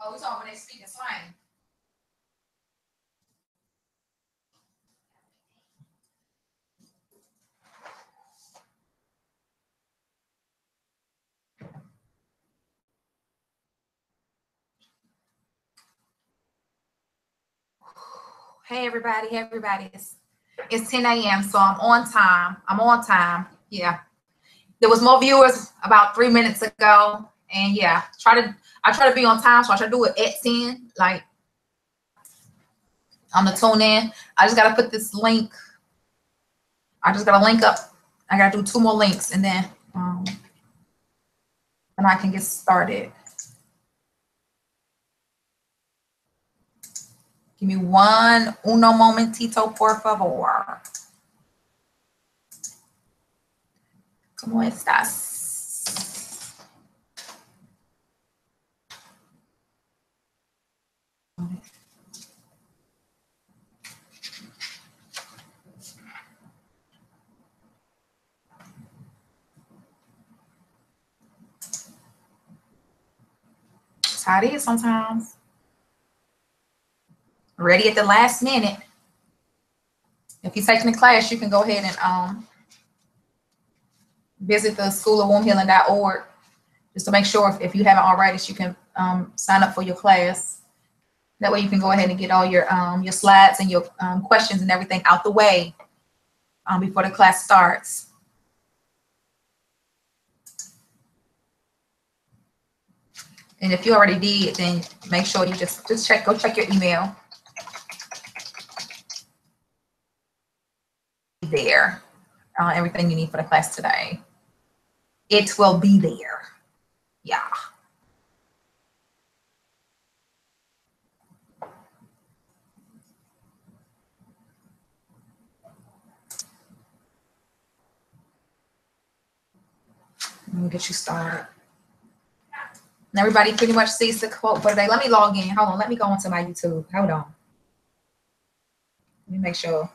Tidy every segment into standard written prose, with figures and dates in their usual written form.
Oh, we talking when they speak in slang. Hey everybody, it's 10 a.m. so I'm on time. Yeah, there was more viewers about 3 minutes ago, and yeah, I try to be on time, so I try to do it at 10, like on the tune in. I just gotta put this link. I just gotta link up. I gotta do 2 more links, and then I can get started. Give me uno momentito, por favor. ¿Cómo estás? That's how it is sometimes. Ready at the last minute. If you're taking the class, you can go ahead and visit the schoolofwombhealing.org just to make sure if you haven't already, you can sign up for your class. That way you can go ahead and get all your slides and your questions and everything out the way before the class starts. And if you already did, then make sure you just go check your email. There, everything you need for the class today. It will be there. Yeah. Let me get you started. And everybody pretty much sees the quote for today. Let me log in. Hold on. Let me go onto my YouTube. Hold on. Let me make sure.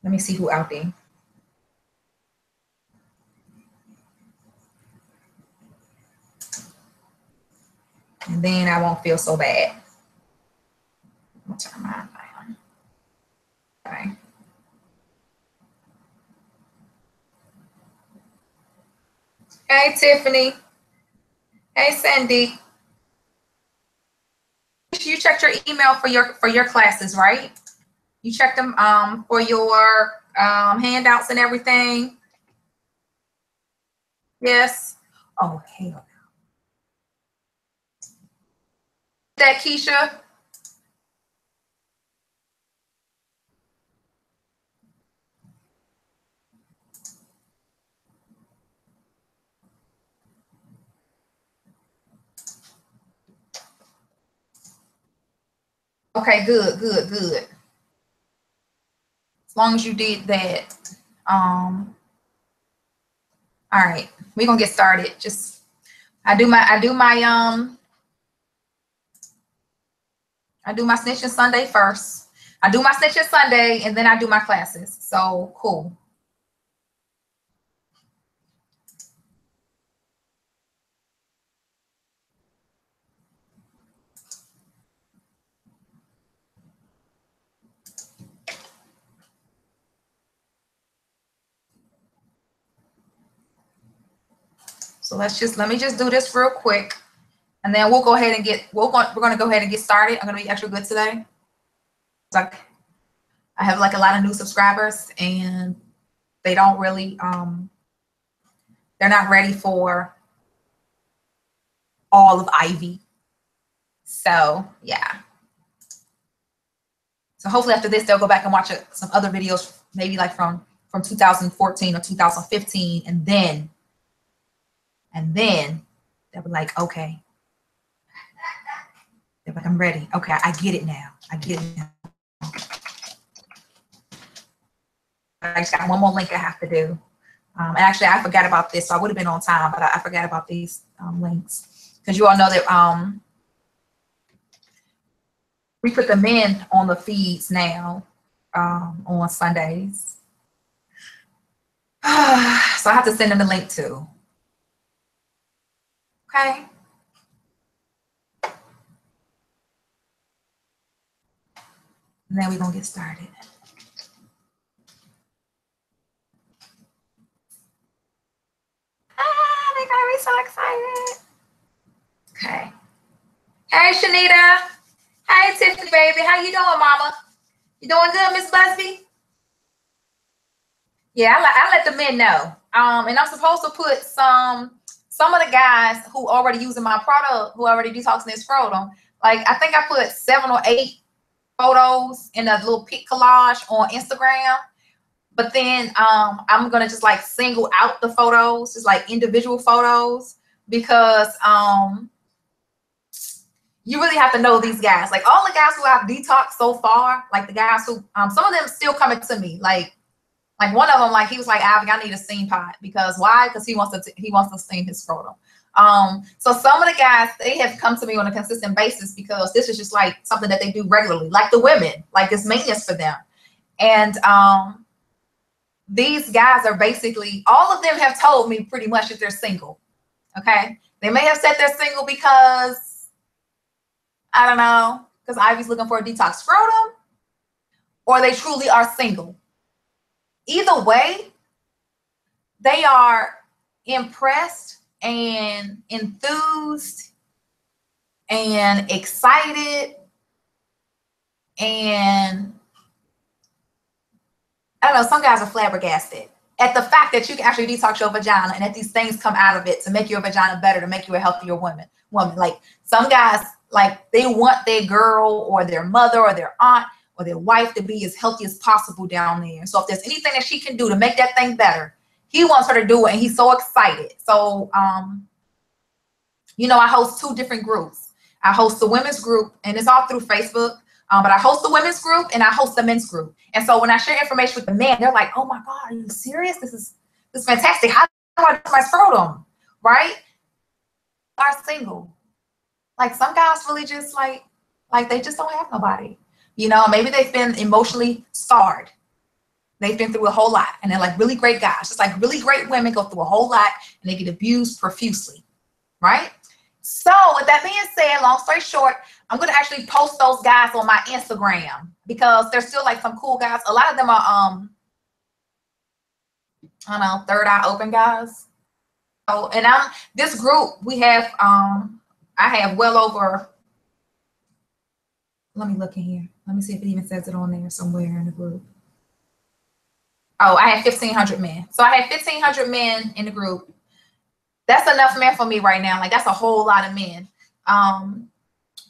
Let me see who out there. And then I won't feel so bad. I'll turn mine down. Okay. Hey, Tiffany. Hey, Sandy. You checked your email for your classes, right? You checked them for your handouts and everything. Yes. Oh, hell no. That Keisha. Okay, good. As long as you did that. All right, we're gonna get started. Just I do my snitching Sunday first. I do my snitching Sunday and then I do my classes. So cool. So let me just do this real quick, and then we'll go ahead and we're gonna go ahead and get started. I'm gonna be extra good today. Like I have like a lot of new subscribers, and they don't really they're not ready for all of Ivy. So yeah. So hopefully after this they'll go back and watch some other videos, maybe like from 2014 or 2015, and then they'll be like, okay. They're like, I'm ready. Okay, I get it now. I just got one more link I have to do. And actually, I forgot about this, so I would have been on time, but I forgot about these links. Because you all know that we put the men on the feeds now on Sundays. So I have to send them the link too. Okay. And then we're going to get started. They're going to be so excited. Okay. Hey, Shanita. Hey, Tiffany, baby. How you doing, mama? You doing good, Miss Busby? Yeah, I let the men know. And I'm supposed to put some of the guys who already using my product, who already detoxing their scrotum. Like, I think I put 7 or 8 photos in a little pic collage on Instagram. But then I'm gonna just like single out the photos, just like individual photos, because you really have to know these guys. Like all the guys who I've detoxed so far, like the guys who some of them still coming to me. Like one of them, like he was like, I need a steam pot. Because why? Because he wants to steam his scrotum. So some of the guys, they have come to me on a consistent basis because this is just like something that they do regularly, like the women, like it's maintenance for them. And these guys are basically, all of them have told me pretty much that they're single. Okay. They may have said they're single because, I don't know, because Ivy's looking for a detox scrotum, or they truly are single. Either way, they are impressed and enthused and excited and I don't know, some guys are flabbergasted at the fact that you can actually detox your vagina and that these things come out of it to make your vagina better, to make you a healthier woman. Like some guys, like they want their girl or their mother or their aunt or their wife to be as healthy as possible down there. So if there's anything that she can do to make that thing better, he wants her to do it, and he's so excited. So, you know, I host 2 different groups. I host the women's group, and it's all through Facebook. But I host the women's group and I host the men's group. And so when I share information with the men, they're like, oh my God, are you serious? This is fantastic. How do I do my scrotum? Right? Are single. Like some guys really just like they just don't have nobody. You know, maybe they've been emotionally scarred. They've been through a whole lot. And they're like really great guys. Just like really great women go through a whole lot and they get abused profusely. Right? So with that being said, long story short, I'm going to actually post those guys on my Instagram because there's still like some cool guys. A lot of them are, I don't know, third eye open guys. So, and this group, we have, I have well over, let me look in here. Let me see if it even says it on there somewhere in the group. Oh, I have 1,500 men. So I have 1,500 men in the group. That's enough men for me right now. Like that's a whole lot of men.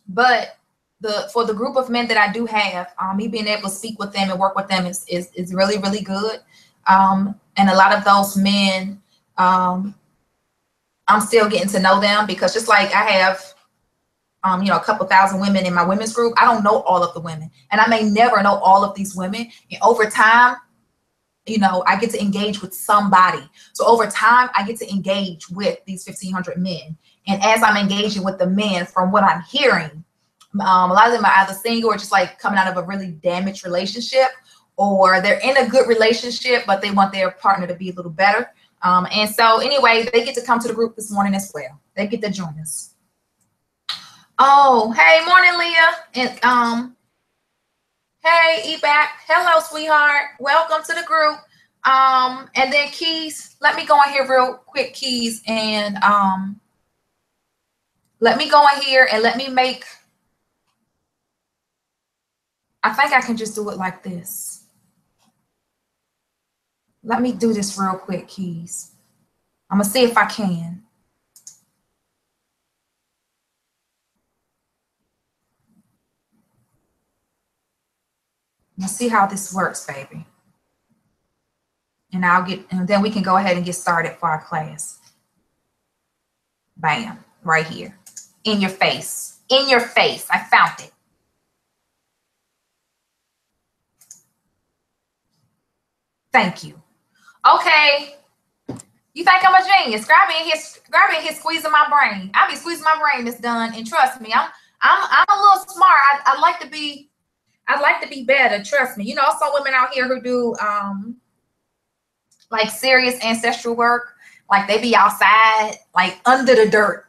But for the group of men that I do have, me being able to speak with them and work with them is really, really good. And a lot of those men, I'm still getting to know them because just like I have, you know, a couple thousand women in my women's group, I don't know all of the women, and I may never know all of these women. And over time, you know, I get to engage with somebody. So over time, I get to engage with these 1,500 men. And as I'm engaging with the men, from what I'm hearing, a lot of them are either single or just like coming out of a really damaged relationship, or they're in a good relationship, but they want their partner to be a little better. And so anyway, they get to come to the group this morning as well. They get to join us. Oh, hey, morning, Leah. And hey, Ebac. Hello, sweetheart. Welcome to the group. And then Keys, let me go in here real quick, Keys, and let me go in here and let me make, I think I can just do it like this. Let me do this real quick, Keys. I'm gonna see if I can. Let's see how this works, baby. And then we can go ahead and get started for our class. Bam, right here. In your face. In your face. I found it. Thank you. Okay. You think I'm a genius? Grab me in here, squeezing my brain. I be squeezing my brain, Miss Dunn, and trust me, I'm a little smart. I'd like to be better. Trust me. You know, some women out here who do like serious ancestral work, like they be outside, like under the dirt,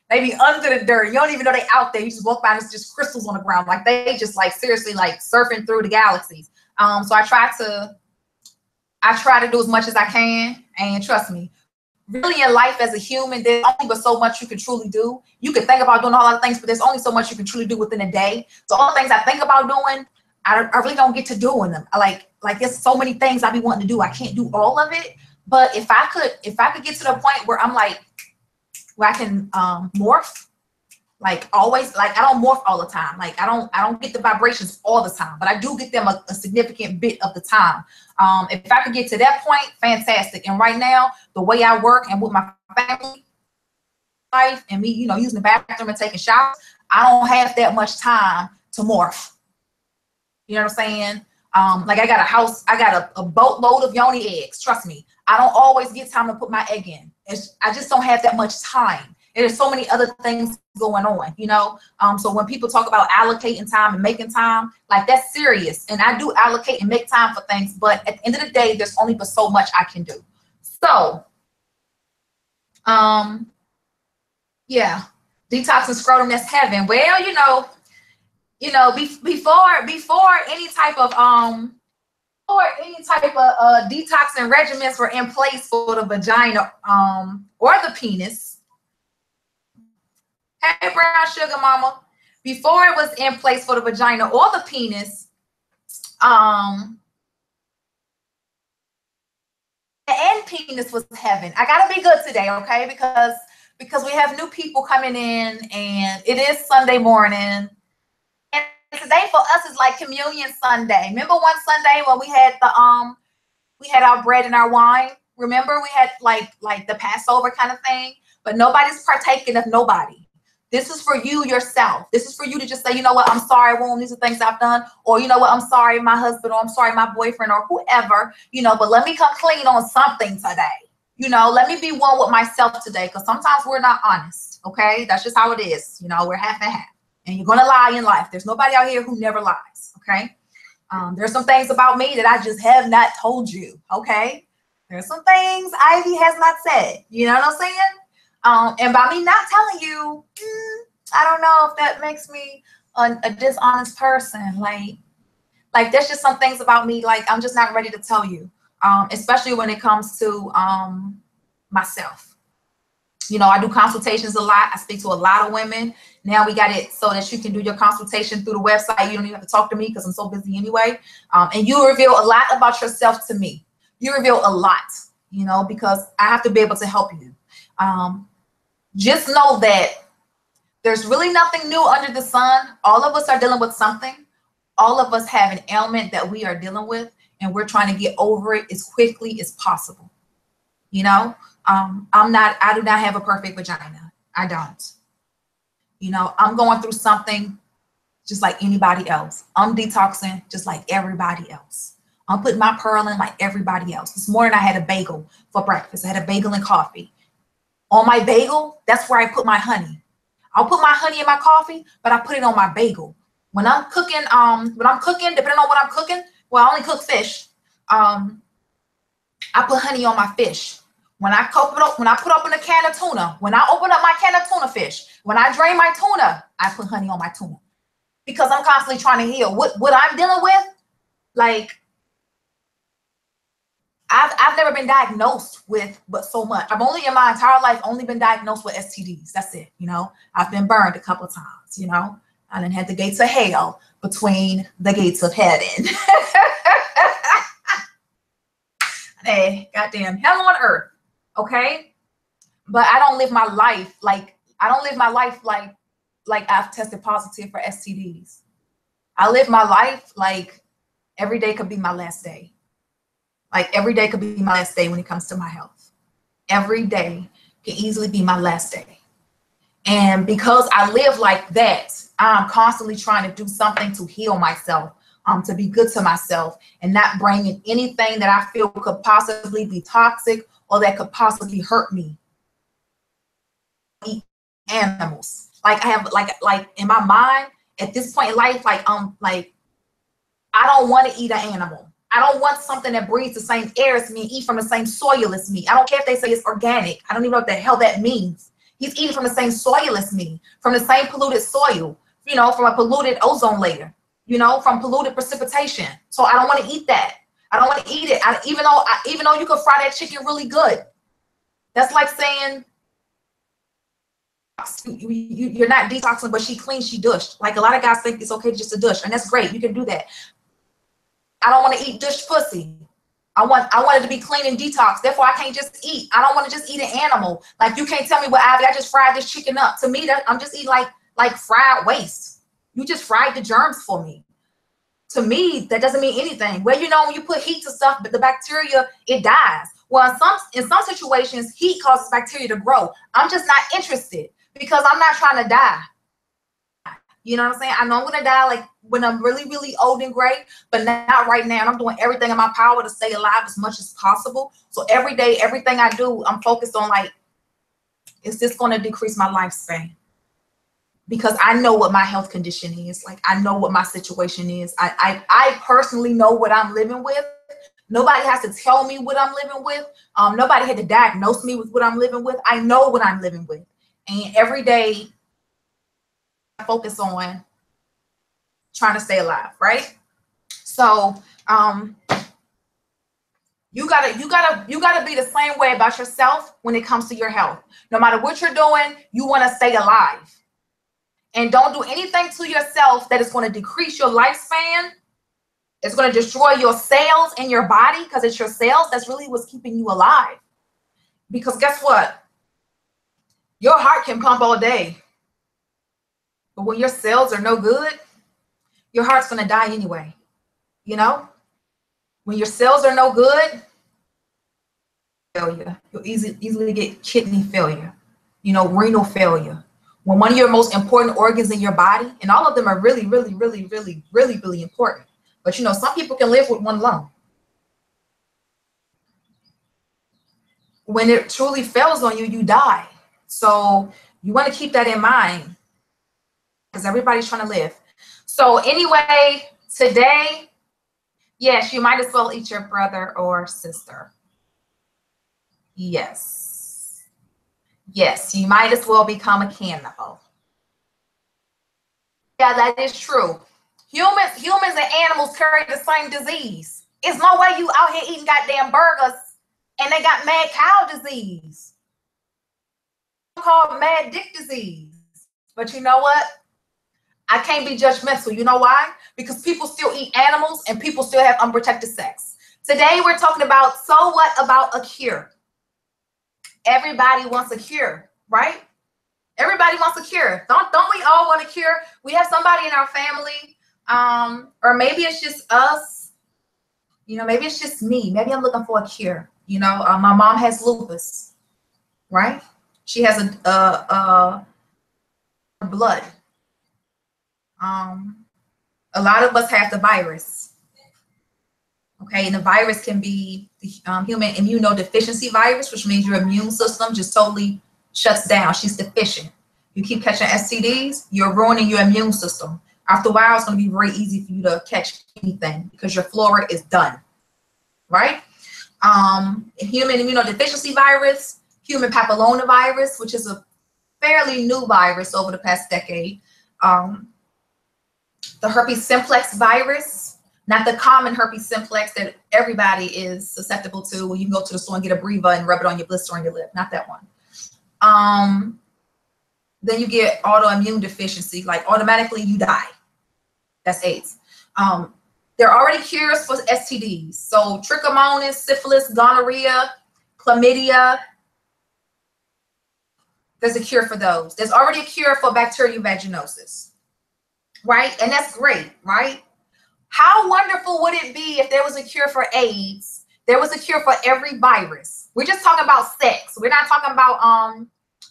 They be under the dirt. You don't even know they out there. You just walk by and it's just crystals on the ground. Like they just like seriously like surfing through the galaxies. So I try to do as much as I can, and trust me, really in life as a human, there's only but so much you can truly do. You can think about doing a whole lot of things, but there's only so much you can truly do within a day. So all the things I think about doing, I really don't get to doing them. Like there's so many things I be wanting to do. I can't do all of it. But if I could get to the point where I'm like, where I can morph, like always, like I don't morph all the time. Like I don't get the vibrations all the time, but I do get them a significant bit of the time. If I could get to that point, fantastic. And right now, the way I work and with my family life and me, you know, using the bathroom and taking showers, I don't have that much time to morph. You know what I'm saying? Like I got a house, I got a boatload of Yoni eggs. Trust me, I don't always get time to put my egg in. I just don't have that much time. There's so many other things going on, you know? So when people talk about allocating time and making time, like that's serious. And I do allocate and make time for things, but at the end of the day, there's only but so much I can do. So, yeah, detox and scrotum, that's heaven. Well, before any type of detox and regimens were in place for the vagina or the penis. Hey, brown sugar mama. Before it was in place for the vagina or the penis, and penis was heaven. I gotta be good today, okay? Because we have new people coming in, and it is Sunday morning. And today for us is like Communion Sunday. Remember one Sunday when we had our bread and our wine? Remember we had like the Passover kind of thing, but nobody's partaking of nobody. This is for you yourself. This is for you to just say, you know what, I'm sorry, womb, these are things I've done. Or you know what, I'm sorry, my husband, or I'm sorry, my boyfriend, or whoever, you know, but let me come clean on something today. You know, let me be one with myself today, because sometimes we're not honest, okay? That's just how it is. You know, we're half and half. And you're going to lie in life. There's nobody out here who never lies, okay? There's some things about me that I just have not told you, okay? There's some things Ivy has not said. You know what I'm saying? And by me not telling you, I don't know if that makes me a dishonest person. Like there's just some things about me, like I'm just not ready to tell you, especially when it comes to myself. You know, I do consultations a lot. I speak to a lot of women. Now we got it so that you can do your consultation through the website. You don't even have to talk to me because I'm so busy anyway. And you reveal a lot about yourself to me. You reveal a lot, you know, because I have to be able to help you. Just know that there's really nothing new under the sun. All of us are dealing with something. All of us have an ailment that we are dealing with, and we're trying to get over it as quickly as possible. You know, I do not have a perfect vagina. I don't. You know, I'm going through something just like anybody else. I'm detoxing just like everybody else. I'm putting my pearl in like everybody else. This morning I had a bagel for breakfast. I had a bagel and coffee. On my bagel, that's where I put my honey. I'll put my honey in my coffee, but I put it on my bagel. When I'm cooking, depending on what I'm cooking, well, I only cook fish. I put honey on my fish. When I put open a can of tuna, when I open up my can of tuna fish, when I drain my tuna, I put honey on my tuna. Because I'm constantly trying to heal. What I'm dealing with, like, I've never been diagnosed with, but so much. I've only in my entire life only been diagnosed with STDs. That's it. You know, I've been burned a couple of times. You know, I done had the gates of hell between the gates of heaven. Hey, goddamn hell on earth. Okay, but I don't live my life like I've tested positive for STDs. I live my life like every day could be my last day. Like every day could be my last day when it comes to my health. Every day can easily be my last day. And because I live like that, I'm constantly trying to do something to heal myself, to be good to myself and not bring in anything that I feel could possibly be toxic or that could possibly hurt me. Eat animals. Like I have like in my mind at this point in life, like I don't want to eat an animal. I don't want something that breathes the same air as me, eat from the same soil as me. I don't care if they say it's organic. I don't even know what the hell that means. He's eating from the same soil as me, from the same polluted soil, you know, from a polluted ozone layer, you know, from polluted precipitation. So I don't want to eat that. I don't want to eat it. Even though you can fry that chicken really good. That's like saying you're not detoxing, but she clean, she dushed. Like a lot of guys think it's okay just to dush, and that's great. You can do that. I don't want to eat dushed pussy. I want it to be clean and detox. Therefore, I can't just eat. I don't want to just eat an animal. Like you can't tell me, well, I just fried this chicken up. To me, that I'm just eating like fried waste. You just fried the germs for me. To me, that doesn't mean anything. Well, you know, when you put heat to stuff, but the bacteria, it dies. Well, in some situations, heat causes bacteria to grow. I'm just not interested because I'm not trying to die. You know what I'm saying? I know I'm gonna die like when I'm really, really old and gray, but not right now. And I'm doing everything in my power to stay alive as much as possible. So every day, everything I do, I'm focused on like, is this gonna decrease my lifespan? Because I know what my health condition is. Like I know what my situation is. I personally know what I'm living with. Nobody has to tell me what I'm living with. Nobody had to diagnose me with what I'm living with. I know what I'm living with. And every day I focus on trying to stay alive, right? So you gotta be the same way about yourself when it comes to your health. No matter what you're doing, you want to stay alive. And don't do anything to yourself that is going to decrease your lifespan. It's going to destroy your cells in your body, because it's your cells that's really what's keeping you alive. Because guess what? Your heart can pump all day. But when your cells are no good, your heart's going to die anyway. You know? When your cells are no good, failure. You'll easily get kidney failure, you know, renal failure. When one of your most important organs in your body, and all of them are really, really, really, really, really, really important. But you know, some people can live with one lung. When it truly fails on you, you die. So you want to keep that in mind, because everybody's trying to live. So anyway, today, yes, you might as well eat your brother or sister. Yes. Yes, you might as well become a cannibal. Yeah, that is true. Humans and animals carry the same disease. It's no way you out here eating goddamn burgers and they got mad cow disease. It's called mad dick disease. But you know what? I can't be judgmental. You know why? Because people still eat animals and people still have unprotected sex. Today we're talking about, so what about a cure? Everybody wants a cure, right? Everybody wants a cure. Don't we all want a cure? We have somebody in our family, or maybe it's just us. You know, maybe it's just me. Maybe I'm looking for a cure. You know, my mom has lupus, right? She has a blood. A lot of us have the virus. Okay, and the virus can be the human immunodeficiency virus, which means your immune system just totally shuts down. She's deficient. You keep catching STDs, you're ruining your immune system. After a while, it's going to be very easy for you to catch anything because your flora is done, right? Human immunodeficiency virus, human papillomavirus, which is a fairly new virus over the past decade. The herpes simplex virus, not the common herpes simplex that everybody is susceptible to, where you can go to the store and get a Breva and rub it on your blister on your lip. Not that one. Then you get autoimmune deficiency, like automatically you die. That's AIDS. There are already cures for STDs. So trichomonas, syphilis, gonorrhea, chlamydia. There's a cure for those. There's already a cure for bacterial vaginosis, right? And that's great, right? How wonderful would it be if there was a cure for AIDS? There was a cure for every virus. We're just talking about sex. We're not talking about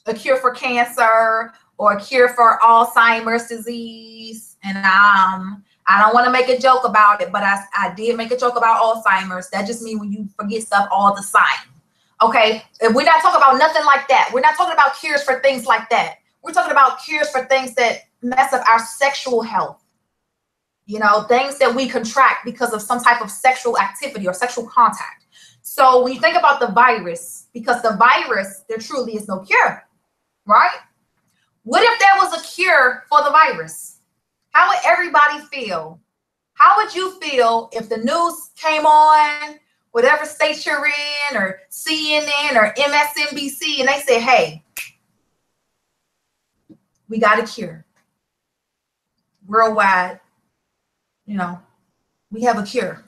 a cure for cancer or a cure for Alzheimer's disease. And I don't want to make a joke about it, but I did make a joke about Alzheimer's. That just means when you forget stuff all the time. Okay, and we're not talking about nothing like that. We're not talking about cures for things like that. We're talking about cures for things that mess up our sexual health. You know, things that we contract because of some type of sexual activity or sexual contact. So when you think about the virus, because the virus, there truly is no cure. right? What if there was a cure for the virus? How would everybody feel? How would you feel if the news came on, whatever state you're in, or CNN or MSNBC, and they said, hey, we got a cure worldwide, you know, we have a cure.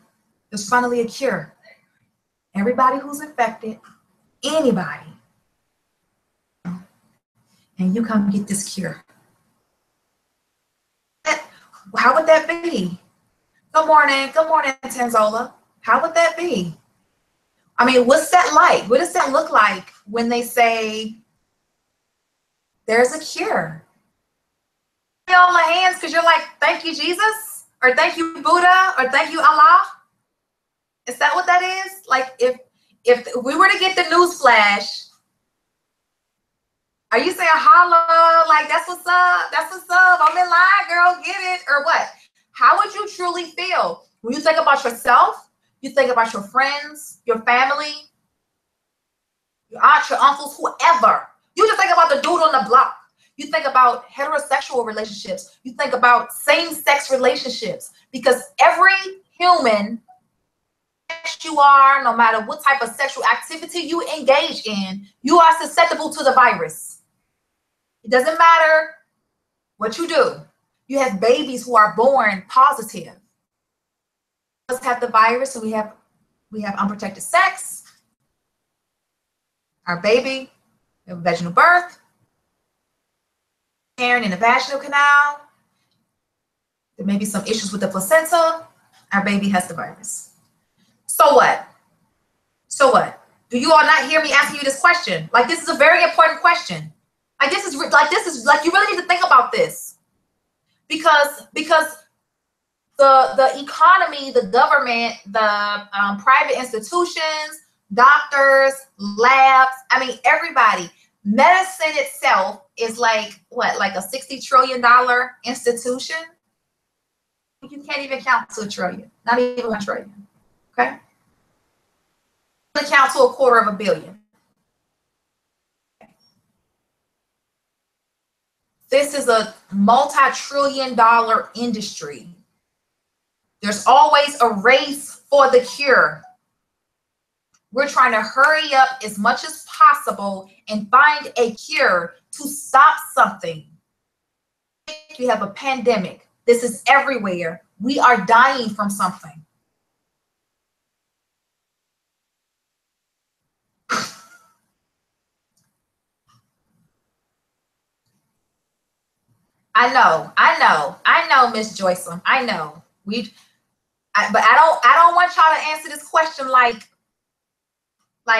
There's finally a cure. Everybody who's infected, anybody, and you come get this cure. How would that be? Good morning, Tanzola. How would that be? I mean, what's that like? What does that look like when they say there's a cure? On my hands because you're like, thank you, Jesus, or thank you, Buddha, or thank you, Allah. Is that what that is? Like, if we were to get the news flash, are you saying holla? Like, that's what's up. That's what's up. I'm in line, girl. Get it or what? How would you truly feel when you think about yourself? You think about your friends, your family, your aunts, your uncles, whoever. You just think about the dude on the block. You think about heterosexual relationships. You think about same-sex relationships, because every human you are, no matter what type of sexual activity you engage in, you are susceptible to the virus. It doesn't matter what you do. You have babies who are born positive. Let's have the virus, and we have unprotected sex. Our baby, we have a vaginal birth. Carrying in the vaginal canal. There may be some issues with the placenta. Our baby has the virus. So what? So what? Do you all not hear me asking you this question? Like, this is a very important question. Like, this is like you really need to think about this, because the economy, the government, the private institutions, doctors, labs, I mean, everybody. Medicine itself is like what, like a $60 trillion institution? You can't even count to $1 trillion, not even $1 trillion. Okay, you count to $250 million. This is a multi-trillion-dollar industry. There's always a race for the cure. We're trying to hurry up as much as possible and find a cure to stop something. We have a pandemic. This is everywhere. We are dying from something. I know, Miss Joycelyn. I know. But I don't want y'all to answer this question like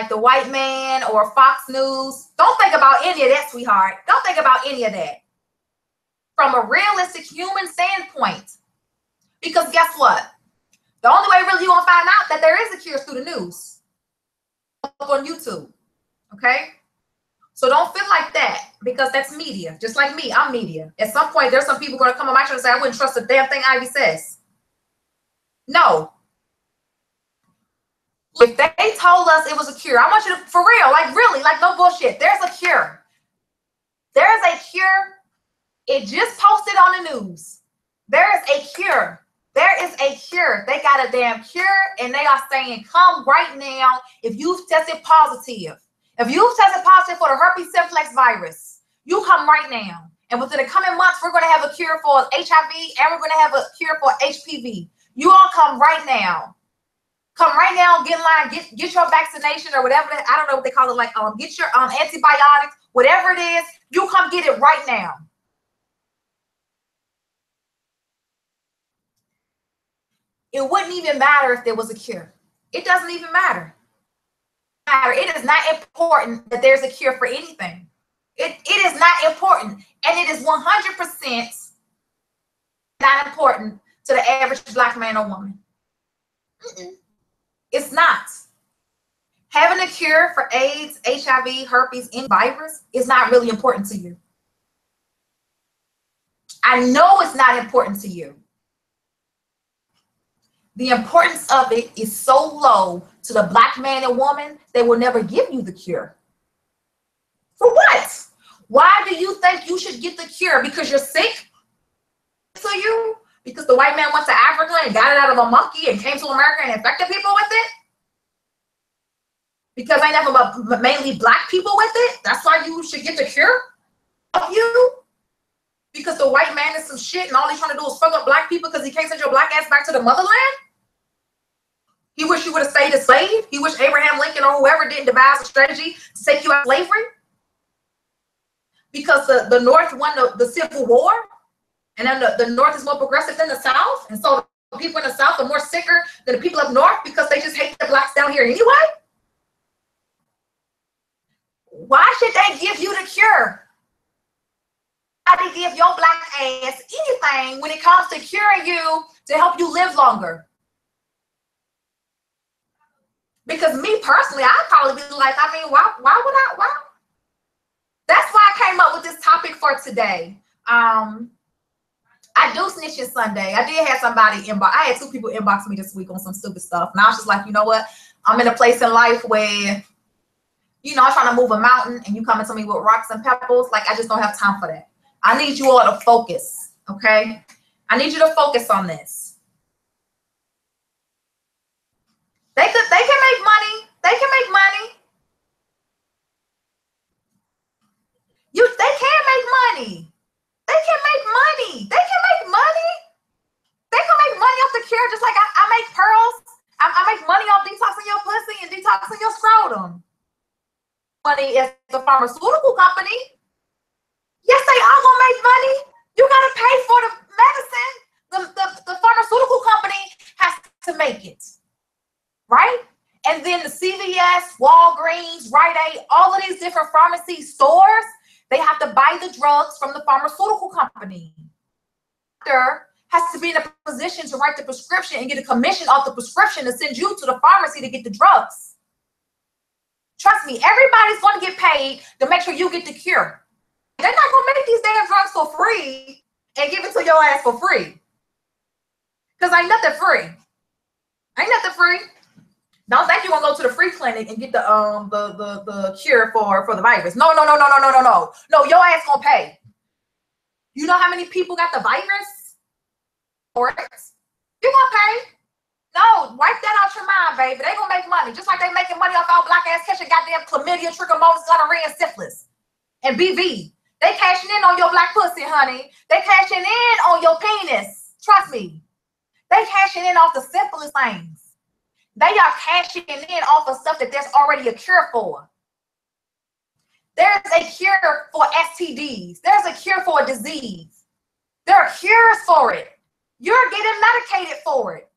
the white man or Fox News. Don't think about any of that, sweetheart. Don't think about any of that. From a realistic human standpoint. Because guess what? The only way really you're going to find out that there is a cure through the news. On YouTube. Okay? So don't feel like that, because that's media. Just like me, I'm media. At some point, there's some people going to come on my show and say, I wouldn't trust a damn thing Ivy says. No. If they told us it was a cure, I want you to, for real, like really, like no bullshit. There's a cure. There's a cure. It just posted on the news. There is a cure. There is a cure. They got a damn cure, and they are saying, come right now if you've tested positive. If you've tested positive for the herpes simplex virus, you come right now. And within the coming months, we're going to have a cure for HIV, and we're going to have a cure for HPV. You all come right now. Come right now, get in line, get your vaccination or whatever. I don't know what they call it. Like, get your antibiotics, whatever it is. You come get it right now. It wouldn't even matter if there was a cure. It doesn't even matter. It is not important that there's a cure for anything. It is not important, and it is 100% not important to the average Black man or woman. It's not. Having a cure for AIDS, HIV, herpes, any virus is not really important to you. I know it's not important to you. The importance of it is so low to the Black man and woman, they will never give you the cure. For what? Why do you think you should get the cure? Because you're sick? To you? Because the white man went to Africa and got it out of a monkey and came to America and infected people with it? Because I never but mainly black people with it? That's why you should get the cure of you? Because the white man is some shit and all he's trying to do is fuck up black people because he can't send your black ass back to the motherland? He wish you would have stayed a slave? He wish Abraham Lincoln or whoever didn't devise a strategy to take you out of slavery? Because the North won the Civil War? And then the North is more progressive than the South? And so the people in the South are more sicker than the people up North because they just hate the blacks down here anyway? Why should they give you the cure? Why they give your black ass anything when it comes to curing you to help you live longer? Because me personally, I'd probably be like, I mean, why would I? Why? That's why I came up with this topic for today. I do snitching Sunday. I did have somebody inbox. I had 2 people inbox me this week on some stupid stuff. And I was just like, you know what? I'm in a place in life where, you know, I'm trying to move a mountain and you coming to me with rocks and pebbles. Like, I just don't have time for that. I need you all to focus, okay? I need you to focus on this. They can make money. They can make money. They can make money. They can make money. They can make money. They can make money off the cure just like I make pearls. I make money off detoxing your pussy and detoxing your scrotum. Money is the pharmaceutical company. Yes, they are gonna make money. You gotta pay for the medicine. The pharmaceutical company has to make it. Right? And then the CVS, Walgreens, Rite Aid, all of these different pharmacy stores, they have to buy the drugs from the pharmaceutical company. The doctor has to be in a position to write the prescription and get a commission off the prescription to send you to the pharmacy to get the drugs. Trust me, everybody's going to get paid to make sure you get the cure. They're not going to make these damn drugs for free and give it to your ass for free. Because ain't nothing free. Ain't nothing free. Don't think you're gonna go to the free clinic and get the cure for the virus. No. No, your ass gonna pay. You know how many people got the virus? Or you gonna pay. No, wipe that out your mind, baby. They gonna make money. Just like they making money off our black ass catching goddamn chlamydia, trichomonas, gonorrhea, and syphilis. And BV. They cashing in on your black pussy, honey. They cashing in on your penis. Trust me. They cashing in off the simplest things. They are cashing in off of stuff that there's already a cure for. There's a cure for STDs. There's a cure for a disease. There are cures for it. You're getting medicated for it.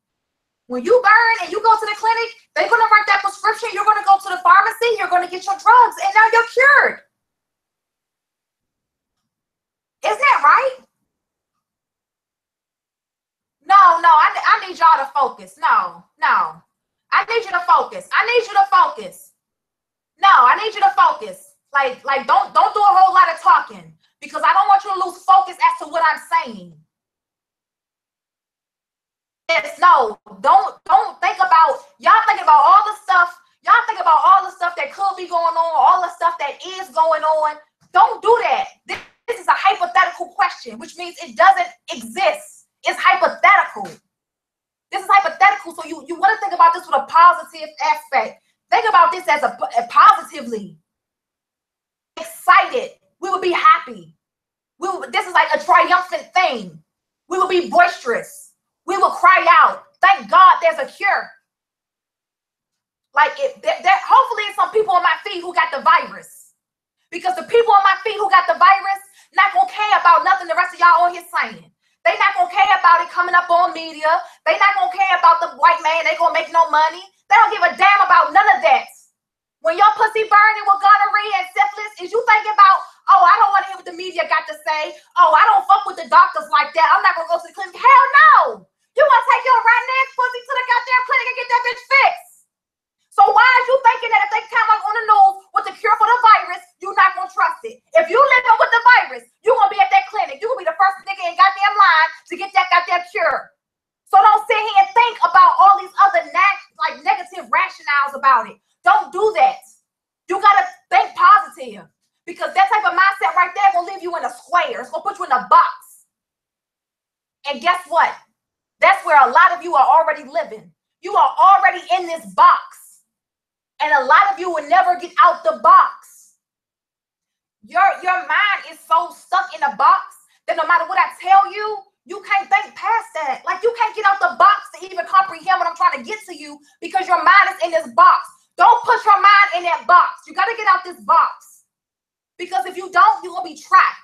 When you burn and you go to the clinic, they're going to write that prescription. You're going to go to the pharmacy. You're going to get your drugs. And now you're cured. Isn't that right? No. I need y'all to focus. No. I need you to focus. I need you to focus. No, I need you to focus. Like don't do a whole lot of talking because I don't want you to lose focus as to what I'm saying. Yes, no, don't think about y'all thinking about all the stuff. Y'all think about all the stuff that could be going on, all the stuff that is going on. Don't do that. This is a hypothetical question, which means it doesn't exist. It's hypothetical. This is hypothetical, so you want to think about this with a positive aspect. Think about this as a positively. Excited. We would be happy. This is like a triumphant thing. We would be boisterous. We will cry out. Thank God there's a cure. Like hopefully it's some people on my feed who got the virus. Because the people on my feed who got the virus not gonna care about nothing the rest of y'all on here saying. They not gonna care about it coming up on media. They not gonna care about the white man. They gonna make no money. They don't give a damn about none of that. When your pussy burning with gonorrhea and syphilis, is you thinking about, oh, I don't want to hear what the media got to say. Oh, I don't fuck with the doctors like that. I'm not gonna go to the clinic. Hell no. You want to take your rotten ass pussy to the goddamn clinic and get that bitch fixed. So why are you thinking that if they come up on the news with the cure for the virus, you're not gonna trust it? If you living with the virus, you're gonna be at that clinic. You're gonna be the first nigga in goddamn line to get that goddamn cure. So don't sit here and think about all these other negative rationales about it. Don't do that. You gotta think positive Because that type of mindset right there will leave you in a square. It's going to put you in a box. And guess what? That's where a lot of you are already living. You are already in this box. And a lot of you will never get out the box. Your mind is so stuck in a box that no matter what I tell you, you can't think past that. Like, you can't get out the box to even comprehend what I'm trying to get to you because your mind is in this box. Don't put your mind in that box. You got to get out this box. Because if you don't, you're going to be trapped.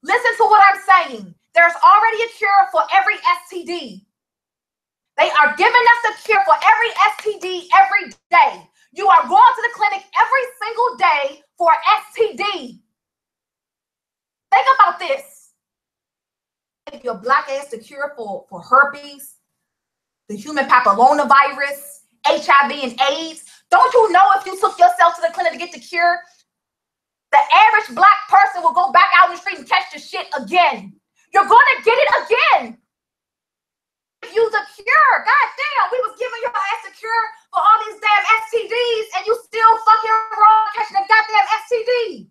Listen to what I'm saying. There's already a cure for every STD. They are giving us the cure for every STD every day. You are going to the clinic every single day for STD. Think about this. If your black ass the cure for herpes, the human papillomavirus, HIV and AIDS, don't you know if you took yourself to the clinic to get the cure, the average black person will go back out in the street and catch the shit again. You're going to get it again. If you the cure, god damn, we was giving your ass the cure for all these damn STDs and you still fucking wrong catching a goddamn STD.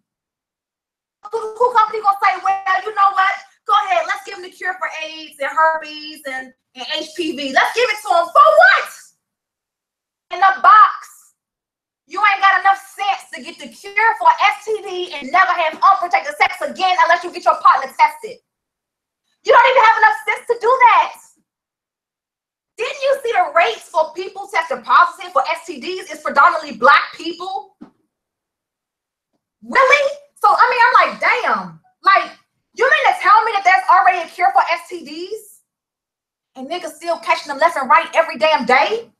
Who company gonna say, well, you know what? Go ahead, let's give them the cure for AIDS and herpes and HPV. Let's give it to them. For what? In the box. You ain't got enough sense to get the cure for STD and never have unprotected sex again unless you get your partner tested. You don't even have enough sense to do that. Didn't you see the rates for people tested positive for STDs is predominantly black people? Really? So, I mean, I'm like, damn. Like, you mean to tell me that there's already a cure for STDs? And niggas still catching them left and right every damn day?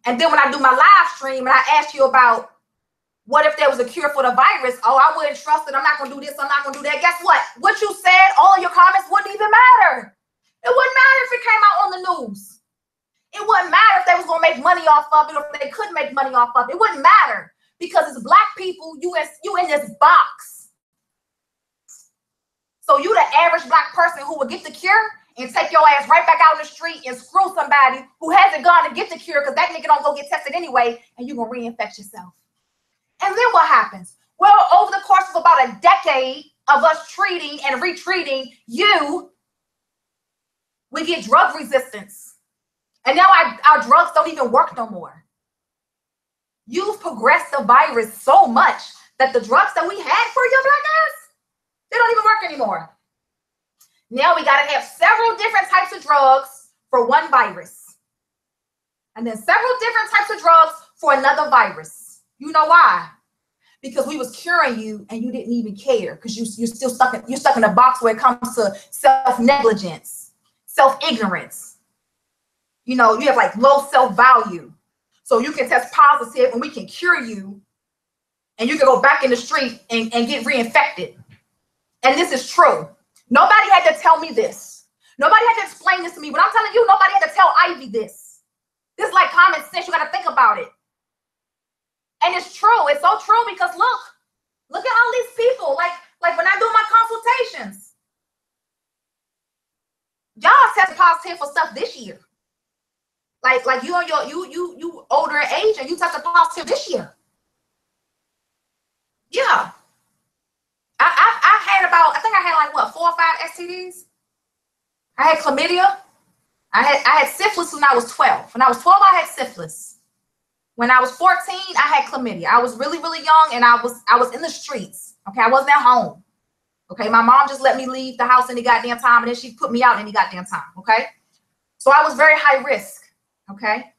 And then when I do my live stream and I ask you about what if there was a cure for the virus? Oh, I wouldn't trust it. I'm not going to do this. I'm not going to do that. Guess what? What you said, all of your comments wouldn't even matter. It wouldn't matter if it came out on the news. It wouldn't matter if they was going to make money off of it or if they couldn't make money off of it. It wouldn't matter because it's black people, you in this box. So you the average black person who would get the cure and take your ass right back out in the street and screw somebody who hasn't gone to get the cure because that nigga don't go get tested anyway and you're going to reinfect yourself. And then what happens? Well, over the course of about a decade of us treating and retreating you, we get drug resistance. And now our drugs don't even work no more. You've progressed the virus so much that the drugs that we had for your black ass, they don't even work anymore. Now we got to have several different types of drugs for one virus. And then several different types of drugs for another virus. You know why? Because we was curing you and you didn't even care because you're still stuck in a box where it comes to self-negligence, self-ignorance. You know, you have like low self-value. So you can test positive and we can cure you and you can go back in the street and get reinfected. And this is true. Nobody had to tell me this. Nobody had to explain this to me. But I'm telling you, nobody had to tell Ivy this. This is like common sense. You got to think about it. And it's true. It's so true because look at all these people. Like when I do my consultations, y'all test positive for stuff this year. Like you older in age and you tested positive this year. Yeah. I think I had like what 4 or 5 STDs. I had chlamydia. I had syphilis when I was 12. When I was 12, I had syphilis. When I was 14, I had chlamydia. I was really, really young and I was in the streets. Okay, I wasn't at home. Okay, my mom just let me leave the house any goddamn time and then she put me out any goddamn time. Okay, so I was very high risk. Okay,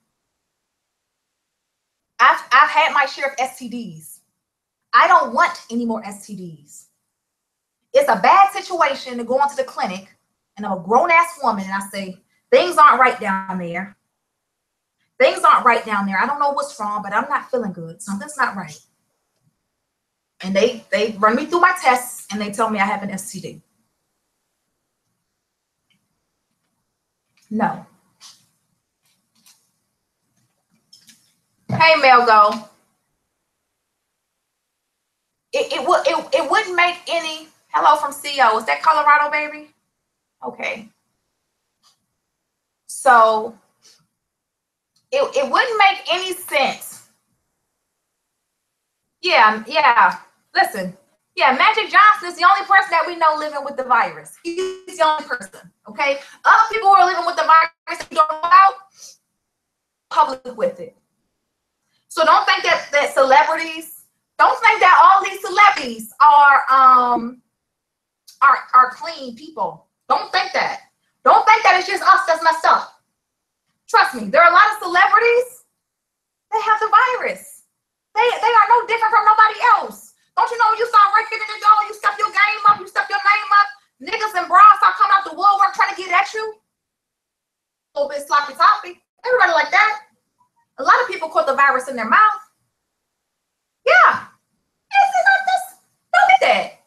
I've had my share of STDs. I don't want any more STDs. It's a bad situation to go into the clinic and I'm a grown-ass woman and I say, things aren't right down there. Things aren't right down there. I don't know what's wrong, but I'm not feeling good. Something's not right. And they run me through my tests and they tell me I have an STD. No. Hey, Melgo. It wouldn't make any. Hello from CO. Is that Colorado, baby? Okay. So it wouldn't make any sense. Yeah. Listen, Yeah, Magic Johnson is the only person that we know living with the virus. He's the only person, okay? Other people who are living with the virus that you don't know about, public with it. So don't think that celebrities, don't think that all these celebrities are clean people. Don't think that. Don't think that it's just us that's messed up. Trust me, there are a lot of celebrities that have the virus. They are no different from nobody else. Don't you know when you start working in the door, you step your game up, you step your name up, niggas and bras start coming out the woodwork trying to get at you? A little bit sloppy toppy. Everybody like that. A lot of people caught the virus in their mouth. Yeah. It's not this. Don't do that.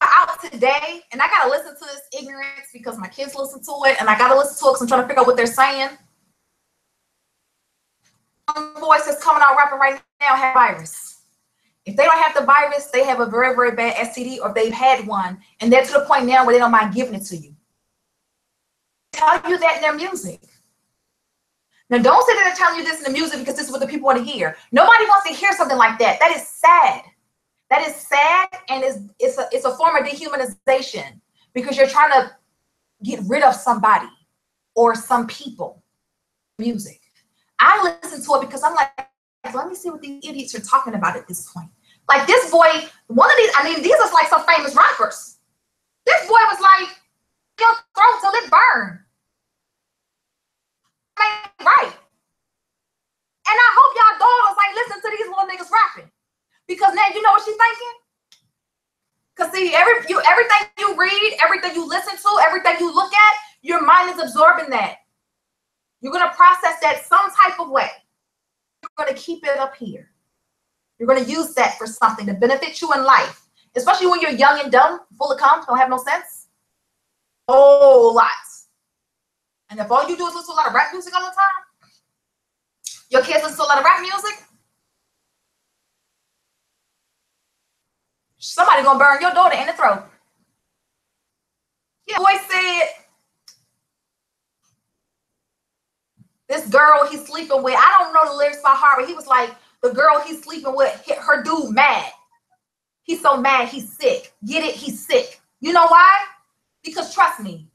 Out today, and I gotta listen to this ignorance because my kids listen to it, and I gotta listen to it because I'm trying to figure out what they're saying. Voice that's coming out rapping right now have virus. If they don't have the virus, they have a very, very bad STD, or they've had one, and they're to the point now where they don't mind giving it to you. Tell you that in their music. Now, don't say that they're telling you this in the music because this is what the people want to hear. Nobody wants to hear something like that. That is sad. That is sad, and it's a form of dehumanization because you're trying to get rid of somebody or some people. Music. I listen to it because I'm like, let me see what these idiots are talking about at this point. Like this boy, one of these, I mean, these are like some famous rappers. This boy was like, your throat till it burn. Right. And I hope y'all daughters like listen to these little niggas rapping. Because now you know what she's thinking? Because see, everything you read, everything you listen to, everything you look at, your mind is absorbing that. You're going to process that some type of way. You're going to keep it up here. You're going to use that for something to benefit you in life. Especially when you're young and dumb, full of cum, don't have no sense. Whole lot. And if all you do is listen to a lot of rap music all the time, your kids listen to a lot of rap music, somebody gonna burn your daughter in the throat. Yeah, boy said this girl he's sleeping with, I don't know the lyrics by heart, but he was like, the girl he's sleeping with, her dude mad. He's so mad, he's sick. Get it? He's sick. You know why? Because trust me,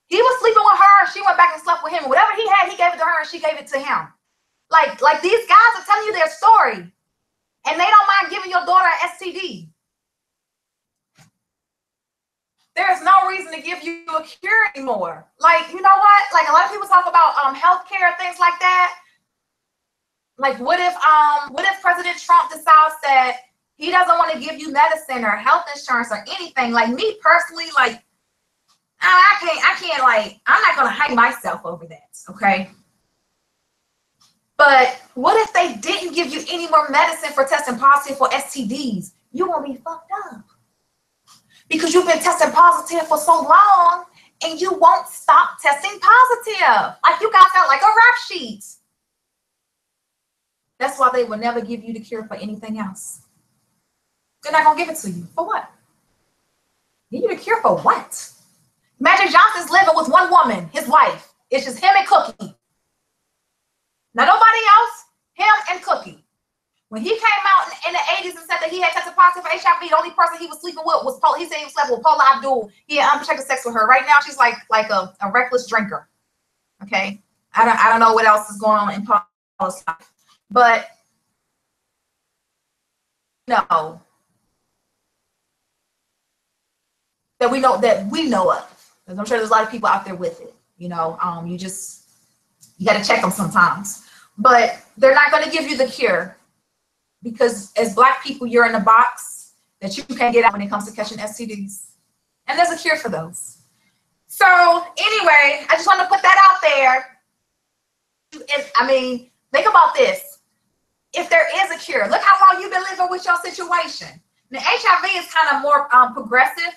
he was sleeping with her, she went back and slept with him. Whatever he had, he gave it to her and she gave it to him. Like these guys are telling you their story and they don't mind giving your daughter an STD. There's no reason to give you a cure anymore. Like, you know what? Like a lot of people talk about healthcare, things like that. Like what if President Trump decides that he doesn't want to give you medicine or health insurance or anything? Like me personally, like I can't like, I'm not gonna hang myself over that, okay? But what if they didn't give you any more medicine for testing positive for STDs? You won't be fucked up. Because you've been testing positive for so long and you won't stop testing positive. Like you got that like a rap sheet. That's why they will never give you the cure for anything else. They're not gonna give it to you. For what? Give you the cure for what? Magic Johnson's living with one woman, his wife. It's just him and Cookie. Not nobody else, him and Cookie. When he came out in the 80s and said that he had tested positive for HIV, the only person he was sleeping with was Paula. He said he was sleeping with Paula Abdul. He had unprotected sex with her. Right now, she's like a reckless drinker. Okay, I don't know what else is going on in Paula's life, but no, that we know of. Because I'm sure there's a lot of people out there with it. You know, you got to check them sometimes. But they're not going to give you the cure because as Black people, you're in a box that you can't get out when it comes to catching STDs. And there's a cure for those. So anyway, I just want to put that out there. I mean, think about this. If there is a cure, look how long you've been living with your situation. Now, HIV is kind of more progressive,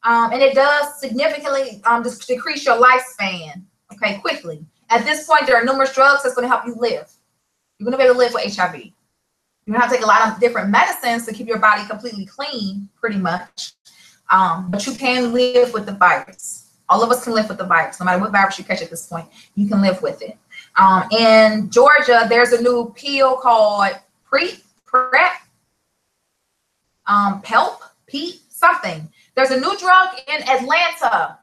and it does significantly decrease your lifespan, okay, quickly. At this point, there are numerous drugs that's going to help you live. You're going to be able to live with HIV. You're going to have to take a lot of different medicines to keep your body completely clean, pretty much. But you can live with the virus. All of us can live with the virus. No matter what virus you catch at this point, you can live with it. In Georgia, there's a new pill called PrEP. something. There's a new drug in Atlanta.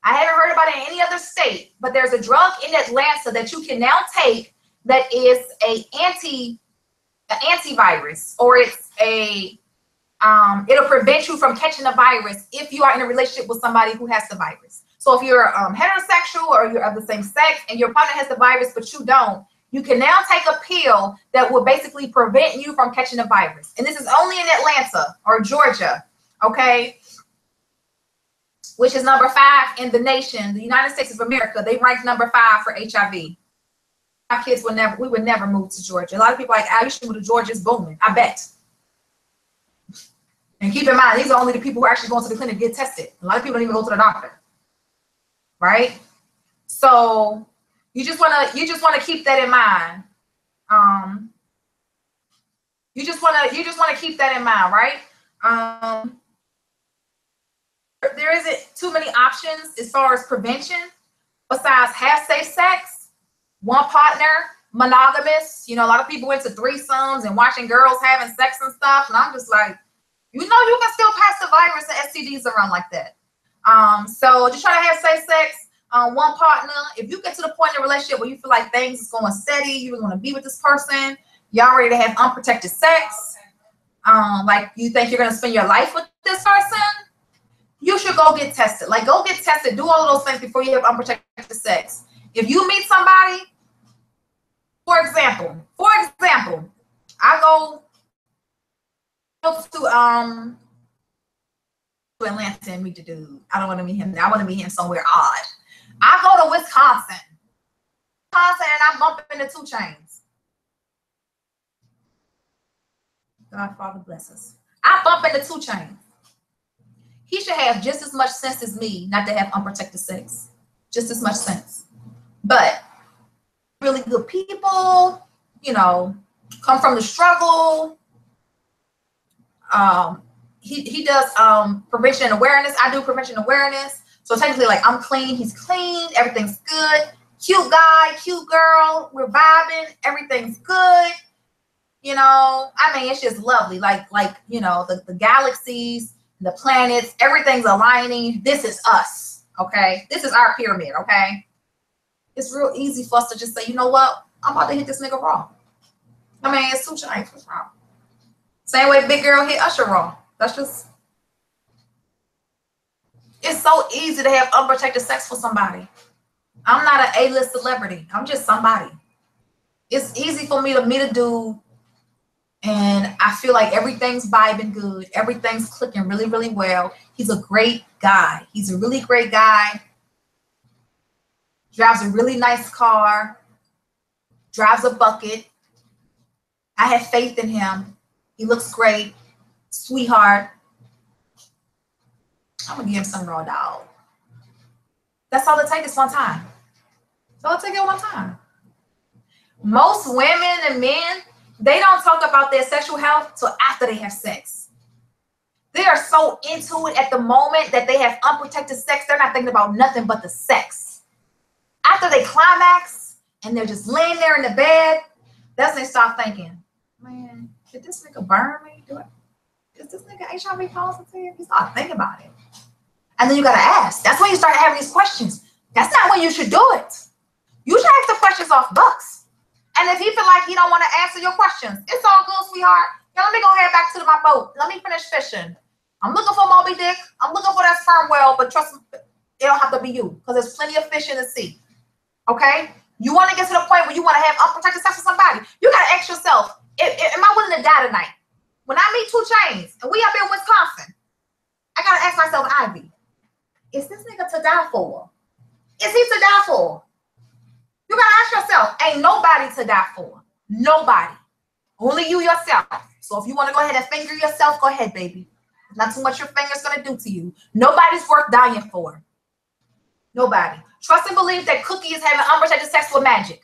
I haven't heard about it in any other state, but there's a drug in Atlanta that you can now take that is an antivirus, or it's a it'll prevent you from catching the virus if you are in a relationship with somebody who has the virus. So if you're heterosexual or you're of the same sex and your partner has the virus but you don't, you can now take a pill that will basically prevent you from catching the virus. And this is only in Atlanta or Georgia, okay? Which is number 5 in the nation, the United States of America. They ranked number 5 for HIV. Our kids we would never move to Georgia. A lot of people are like, I used to move to Georgia, it's booming. I bet. And keep in mind, these are only the people who are actually going to the clinic to get tested. A lot of people don't even go to the doctor, right? So you just want to keep that in mind. You just want to keep that in mind, right? There isn't too many options as far as prevention besides have safe sex, one partner, monogamous. You know, a lot of people into threesomes and watching girls having sex and stuff. And I'm just like, you know, you can still pass the virus and STDs around like that. So just try to have safe sex, one partner. If you get to the point in a relationship where you feel like things is going steady, you're going to be with this person, y'all ready to have unprotected sex, like you think you're going to spend your life with this person, you should go get tested. Like, go get tested. Do all of those things before you have unprotected sex. If you meet somebody, for example, I go to Atlanta and meet the dude. I don't want to meet him. I want to meet him somewhere odd. I go to Wisconsin, and I bump into 2 Chainz. God, Father bless us. I bump into 2 Chainz. He should have just as much sense as me not to have unprotected sex. Just as much sense. But really good people, you know, come from the struggle. He does prevention and awareness. I do prevention and awareness. So technically, like, I'm clean, he's clean, everything's good. Cute guy, cute girl, we're vibing, everything's good. You know, I mean, it's just lovely. Like you know, the galaxies, the planets, everything's aligning. This is us, okay? This is our pyramid, okay? It's real easy for us to just say, you know what? I'm about to hit this nigga raw. I mean, it's 2 Chainz. What's wrong? Same way Big Girl hit Usher raw. That's just, it's so easy to have unprotected sex for somebody. I'm not an A-list celebrity. I'm just somebody. It's easy for me to meet a dude and I feel like everything's vibing good. Everything's clicking really, really well. He's a great guy. He's a really great guy. Drives a really nice car. Drives a bucket. I have faith in him. He looks great. Sweetheart. I'm going to give him some raw dog. That's all it takes is one time. That's all it takes is one time. Most women and men, they don't talk about their sexual health till after they have sex. They are so into it at the moment that they have unprotected sex. They're not thinking about nothing but the sex. After they climax and they're just laying there in the bed, that's when they start thinking, man, did this nigga burn me? Is this nigga HIV positive? You start thinking about it. And then you got to ask. That's when you start having these questions. That's not when you should do it. You should ask the questions off Bucks. And if he feel like he don't want to answer your questions, it's all good, sweetheart. Now, let me go head back to my boat. Let me finish fishing. I'm looking for Moby Dick. I'm looking for that sperm whale, but trust me, it don't have to be you because there's plenty of fish in the sea. Okay? You want to get to the point where you want to have unprotected sex with somebody. You got to ask yourself, am I willing to die tonight? When I meet 2 Chainz and we up in Wisconsin, I got to ask myself, Ivy, is this nigga to die for? Is he to die for? You got to ask yourself, ain't nobody to die for. Nobody. Only you yourself. So if you want to go ahead and finger yourself, go ahead, baby. Not too much your finger's going to do to you. Nobody's worth dying for. Nobody. Trust and believe that Cookie is having unprotected sex with Magic.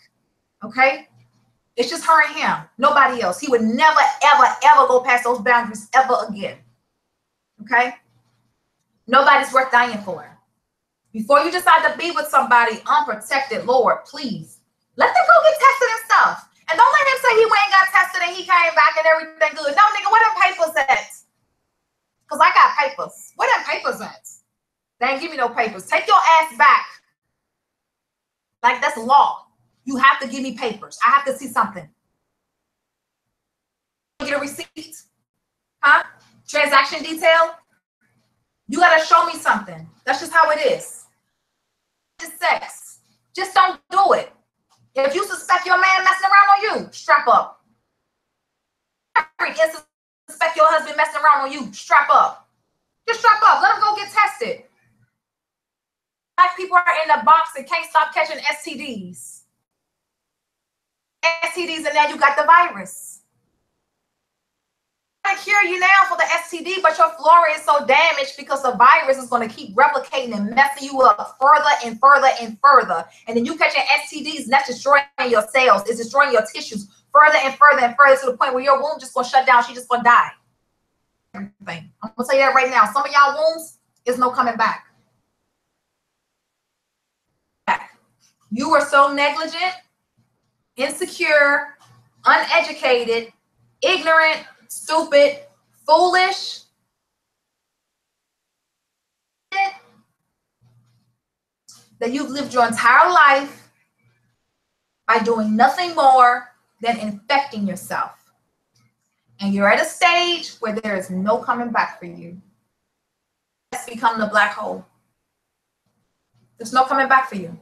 Okay? It's just her and him. Nobody else. He would never, ever, ever go past those boundaries ever again. Okay? Nobody's worth dying for. Before you decide to be with somebody unprotected, Lord, please, let them go get tested and stuff. And don't let him say he went and got tested and he came back and everything good. No, nigga, where them papers at? Because I got papers. Where them papers at? They ain't give me no papers. Take your ass back. Like, that's law. You have to give me papers. I have to see something. Get a receipt? Huh? Transaction detail? You got to show me something. That's just how it is. It's sex. Just don't do it. If you suspect your man messing around on you, strap up. If you suspect your husband messing around on you, strap up. Just strap up. Let him go get tested. Black people are in the box and can't stop catching STDs. STDs, and now you got the virus. I cure you now for the STD, but your flora is so damaged because the virus is going to keep replicating and messing you up further and further and further. And then you catching STDs, and that's destroying your cells. It's destroying your tissues further and further and further to the point where your womb just going to shut down. She just going to die. Everything. I'm going to tell you that right now. Some of y'all wombs is no coming back. You were so negligent, insecure, uneducated, ignorant, stupid, foolish, that you've lived your entire life by doing nothing more than infecting yourself. And you're at a stage where there is no coming back for you. It's become the black hole. There's no coming back for you.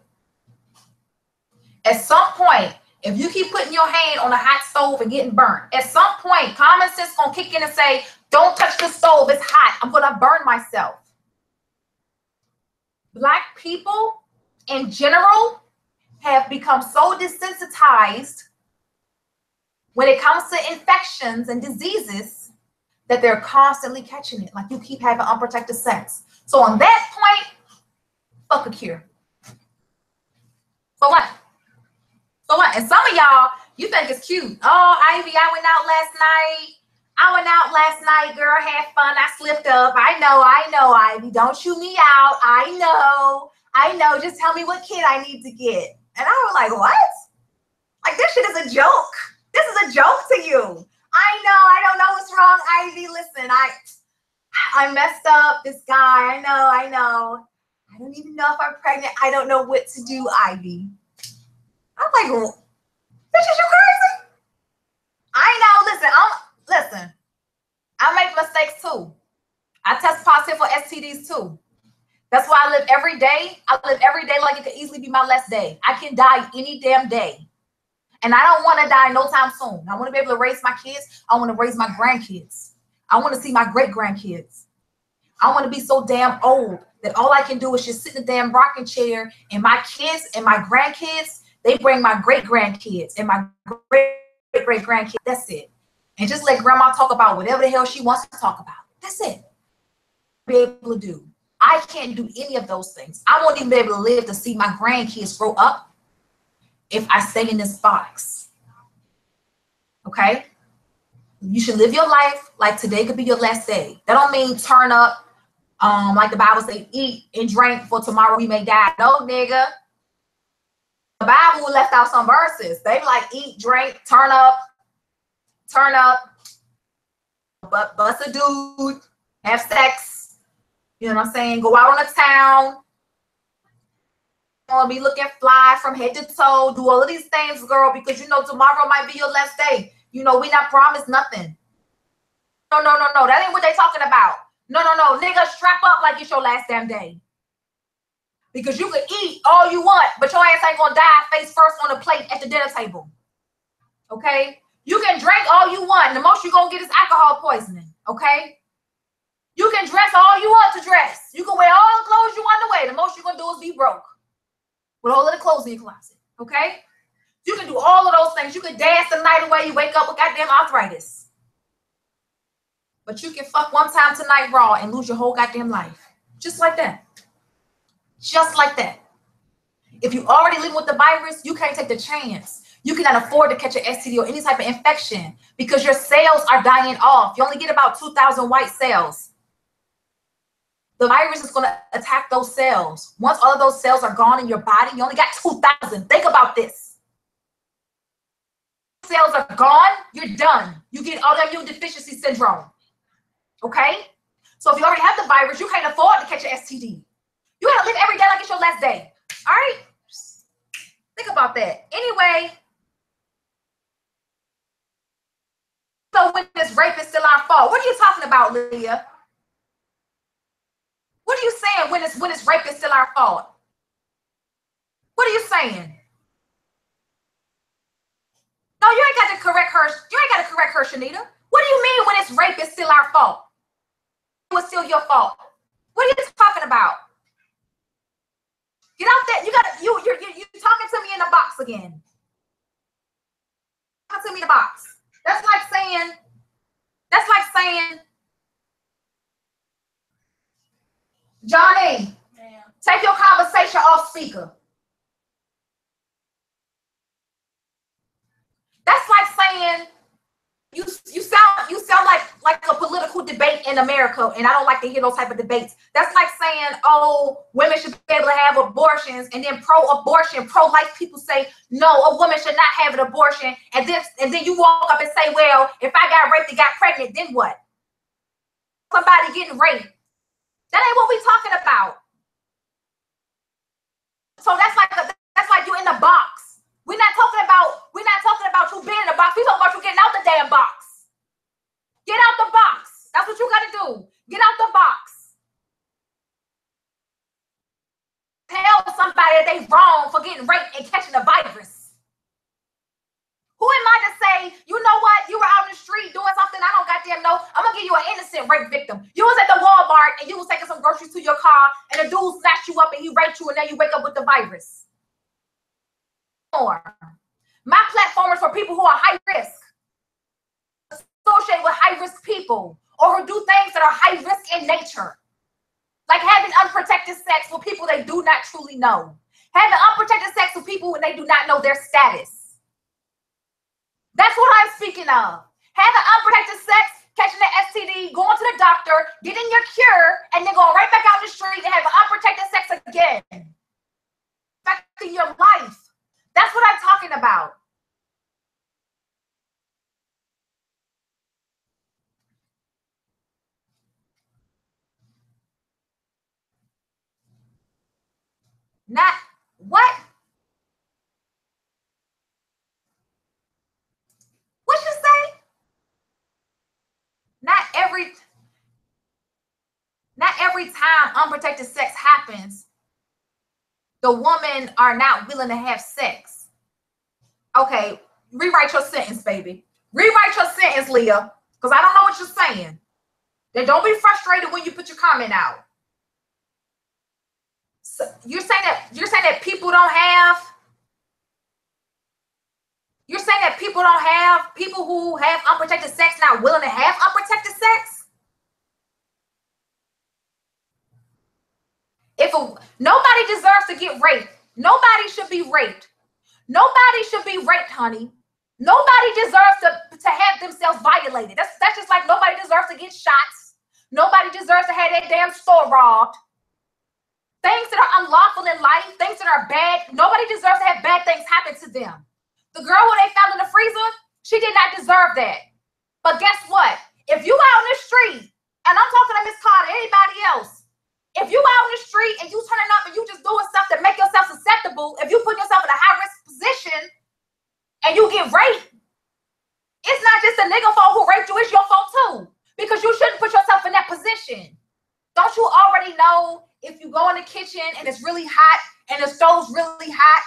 At some point, if you keep putting your hand on a hot stove and getting burnt, at some point, common sense gonna kick in and say, don't touch the stove, it's hot, I'm gonna burn myself. Black people in general have become so desensitized when it comes to infections and diseases that they're constantly catching it. Like, you keep having unprotected sex. So on that point, fuck a cure. So what? So what? And some of y'all, you think it's cute. Oh, Ivy, I went out last night, girl, had fun. I slipped up. I know, Ivy. Don't chew me out. I know. Just tell me what kid I need to get. And I was like, what? Like, this shit is a joke. This is a joke to you. I know. I don't know what's wrong, Ivy. Listen, I messed up. This guy. I know. I don't even know if I'm pregnant. I don't know what to do, Ivy. I'm like, bitch, is you crazy? I know. Listen, I make mistakes too. I test positive for STDs too. That's why I live every day. I live every day like it could easily be my last day. I can die any damn day. And I don't want to die no time soon. I want to be able to raise my kids. I want to raise my grandkids. I want to see my great-grandkids. I want to be so damn old that all I can do is just sit in the damn rocking chair, and my kids and my grandkids, they bring my great-grandkids and my great-great-grandkids. That's it. And just let grandma talk about whatever the hell she wants to talk about. That's it. Be able to do. I can't do any of those things. I won't even be able to live to see my grandkids grow up if I stay in this box. Okay? You should live your life like today could be your last day. That don't mean turn up, like the Bible say, eat and drink for tomorrow we may die. No, nigga. The Bible left out some verses. They like eat, drink, turn up, but bust a dude, have sex, you know what I'm saying? Go out on the town, be looking fly from head to toe, do all of these things, girl, because you know tomorrow might be your last day. You know, we not promised nothing. No, that ain't what they talking about. No, nigga, strap up like it's your last damn day. Because you can eat all you want, but your ass ain't gonna die face first on the plate at the dinner table. Okay? You can drink all you want, and the most you're gonna get is alcohol poisoning. Okay? You can dress all you want to dress. You can wear all the clothes you want to wear. The most you're gonna do is be broke with all of the clothes in your closet. Okay? You can do all of those things. You can dance the night away. You wake up with goddamn arthritis. But you can fuck one time tonight raw and lose your whole goddamn life. Just like that. Just like that. If you already live with the virus, you can't take the chance. You cannot afford to catch an STD or any type of infection because your cells are dying off. You only get about 2,000 white cells. The virus is going to attack those cells. Once all of those cells are gone in your body, you only got 2,000. Think about this. cells are gone, you're done. You get autoimmune deficiency syndrome. Okay? So if you already have the virus, you can't afford to catch an STD. You gotta live every day like it's your last day. All right? Think about that. Anyway, so when this rape is still our fault, what are you talking about, Leah? What are you saying when it's rape is still our fault? What are you saying? No, you ain't got to correct her. You ain't got to correct her, Shanita. What do you mean when it's rape is still our fault? It was still your fault. What are you talking about? Get out there. You're talking to me in the box again. Talking to me in the box. That's like saying, Johnny, take your conversation off speaker. That's like saying you sound like a political debate in America, and I don't like to hear those type of debates. That's like saying, oh, women should be able to have abortions, and then pro-abortion, pro-life people say, no, a woman should not have an abortion, and then you walk up and say, well, if I got raped and got pregnant, then what? Somebody getting raped. That ain't what we talking about. So that's like you in the box. We're not talking about you being in the box. We talking about you getting out the damn box. Get out the box. That's what you got to do. Get out the box. Tell somebody that they wrong for getting raped and catching the virus. Who am I to say, you know what? You were out in the street doing something I don't goddamn know. I'm going to give you an innocent rape victim. You was at the Walmart and you was taking some groceries to your car and a dude snatched you up and he raped you and now you wake up with the virus. My platform is for people who are high risk, associated with high risk people, or who do things that are high risk in nature. Like having unprotected sex with people they do not truly know. Having unprotected sex with people when they do not know their status. That's what I'm speaking of. Having unprotected sex, catching the STD, going to the doctor, getting your cure, and then going right back out in the street and having unprotected sex again. Affecting your life. That's what I'm talking about. Not what? What you say? Not every time unprotected sex happens, the women are not willing to have sex. Okay, rewrite your sentence, baby. Rewrite your sentence, Leah, because I don't know what you're saying. Then don't be frustrated when you put your comment out. So you're saying that people don't have. You're saying that people who have unprotected sex not willing to have unprotected sex? Nobody deserves to get raped. Nobody should be raped. Nobody should be raped, honey. Nobody deserves to have themselves violated. That's just like nobody deserves to get shots. Nobody deserves to have their damn store robbed. Things that are unlawful in life, things that are bad, nobody deserves to have bad things happen to them. The girl who they found in the freezer, she did not deserve that. But guess what? If you out in the street, and I'm talking to Miss Carter, anybody else, if you out in the street and you turning up and you just doing stuff that make yourself susceptible, if you put yourself in a high-risk position and you get raped, it's not just the nigga fault who raped you, it's your fault too. Because you shouldn't put yourself in that position. Don't you already know if you go in the kitchen and it's really hot and the stove's really hot,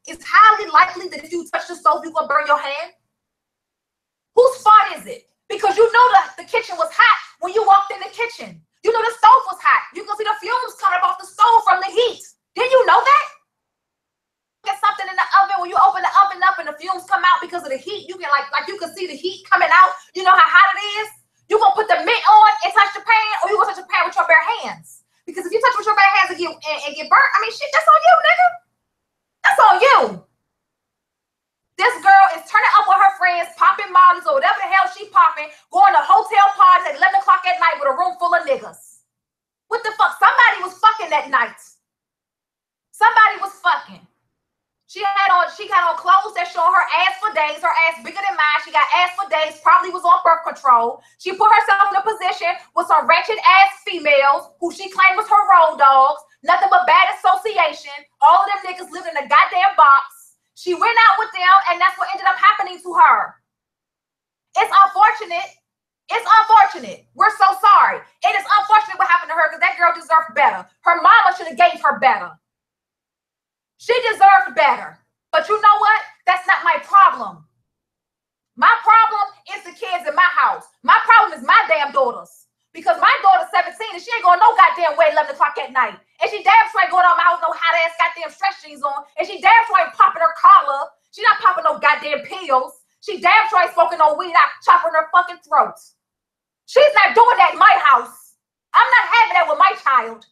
it's highly likely that if you touch the stove, you're going to burn your hand? Whose fault is it? Because you know that the kitchen was hot when you walked in the kitchen. You know the stove was hot. You can see the fumes coming off the stove from the heat. Didn't you know that? Get something in the oven, when you open the oven up and the fumes come out because of the heat, you can like you can see the heat coming out. You know how hot it is? You're going to put the mitt on and touch the pan, or you're going to touch the pan with your bare hands. Because if you touch with your bare hands and get burnt, I mean, shit, that's on you, nigga. That's on you. This girl is turning up with her friends, popping mollies or whatever the hell she popping, going to hotel parties at 11 o'clock at night with a room full of niggas. What the fuck? Somebody was fucking that night. Somebody was fucking. She had she got on clothes that show her ass for days, her ass bigger than mine. She got ass for days, probably was on birth control. She put herself in a position with some wretched ass females who she claimed was her road dogs, nothing but bad association. All of them niggas lived in a goddamn box. She went out with them, and that's what ended up happening to her. It's unfortunate. It's unfortunate. We're so sorry. It is unfortunate what happened to her because that girl deserved better. Her mama should have gave her better. She deserved better. But you know what? That's not my problem. My problem is the kids in my house. My problem is my damn daughters. Because my daughter's 17 and she ain't going no goddamn way 11 o'clock at night. And she damn sure ain't going out my house no hot ass goddamn stretch jeans on. And she damn sure ain't popping her collar. She not popping no goddamn pills. She damn sure ain't smoking no weed out chopping her fucking throats. She's not doing that in my house. I'm not having that with my child.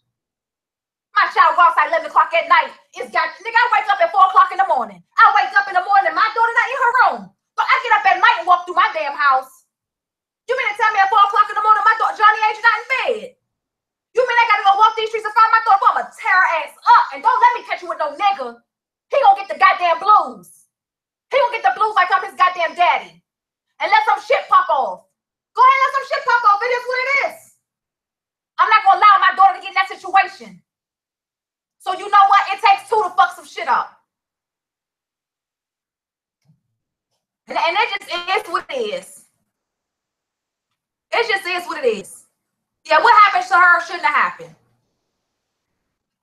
My child go outside 11 o'clock at night. Nigga, I wake up at 4 o'clock in the morning. I wake up in the morning, my daughter's not in her room. But I get up at night and walk through my damn house. You mean to tell me at 4 o'clock in the morning, my daughter, Johnny Angel, not in bed? You mean I gotta go walk these streets and find my daughter? I'ma tear her ass up. And don't let me catch you with no nigga. He gonna get the goddamn blues. He gonna get the blues like I'm his goddamn daddy. And let some shit pop off. Go ahead and let some shit pop off. It is what it is. I'm not gonna allow my daughter to get in that situation. So you know what? It takes two to fuck some shit up. And it just is what it is. It just is what it is. Yeah, what happened to her shouldn't have happened.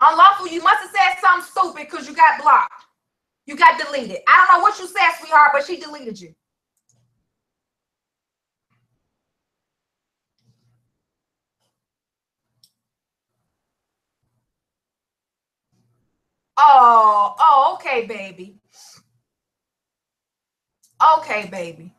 Unlawful, you must have said something stupid because you got blocked. You got deleted. I don't know what you said, sweetheart, but she deleted you. Oh, okay, baby. Okay, baby.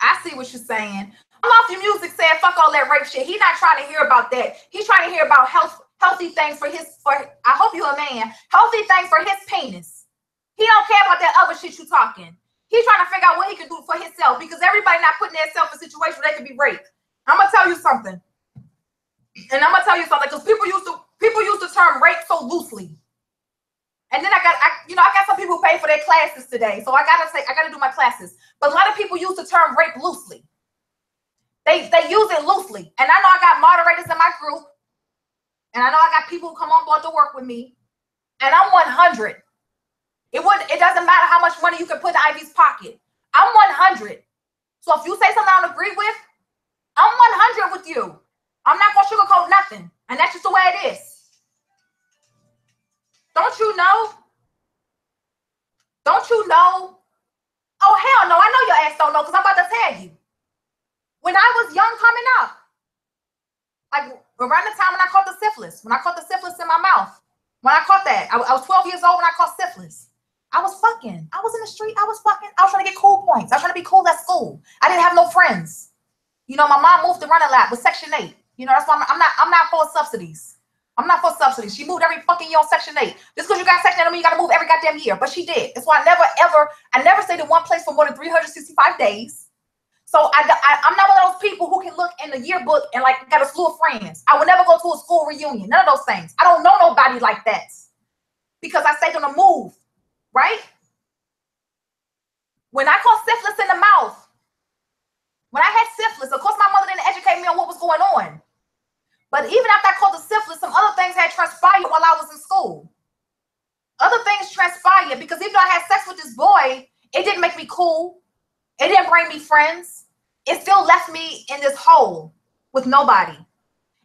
I see what you're saying. Unlawful Music said, fuck all that rape shit. He's not trying to hear about that. He's trying to hear about healthy things for I hope you're a man. Healthy things for his penis. He don't care about that other shit you talking. He's trying to figure out what he can do for himself because everybody not putting themselves in a situation where they can be raped. I'm gonna tell you something. And I'm gonna tell you something because people used the term rape so loosely. And then I got some people who pay for their classes today. So I gotta do my classes. But a lot of people use the term rape loosely. They use it loosely. And I know I got moderators in my group. And I know I got people who come on board to work with me. And I'm 100. It doesn't matter how much money you can put in Ivy's pocket. I'm 100. So if you say something I don't agree with, I'm 100 with you. I'm not gonna sugarcoat nothing. And that's just the way it is. Don't you know? Don't you know? Oh, hell no. I know your ass don't know because I'm about to tell you. When I was young coming up, like around the time when I caught the syphilis, in my mouth, when I caught that, I was 12 years old when I caught syphilis. I was fucking. I was in the street. I was trying to get cool points. I was trying to be cool at school. I didn't have no friends. You know, my mom moved to Running Lap with Section 8. You know, that's why I'm not for subsidies. I'm not for subsidies. She moved every fucking year on Section 8. Just because you got Section 8 don't mean you got to move every goddamn year. But she did. That's why I never stayed in one place for more than 365 days. So I'm not one of those people who can look in the yearbook and like got a slew of friends. I would never go to a school reunion. None of those things. I don't know nobody like that because I stayed on the move, right? When I caught syphilis in the mouth, when I had syphilis, of course my mother didn't educate me on what was going on. But even after I caught the syphilis, some other things had transpired while I was in school. Other things transpired because even though I had sex with this boy, it didn't make me cool. It didn't bring me friends. It still left me in this hole with nobody.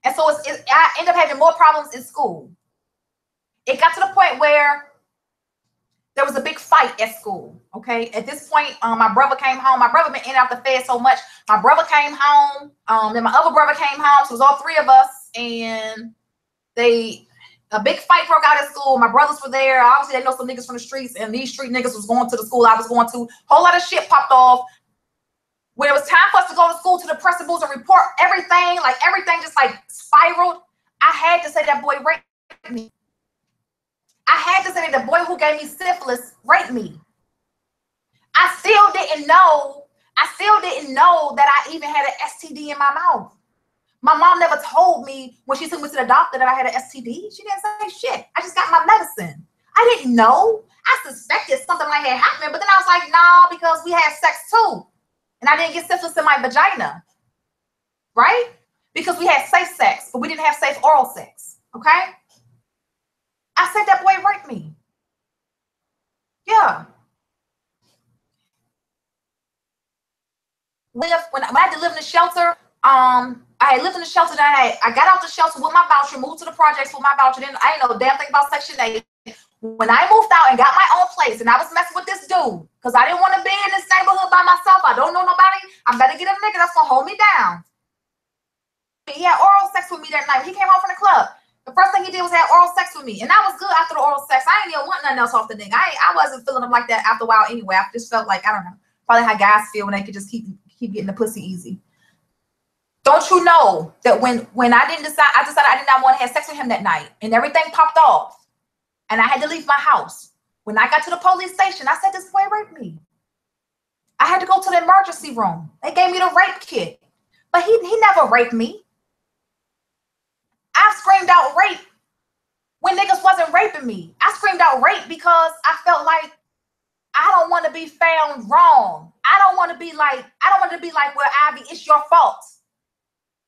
And so I ended up having more problems in school. It got to the point where there was a big fight at school, okay? At this point, my brother came home. My brother been in and out the Fed so much. My brother came home. Then my other brother came home. So it was all three of us. And a big fight broke out at school. My brothers were there. Obviously, they know some niggas from the streets. And these street niggas was going to the school I was going to. Whole lot of shit popped off. When it was time for us to go to school to the principals and report everything, like everything just like spiraled, I had to say that boy raped me. I had to say that the boy who gave me syphilis raped me. I still didn't know that I even had an STD in my mouth. My mom never told me when she took me to the doctor that I had an STD. She didn't say shit. I just got my medicine. I didn't know. I suspected something like that happened, but then I was like, no, because we had sex too. And I didn't get syphilis in my vagina, right? Because we had safe sex, but we didn't have safe oral sex, okay? I said that boy raped me. Yeah. When I had to live in the shelter, I had lived in the shelter. Then I got out the shelter with my voucher, moved to the projects with my voucher. Then I didn't know a damn thing about Section 8. When I moved out and got my own place, and I was messing with this dude because I didn't want to be in this neighborhood by myself. I don't know nobody. I better get a nigga that's gonna hold me down. He had oral sex with me that night. He came home from the club. The first thing he did was have oral sex with me, and that was good. After the oral sex, I didn't even want nothing else off the nigga. I wasn't feeling him like that after a while anyway. I just felt like, I don't know, probably how guys feel when they could just keep getting the pussy easy. Don't you know that when I decided I did not want to have sex with him that night, and everything popped off, and I had to leave my house. When I got to the police station, I said, this boy raped me. I had to go to the emergency room. They gave me the rape kit, but he never raped me. I screamed out rape when niggas wasn't raping me. I screamed out rape because I felt like I don't want to be found wrong. I don't want to be like, well, Ivy, it's your fault.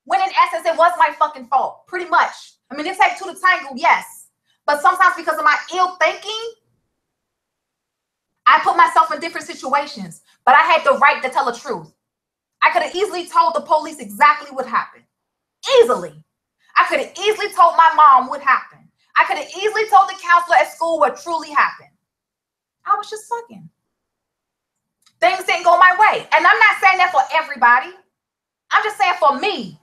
When in essence, it was my fucking fault, pretty much. I mean, it takes two to tango, yes. But sometimes because of my ill thinking, I put myself in different situations. But I had the right to tell the truth. I could have easily told the police exactly what happened. Easily. I could have easily told my mom what happened. I could have easily told the counselor at school what truly happened. I was just fucking. Things didn't go my way. And I'm not saying that for everybody. I'm just saying for me.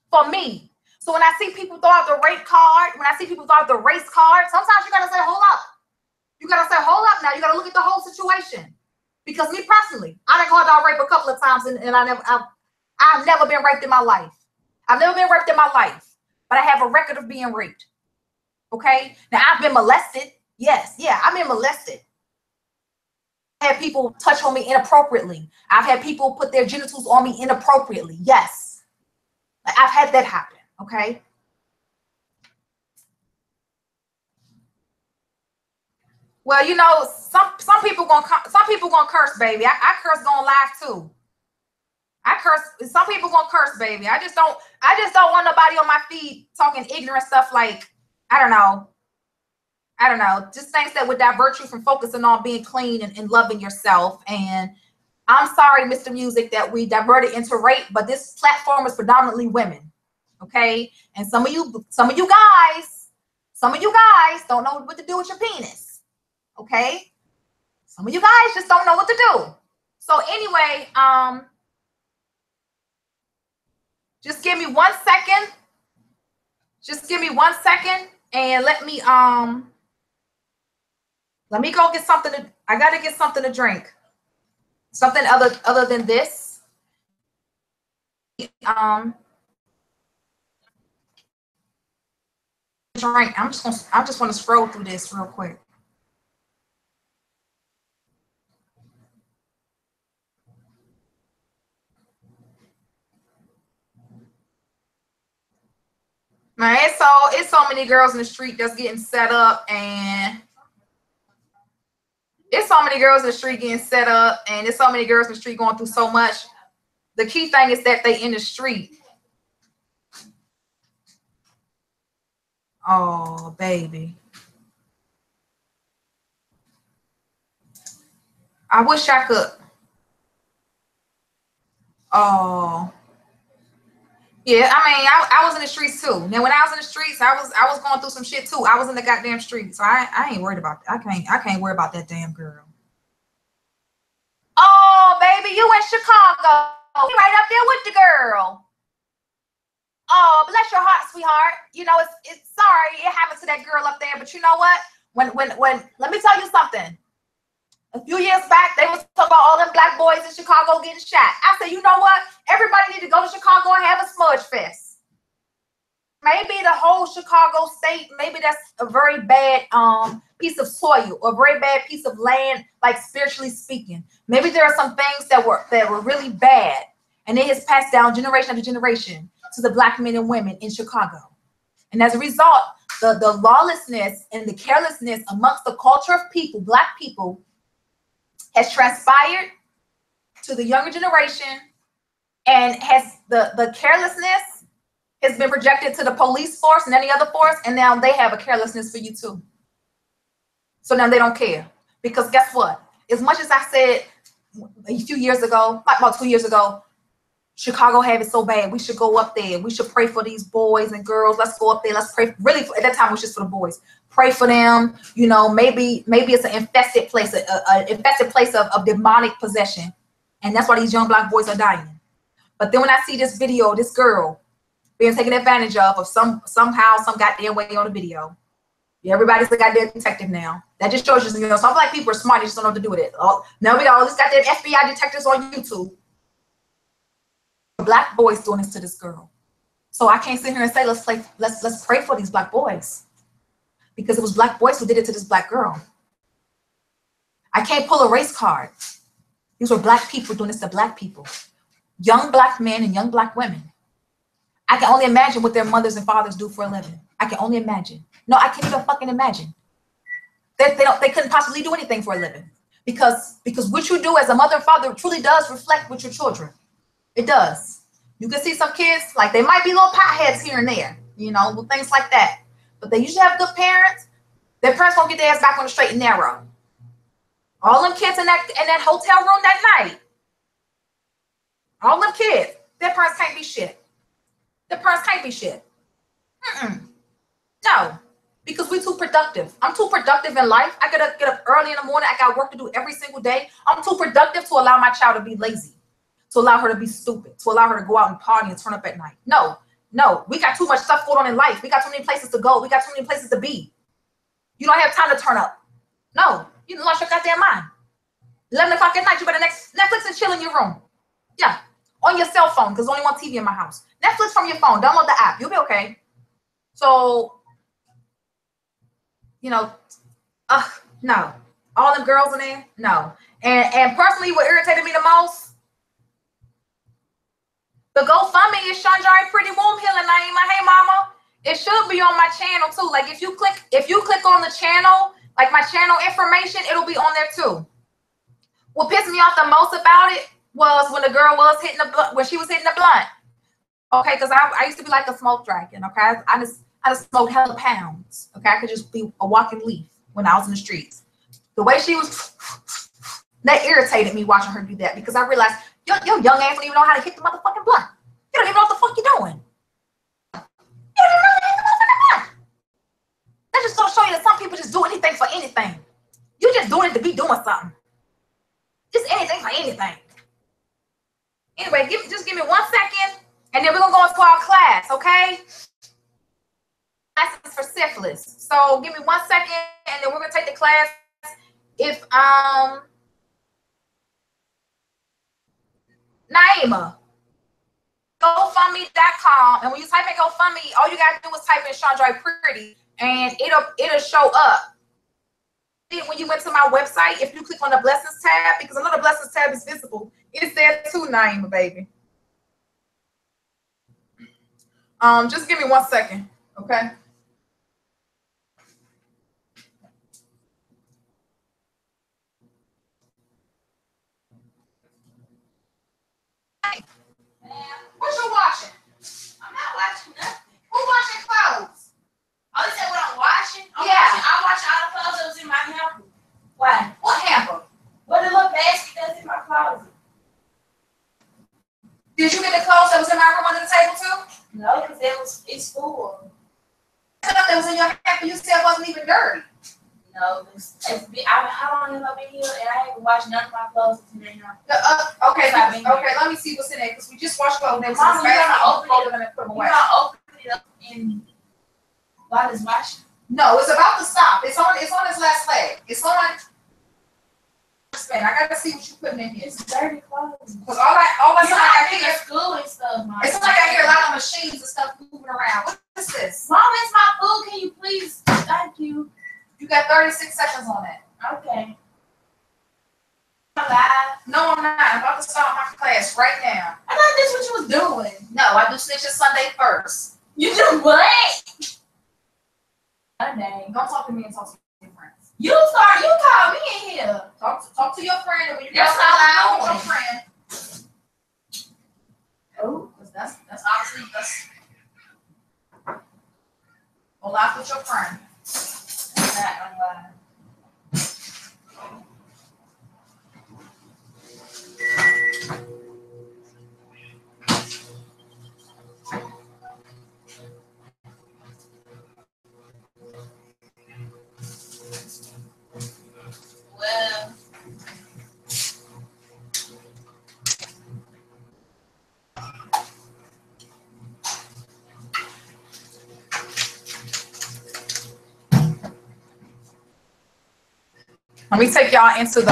For me. So when I see people throw out the rape card, when I see people throw out the race card, sometimes you got to say, hold up. You got to say, hold up now. You got to look at the whole situation. Because me personally, I done called out rape a couple of times, and I've never been raped in my life. I've never been raped in my life. But I have a record of being raped. Okay? Now, I've been molested. Yes. Yeah, I've been molested. I've had people touch on me inappropriately. I've had people put their genitals on me inappropriately. Yes. I've had that happen. Okay? Well, you know, some people gonna curse, baby. I curse going live too. I curse. Some people gonna curse, baby. I just don't want nobody on my feed talking ignorant stuff like, I don't know, just things that would divert you from focusing on being clean and loving yourself. And I'm sorry, Mr. Music, that we diverted into rape, but this platform is predominantly women. Okay? And some of you guys don't know what to do with your penis. Okay? Some of you guys just don't know what to do. So anyway, just give me 1 second. Just give me 1 second and let me go get something to, I gotta get something to drink. Something other than this. Drink. I just want to scroll through this real quick. Man, it's so many girls in the street that's getting set up, and it's so many girls in the street getting set up, and there's so many girls in the street going through so much. The key thing is that they in the street. Oh, baby. I wish I could. Oh. Yeah, I mean, I was in the streets too. Now, when I was in the streets, I was going through some shit too. I was in the goddamn streets. So I ain't worried about that. I can't worry about that damn girl. Oh, baby, you in Chicago. You right up there with the girl. Oh, bless your heart, sweetheart. You know, it's sorry it happened to that girl up there, but you know what? When let me tell you something. A few years back, they was talking about all them black boys in Chicago getting shot. I said, you know what? Everybody need to go to Chicago and have a smudge fest. Maybe the whole Chicago state, maybe that's a very bad piece of soil or a very bad piece of land, like spiritually speaking. Maybe there are some things that were really bad, and it has passed down generation after generation to the black men and women in Chicago. And as a result, the lawlessness and the carelessness amongst the culture of people, Black people, has transpired to the younger generation, and has the carelessness has been projected to the police force and any other force, and now they have a carelessness for you too. So now they don't care. Because guess what? As much as I said a few years ago, like about 2 years ago, Chicago have it so bad, we should go up there, we should pray for these boys and girls, let's go up there, let's pray. Really, at that time it was just for the boys. Pray for them, you know, maybe it's an infested place, an infested place of demonic possession, and that's why these young Black boys are dying. But then when I see this video, this girl being taken advantage of somehow, some goddamn way on the video, yeah, everybody's a goddamn detective now. That just shows you, you know, some Black people are smart, they just don't know what to do with it. Oh, now we got all these goddamn FBI detectives on YouTube. Black boys doing this to this girl. So I can't sit here and say let's pray for these Black boys, because it was Black boys who did it to this Black girl. I can't pull a race card. These were Black people doing this to Black people, young Black men and young Black women. I can only imagine what their mothers and fathers do for a living. I can only imagine. No, I can't even fucking imagine. They couldn't possibly do anything for a living, because what you do as a mother and father truly does reflect with your children. It does. You can see some kids, like they might be little potheads here and there, you know, things like that. But they usually have good parents. Their parents won't get their ass back on the straight and narrow. All them kids in that hotel room that night, all them kids, their parents can't be shit. Their parents can't be shit. No, because we're too productive. I'm too productive in life. I gotta get up early in the morning. I got work to do every single day. I'm too productive to allow my child to be lazy, to allow her to be stupid, to allow her to go out and party and turn up at night. No, we got too much stuff going on in life. We got too many places to go. We got too many places to be. You don't have time to turn up. No, you lost your goddamn mind. 11 o'clock at night, you better Netflix and chill in your room. Yeah, on your cell phone, because there's only one TV in my house. Netflix from your phone. Download the app. You'll be okay. So, you know, no. All them girls in there, no. And personally, what irritated me the most, the GoFundMe is Chandra Pretty Womb Healing, Naima. Hey, mama. It should be on my channel too. Like if you click on the channel, like my channel information, it'll be on there too. What pissed me off the most about it was when the girl was hitting the blunt, when she was hitting the blunt. Okay, because I used to be like a smoke dragon. Okay, I just smoked hella pounds. Okay, I could just be a walking leaf when I was in the streets. The way she was, that irritated me watching her do that, because I realized your young ass don't even know how to hit the motherfucking blunt. You don't even know what the fuck you're doing. You don't even know how to hit the motherfucking blunt. That just gonna show you that some people just do anything for anything. You just doing it to be doing something. Just anything for anything. Anyway, just give me 1 second, and then we're gonna go into our class, okay? Class is for syphilis. So give me 1 second, and then we're gonna take the class. If Naima, GoFundMe.com, and when you type in GoFundMe, all you gotta do is type in Chandra Pretty, and it'll show up. When you went to my website, if you click on the blessings tab, because I know the blessings tab is visible, it's there too, Naima, baby. Just give me 1 second, okay? Hey, man, what you watching? I'm not watching nothing. Who's washing clothes? Oh, you said what I'm washing? Yeah. I'm washing all the clothes that was in my hamper. Why? What hamper? What the little basket that's in my closet? Did you get the clothes that was in my room under the table too? No, because it's full. The stuff that was in your hamper you said wasn't even dirty. No, how long have I been here, and I haven't washed none of my clothes in there now. Okay, let me see what's in there, because we just washed clothes. Mama, you gotta open it up and while it's washing. No, it's about to stop. It's on its last leg. It's on. I gotta see what you're putting in here. It's dirty clothes. Because all I hear school and stuff, Mom. It's like I hear a lot of machines and stuff moving around. What is this? Mom, it's my food. Can you please? Thank you. You got 36 seconds on that. Okay. I'm live. No, I'm not. I'm about to start my class right now. I thought this was what you was doing. No, I do Snitches Sunday first. You do what? Monday. Don't talk to me and talk to your friends. You call me in here. Talk to your friend, and when you That's get all with I'm your friend. Oh, Because that's obviously go laugh with your friend. that online. Well, Let me take y'all into the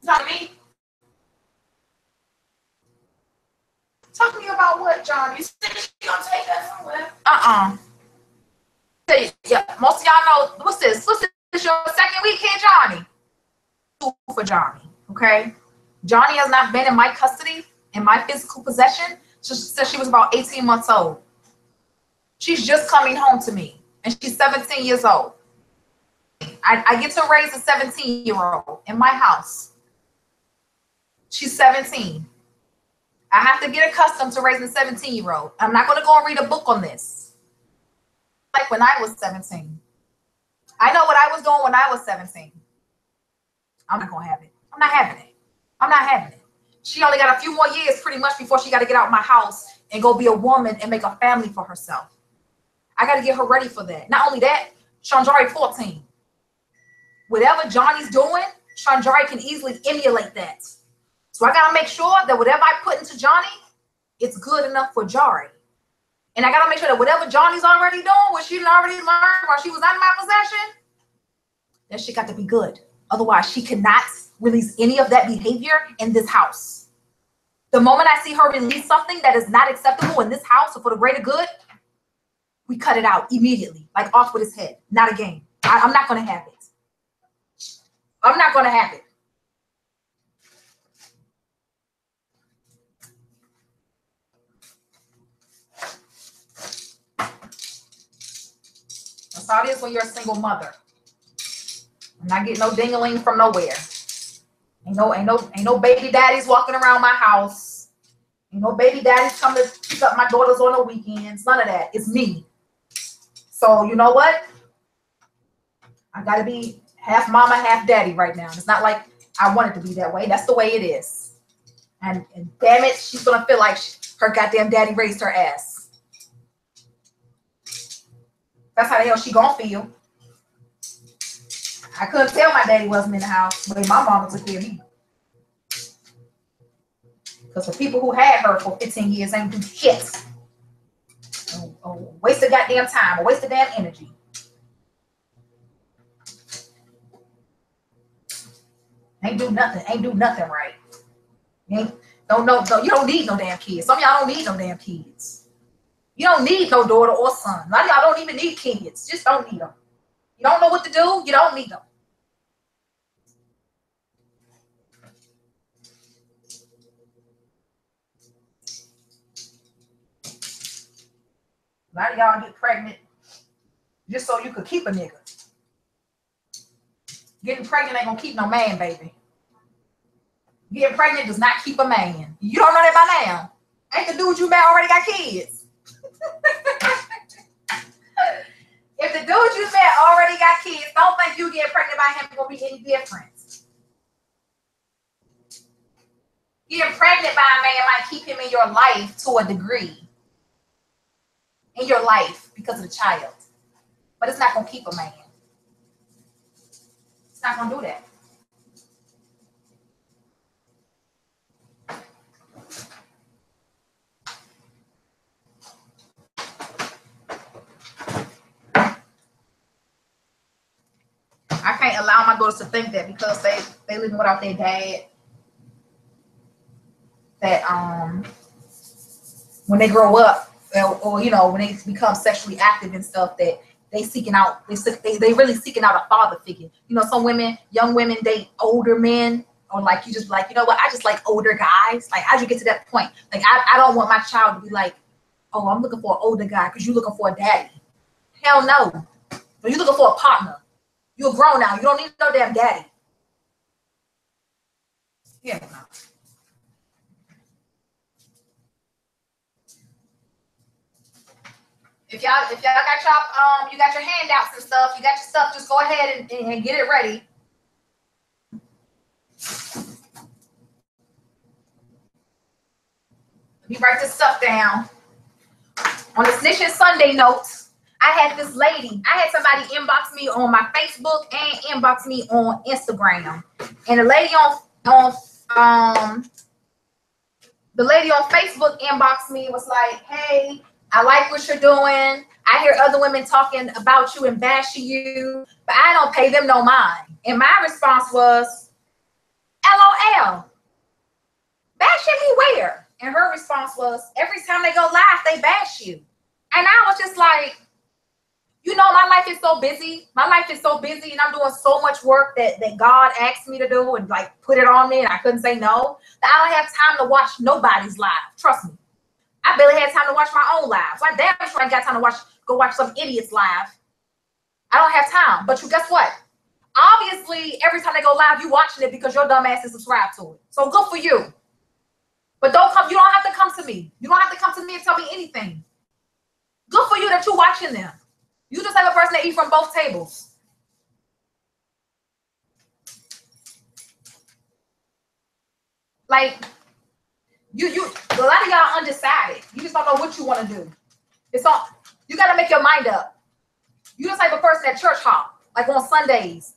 talk to me. talk to me about what, John? You said you gonna take us somewhere. Yeah, most of y'all know what's this? What's this? Your second week here, Johnny? For Johnny, okay? Johnny has not been in my custody, in my physical possession, since she was about 18 months old. She's just coming home to me, and she's 17 years old. I get to raise a 17-year-old in my house. She's 17. I have to get accustomed to raising a 17-year-old. I'm not going to go and read a book on this. Like when I was 17. I know what I was doing when I was 17. I'm not going to have it. I'm not having it. I'm not having it. She only got a few more years pretty much before she got to get out of my house and go be a woman and make a family for herself. I got to get her ready for that. Not only that, Shanjari 14. Whatever Johnny's doing, Shanjari can easily emulate that. So I got to make sure that whatever I put into Johnny, it's good enough for Jari. And I got to make sure that whatever Johnny's already doing, what she already learned while she was out of my possession, that shit got to be good. Otherwise, she cannot release any of that behavior in this house. The moment I see her release something that is not acceptable in this house or for the greater good, we cut it out immediately, like off with his head. Not again. I'm not going to have it. I'm not going to have it. That's how it is when you're a single mother. I'm not getting no ding-a-ling from nowhere. Ain't no baby daddies walking around my house. Ain't no baby daddies coming to pick up my daughters on the weekends. None of that. It's me. So you know what? I gotta be half mama, half daddy right now. It's not like I want it to be that way. That's the way it is. And damn it, she's gonna feel like her goddamn daddy raised her ass. That's how the hell she gonna feel. I couldn't tell my daddy wasn't in the house, but my mama took care of me. Because the people who had her for 15 years ain't do shit. Waste of goddamn time, a waste of damn energy. Ain't do nothing right. You don't need no damn kids. Some of y'all don't need no damn kids. You don't need no daughter or son. A lot of y'all don't even need kids. Just don't need them. You don't know what to do, you don't need them. A lot of y'all get pregnant just so you could keep a nigga. Getting pregnant ain't gonna keep no man, baby. Getting pregnant does not keep a man. You don't know that by now. Ain't the dude you met already got kids? If the dude you met already got kids, don't think you get pregnant by him gonna be any different. Getting pregnant by a man might keep him in your life to a degree. In your life because of the child. But it's not gonna keep a man. It's not gonna do that. I can't allow my daughters to think that because they living without their dad, that when they grow up or you know when they become sexually active and stuff, that they really seeking out a father figure. You know, some women, young women, date older men, or like you just like, you know what, I just like older guys. Like how'd you get to that point? Like I don't want my child to be like oh, I'm looking for an older guy because you're looking for a daddy. Hell no. Or you're looking for a partner. You're grown now. You don't need no damn daddy. Yeah. No. If y'all got y'all you got your handouts and stuff, you got your stuff, just go ahead and get it ready. Let me write this stuff down. On the Snitching Sunday notes, I had this lady. I had somebody inbox me on my Facebook and inbox me on Instagram. And the lady on Facebook inboxed me, was like, hey, I like what you're doing. I hear other women talking about you and bashing you, but I don't pay them no mind. And my response was, LOL. Bashing me where? And her response was, every time they go live, they bash you. And I was just like, you know, my life is so busy. My life is so busy, and I'm doing so much work that God asked me to do and like put it on me, and I couldn't say no. That I don't have time to watch nobody's live. Trust me. I barely had time to watch my own lives. I damn sure ain't got time to go watch some idiot's live. I don't have time. But guess what? Obviously, every time they go live, you watching it because your dumb ass is subscribed to it. So good for you. But you don't have to come to me. You don't have to come to me and tell me anything. Good for you that you're watching them. You just have a person that eats from both tables. Like, a lot of y'all undecided. You just don't know what you want to do. You got to make your mind up. You the type of person at church hop, like on Sundays.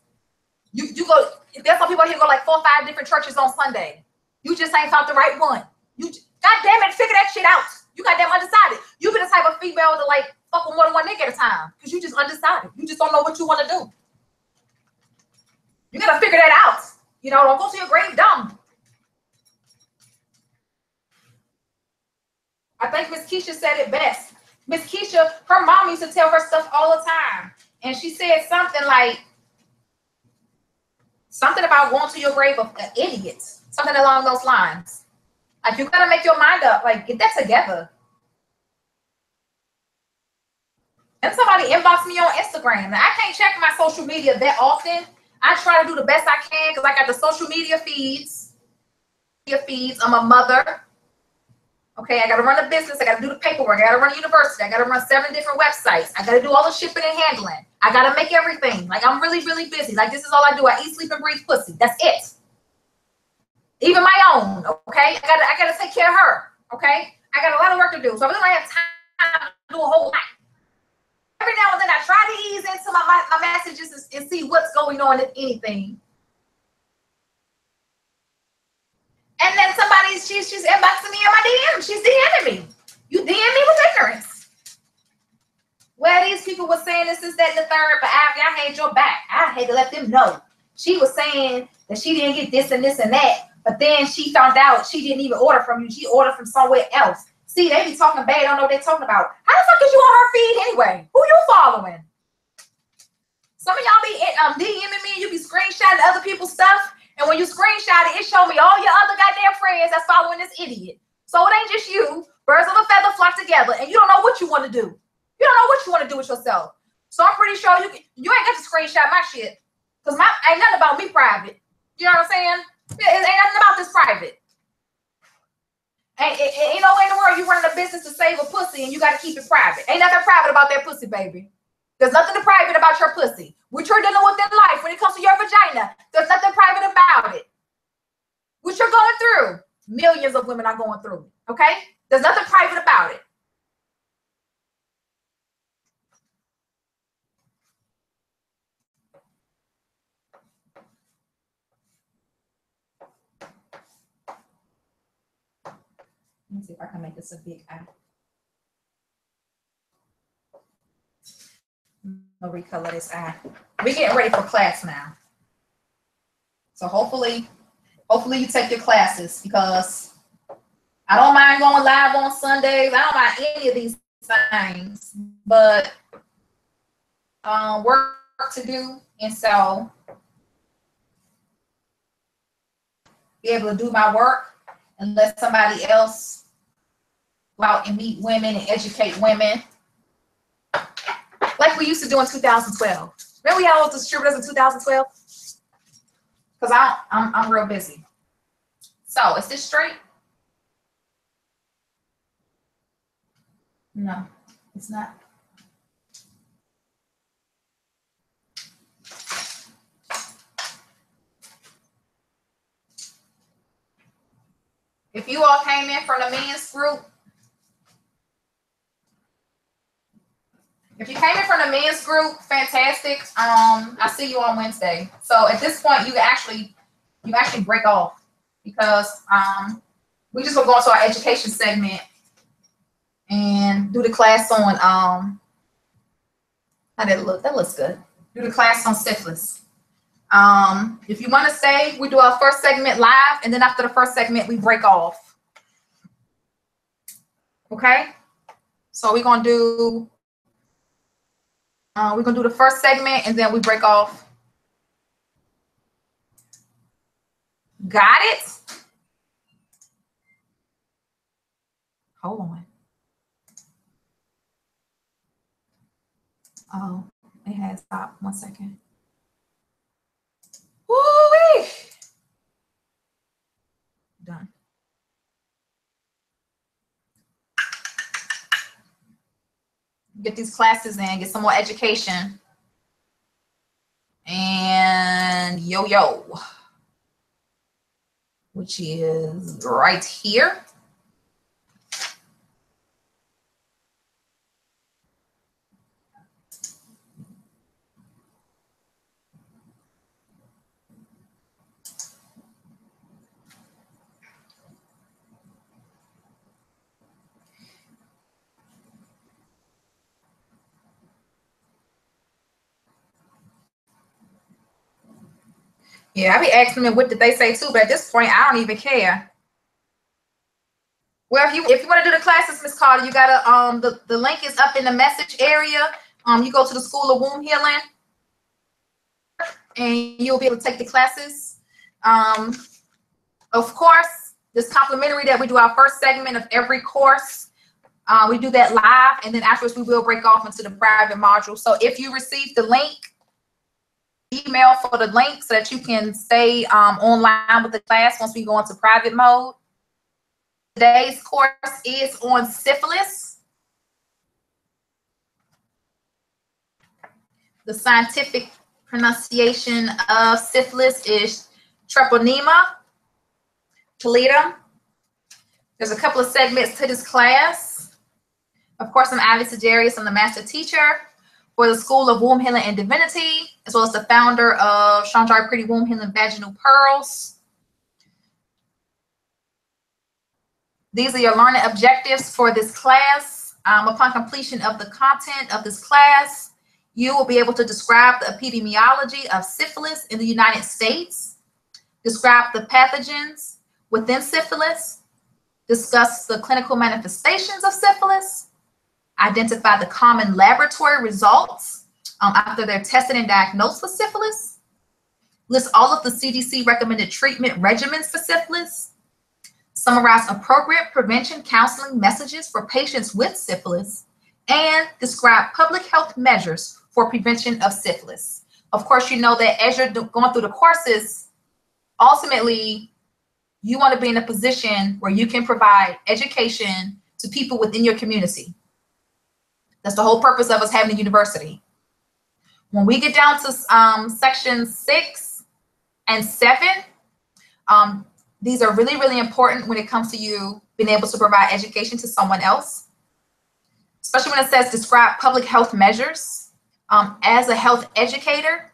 You go, there's some people here go like 4 or 5 different churches on Sunday. You just ain't found the right one. God damn it, figure that shit out. You goddamn undecided. You be the type of female to like fuck with more than one nigga at a time because you just undecided. You just don't know what you want to do. You gotta figure that out. You know, don't go to your grave dumb. I think Miss Keisha said it best. Miss Keisha, her mom used to tell her stuff all the time. And she said something about going to your grave of idiots. Something along those lines. Like, you gotta make your mind up. Like, get that together. And somebody inboxed me on Instagram. Now, I can't check my social media that often. I try to do the best I can because I got the social media feeds. I'm a mother. Okay, I got to run a business. I got to do the paperwork. I got to run a university. I got to run 7 different websites. I got to do all the shipping and handling. I got to make everything. Like, I'm really, really busy. Like, this is all I do. I eat, sleep, and breathe pussy. That's it. Even my own, okay? I gotta take care of her, okay? I got a lot of work to do, so I really don't have time to do a whole lot. Every now and then I try to ease into my messages and see what's going on, if anything. And then she's inboxing me in my DM. She's DMing me. You DM me with ignorance. Well, these people were saying this, that, and the third, but I hate your back. I hate to let them know. She was saying that she didn't get this and this and that. But then she found out she didn't even order from you. She ordered from somewhere else. See, they be talking bad. I don't know what they're talking about. How the fuck is you on her feed anyway? Who you following? Some of y'all be DMing me and you be screenshotting other people's stuff. And when you screenshot it, it show me all your other goddamn friends that's following this idiot. So it ain't just you. Birds of a feather flock together. And you don't know what you want to do. You don't know what you want to do with yourself. So I'm pretty sure you ain't got to screenshot my shit. Because ain't nothing about me private. You know what I'm saying? It ain't nothing about this private. Ain't no way in the world you running a business to save a pussy and you got to keep it private. Ain't nothing private about that pussy, baby. There's nothing private about your pussy. What you're dealing with in life when it comes to your vagina, there's nothing private about it. What you're going through, millions of women are going through, okay? There's nothing private about it. Let me see if I can make this a big eye. I'll recolor this eye. We're getting ready for class now. So hopefully you take your classes because I don't mind going live on Sundays. I don't mind any of these things, but work to do. And so be able to do my work and let somebody else go out and meet women and educate women, like we used to do in 2012. Remember we had all those distributors in 2012? Because I'm real busy. So is this straight? No, it's not. If you all came in from the men's group, if you came in from the men's group, fantastic. I see you on Wednesday. So at this point, you actually break off because we just will go into our education segment and do the class on how did it look? That looks good. Do the class on syphilis. If you want to stay, we do our first segment live, and then after the first segment, we break off. Okay? So we're gonna do the first segment, and then we break off. Got it? Hold on. Oh, it had stopped. 1 second. Woo-wee! Done. Get these classes in, get some more education. And yo, which is right here. Yeah, I be asking them what did they say too, but at this point, I don't even care. Well, if you want to do the classes, Miss Carter, you gotta the link is up in the message area. You go to the School of Womb Healing, and you'll be able to take the classes. Of course, this complimentary that we do our first segment of every course. We do that live, and then afterwards we will break off into the private module. So if you receive the link, email for the link so that you can stay online with the class once we go into private mode. Today's course is on syphilis. The scientific pronunciation of syphilis is treponema pallidum. There's a couple of segments to this class. Of course, I'm Anita Sagarius. I'm the master teacher for the School of Womb Healing and Divinity, as well as the founder of Chandra Pretty Womb Healing Vaginal Pearls. These are your learning objectives for this class. Upon completion of the content of this class, you will be able to describe the epidemiology of syphilis in the United States, describe the pathogens within syphilis, discuss the clinical manifestations of syphilis, identify the common laboratory results after they're tested and diagnosed with syphilis, list all of the CDC recommended treatment regimens for syphilis, summarize appropriate prevention counseling messages for patients with syphilis, and describe public health measures for prevention of syphilis. Of course, you know that as you're going through the courses, ultimately, you want to be in a position where you can provide education to people within your community. That's the whole purpose of us having a university. When we get down to sections 6 and 7, these are really, really important when it comes to you being able to provide education to someone else, especially when it says describe public health measures. As a health educator,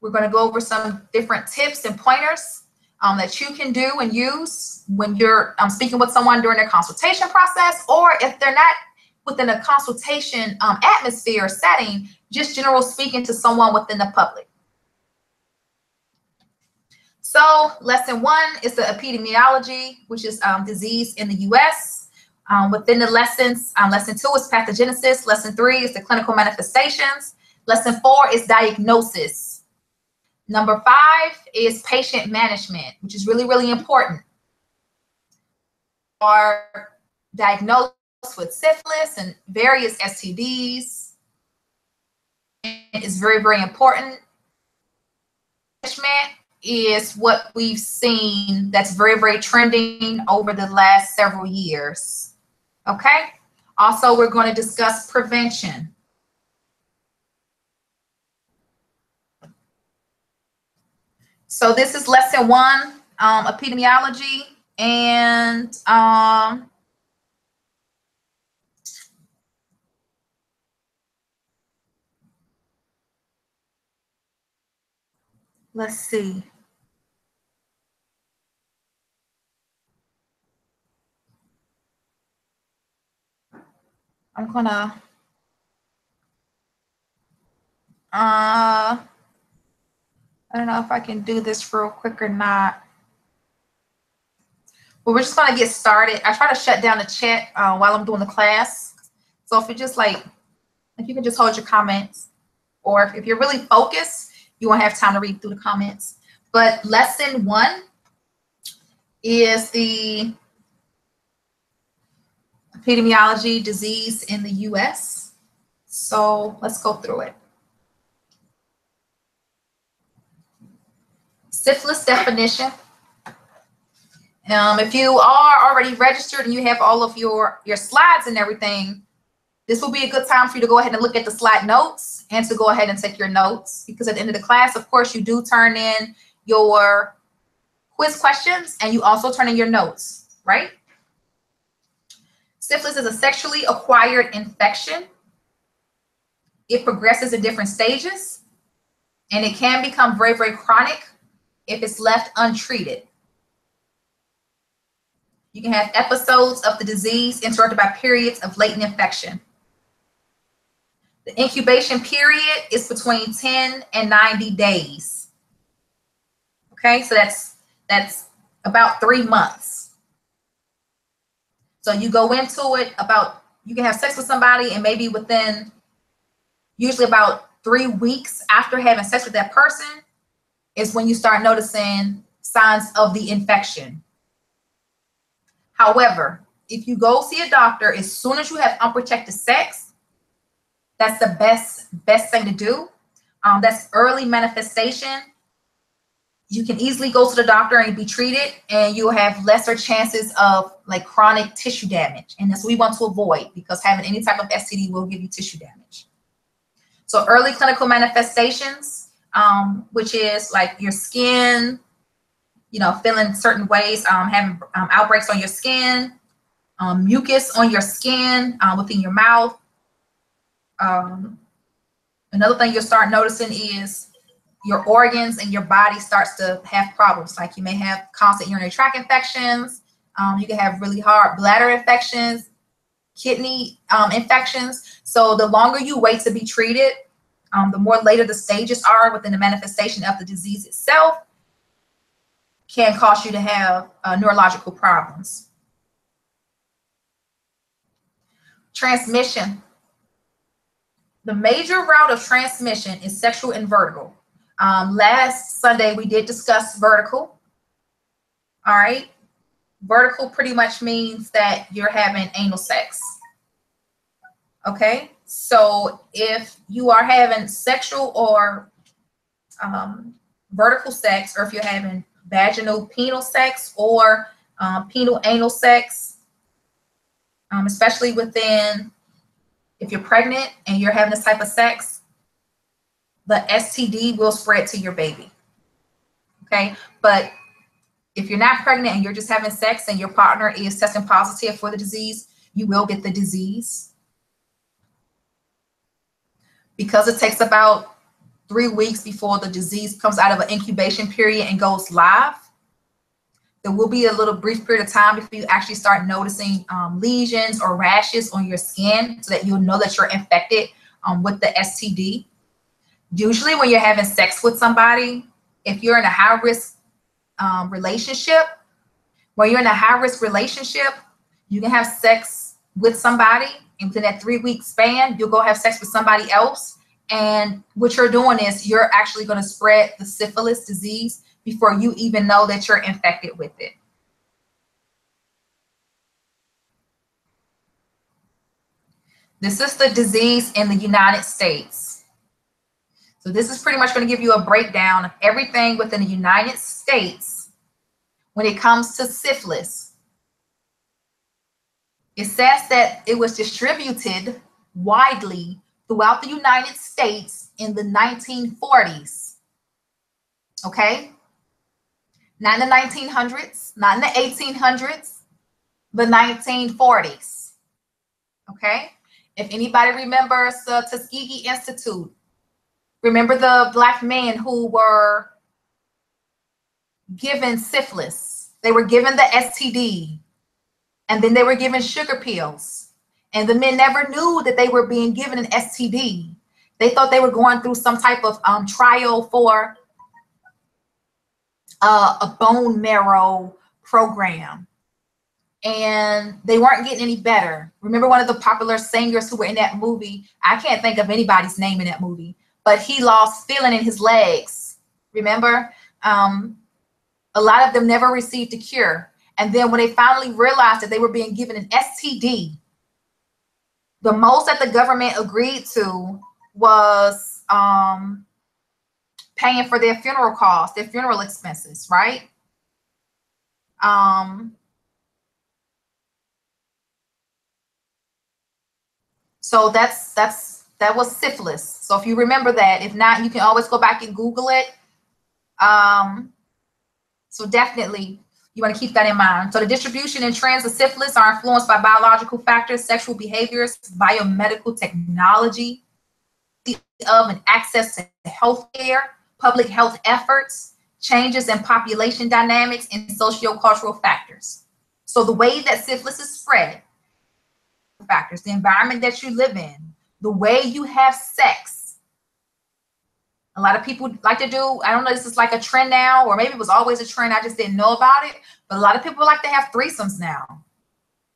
we're going to go over some different tips and pointers that you can do and use when you're speaking with someone during their consultation process, or if they're not within a consultation atmosphere or setting, just general speaking to someone within the public. So lesson 1 is the epidemiology, which is disease in the US. Within the lessons, lesson 2 is pathogenesis. Lesson 3 is the clinical manifestations. Lesson 4 is diagnosis. Number 5 is patient management, which is really, really important. Or diagnosed with syphilis and various STDs. It is very, very important. Management is what we've seen that's very, very trending over the last several years. Okay. Also, we're going to discuss prevention. So this is lesson 1, epidemiology, and let's see. I'm gonna I don't know if I can do this real quick or not. But we're just gonna get started. I try to shut down the chat while I'm doing the class. So if you just like, if you can just hold your comments, or if you're really focused, you won't have time to read through the comments. But lesson 1 is the epidemiology disease in the US. So let's go through it. Syphilis definition. If you are already registered and you have all of your slides and everything, this will be a good time for you to go ahead and look at the slide notes and to go ahead and take your notes, because at the end of the class, of course, you do turn in your quiz questions and you also turn in your notes, right? Syphilis is a sexually acquired infection. It progresses in different stages, and it can become very, very chronic if it's left untreated. You can have episodes of the disease interrupted by periods of latent infection. The incubation period is between 10 and 90 days. Okay, so that's about 3 months. So you go into it you can have sex with somebody, and maybe within usually about 3 weeks after having sex with that person is when you start noticing signs of the infection. However, if you go see a doctor as soon as you have unprotected sex, that's the best thing to do. That's early manifestation. You can easily go to the doctor and be treated, and you'll have lesser chances of like chronic tissue damage. And that's what we want to avoid, because having any type of STD will give you tissue damage. So early clinical manifestations, which is like your skin, feeling certain ways, having outbreaks on your skin, mucus on your skin, within your mouth. Another thing you'll start noticing is your organs and your body starts to have problems. Like you may have constant urinary tract infections. You can have really hard bladder infections, kidney infections. So the longer you wait to be treated, the more later the stages are within the manifestation of the disease itself, can cause you to have neurological problems. Transmission. The major route of transmission is sexual and vertical. Last Sunday, we did discuss vertical. All right. Vertical pretty much means that you're having anal sex. Okay. So if you are having sexual or vertical sex, or if you're having vaginal penile sex or penile anal sex, especially if you're pregnant and you're having this type of sex, the STD will spread to your baby. Okay. But if you're not pregnant and you're just having sex and your partner is testing positive for the disease, you will get the disease. Because it takes about 3 weeks before the disease comes out of an incubation period and goes live, there will be a little brief period of time before you actually start noticing lesions or rashes on your skin, so that you'll know that you're infected with the STD. Usually when you're having sex with somebody, if you're in a high-risk relationship, when you're in a high-risk relationship, you can have sex with somebody, and within that 3-week span, you'll go have sex with somebody else. And what you're doing is you're actually going to spread the syphilis disease before you even know that you're infected with it. This is the disease in the United States. So this is pretty much going to give you a breakdown of everything within the United States when it comes to syphilis. It says that it was distributed widely throughout the United States in the 1940s. Okay? Not in the 1900s, not in the 1800s, the 1940s. Okay? If anybody remembers the Tuskegee Institute, remember the black men who were given syphilis. They were given the STD, and then they were given sugar pills. And the men never knew that they were being given an STD. They thought they were going through some type of trial for a bone marrow program. And they weren't getting any better. Remember one of the popular singers who were in that movie? I can't think of anybody's name in that movie, but he lost feeling in his legs. Remember? A lot of them never received a cure. And then when they finally realized that they were being given an STD, the most that the government agreed to was paying for their funeral costs, their funeral expenses, right? So that was syphilis. So if you remember that, if not, you can always go back and Google it. So definitely you want to keep that in mind. So the distribution and trends of syphilis are influenced by biological factors, sexual behaviors, biomedical technology, of and access to health care, public health efforts, changes in population dynamics, and socio-cultural factors. So the way that syphilis is spread, factors, the environment that you live in, the way you have sex. A lot of people like to do, I don't know, this is like a trend now, or maybe it was always a trend, I just didn't know about it, but a lot of people like to have threesomes now.